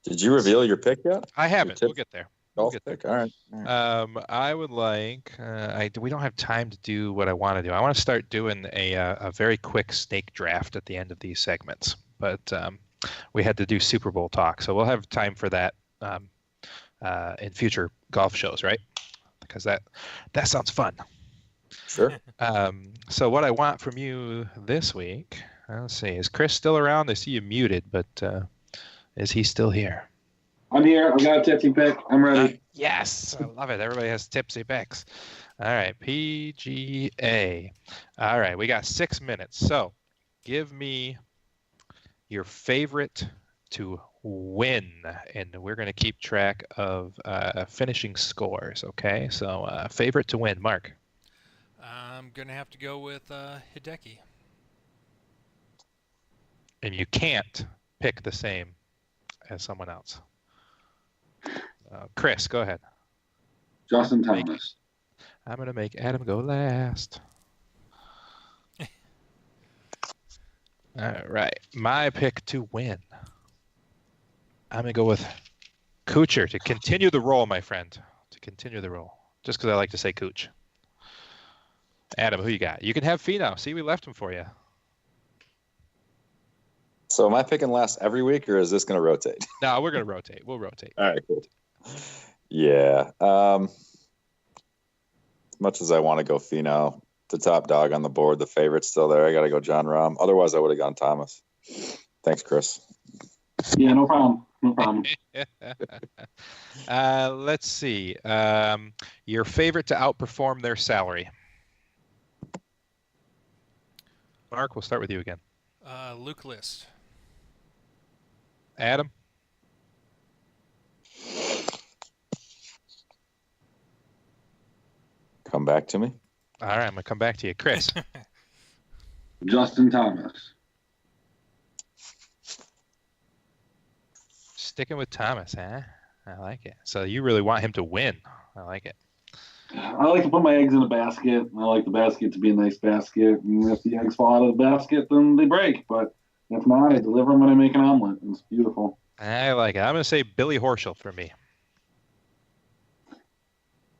Speaker 4: Did you reveal your pick yet?
Speaker 2: I haven't. We'll get there.
Speaker 4: Golf pick. All right.
Speaker 2: I would like. We don't have time to do what I want to do. I want to start doing a very quick snake draft at the end of these segments, but we had to do Super Bowl talk, so we'll have time for that in future golf shows, right? Because that sounds fun.
Speaker 4: Sure.
Speaker 2: So what I want from you this week, let's see, is Chris still around? I see you muted, but is he still here?
Speaker 3: I'm here. I've got a tipsy pick. I'm ready.
Speaker 2: Yes, I love it. Everybody has tipsy picks. All right, PGA. All right, we got 6 minutes. So give me your favorite to win, and we're going to keep track of finishing scores, okay? So favorite to win, Mark.
Speaker 1: I'm going to have to go with Hideki.
Speaker 2: And you can't pick the same as someone else. Chris, go ahead.
Speaker 3: Justin Thomas.
Speaker 2: I'm going to make Adam go last. All right. My pick to win. I'm going to go with Kuchar to continue the role, my friend. To continue the role. Just because I like to say Cooch. Adam, who you got? You can have Finau. See, we left him for you.
Speaker 5: So am I picking last every week, or is this going to rotate?
Speaker 2: No, we're going to rotate. We'll rotate.
Speaker 5: All right, cool. Yeah. As much as I want to go Finau, the top dog on the board, the favorite's still there. I got to go John Rahm. Otherwise, I would have gone Thomas. Thanks, Chris.
Speaker 3: Yeah, no problem. No problem.
Speaker 2: Let's see. Your favorite to outperform their salary. Mark, we'll start with you again.
Speaker 1: Luke List.
Speaker 2: Adam?
Speaker 5: Come back to me.
Speaker 2: All right, I'm going to come back to you. Chris?
Speaker 3: Justin Thomas.
Speaker 2: Sticking with Thomas, huh? I like it. So you really want him to win. I like it.
Speaker 3: I like to put my eggs in a basket. I like the basket to be a nice basket. And if the eggs fall out of the basket, then they break. But if not, I deliver them when I make an omelet. It's beautiful.
Speaker 2: I like it. I'm going to say Billy Horschel for me.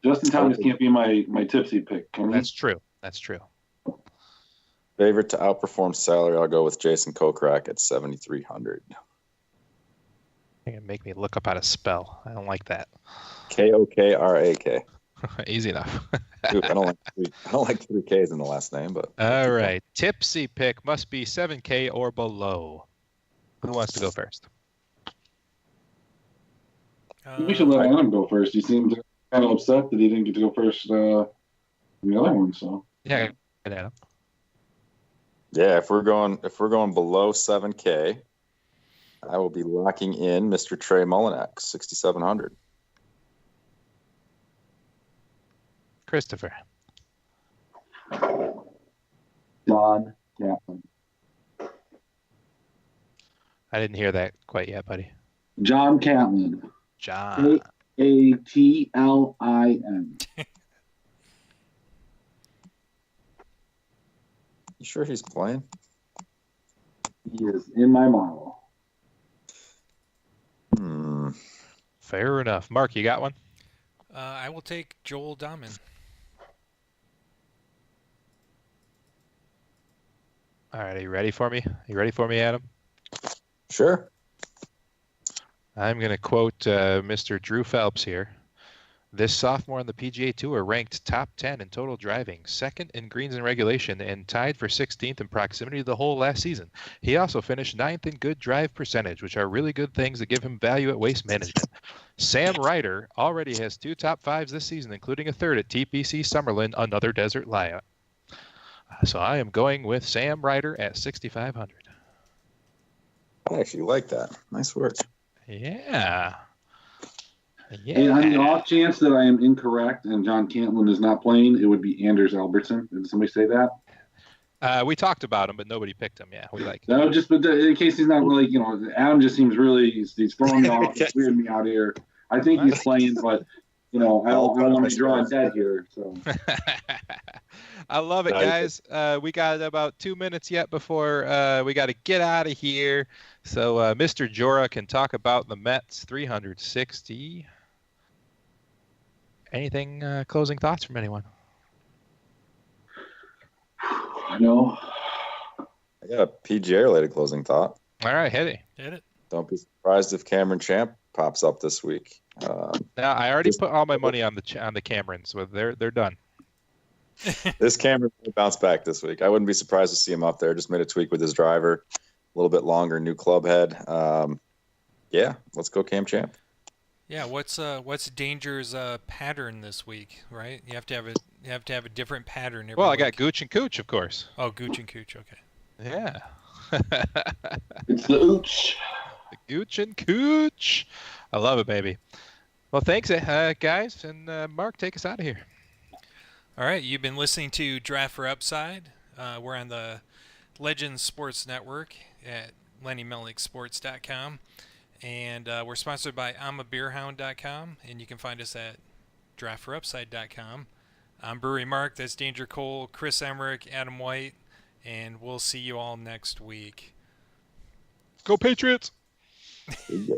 Speaker 3: Justin Thomas can't be my tipsy pick, can he?
Speaker 2: That's true. That's true.
Speaker 5: Favorite to outperform salary, I'll go with Jason Kokrak at 7,300.
Speaker 2: You're going to make me look up how to spell. I don't like that.
Speaker 5: Kokrak.
Speaker 2: Easy enough.
Speaker 5: Dude, I don't like three Ks in the last name, but
Speaker 2: All right. Tipsy pick must be 7K or below. Who wants to go first?
Speaker 3: We should let Adam go first. He seemed kind of upset that he didn't get to go first the other one. So
Speaker 2: Yeah, Adam.
Speaker 5: yeah, if we're going below 7K, I will be locking in Mr. Trey Mullinax, 6,700.
Speaker 2: Christopher.
Speaker 3: Don Catlin.
Speaker 2: I didn't hear that quite yet, buddy.
Speaker 3: John Catlin.
Speaker 2: John.
Speaker 3: Atlin.
Speaker 5: You sure he's playing?
Speaker 3: He is in my model.
Speaker 2: Fair enough. Mark, you got one?
Speaker 1: I will take Joel Dahman.
Speaker 2: All right. Are you ready for me? You ready for me, Adam?
Speaker 5: Sure.
Speaker 2: I'm going to quote Mr. Drew Phelps here. This sophomore on the PGA Tour ranked top 10 in total driving, second in greens and regulation, and tied for 16th in proximity to the hole last season. He also finished 9th in good drive percentage, which are really good things that give him value at waste management. Sam Ryder already has 2 top 5s this season, including a third at TPC Summerlin, another desert layout. So I am going with Sam Ryder at 6,500.
Speaker 5: I actually like that. Nice work.
Speaker 2: Yeah.
Speaker 3: And on the off chance that I am incorrect and John Cantlin is not playing, it would be Anders Albertson. Did somebody say that?
Speaker 2: We talked about him, but nobody picked him. Yeah, we like him.
Speaker 3: No, just but in case he's not really, Adam just seems really he's throwing me off, he's weirding me out here. I think he's playing, but I don't want to be drawing dead here. So
Speaker 2: I love it, guys. We got about 2 minutes yet before we got to get out of here. So Mr. Jora can talk about the Mets 360. Anything closing thoughts from anyone?
Speaker 3: I know.
Speaker 5: I got a PGA related closing thought.
Speaker 2: All right, hit
Speaker 1: it.
Speaker 5: Don't be surprised if Cameron Champ pops up this week.
Speaker 2: Now I already put all my money on the Camerons. So they're done.
Speaker 5: This Cameron will bounce back this week. I wouldn't be surprised to see him up there. Just made a tweak with his driver, a little bit longer, new club head. Yeah, let's go Cam Champ.
Speaker 1: Yeah, what's Danger's pattern this week, right? You have to have a different pattern every
Speaker 2: Well, I
Speaker 1: week.
Speaker 2: got Gooch and Cooch, of course.
Speaker 1: Oh, Gooch and Cooch, okay.
Speaker 2: Yeah.
Speaker 3: It's the ooch.
Speaker 2: The Gooch and Cooch. I love it, baby. Well, thanks, guys. And Mark, take us out of here.
Speaker 1: All right, you've been listening to Draught For Upside. We're on the Legends Sports Network at LennyMelnickSports.com. And we're sponsored by I'mABeerHound.com, and you can find us at DraftForUpside.com. I'm Brewery Mark, that's Danger Cole, Chris Emmerich, Adam White, and we'll see you all next week.
Speaker 2: Go Patriots!
Speaker 5: Yeah.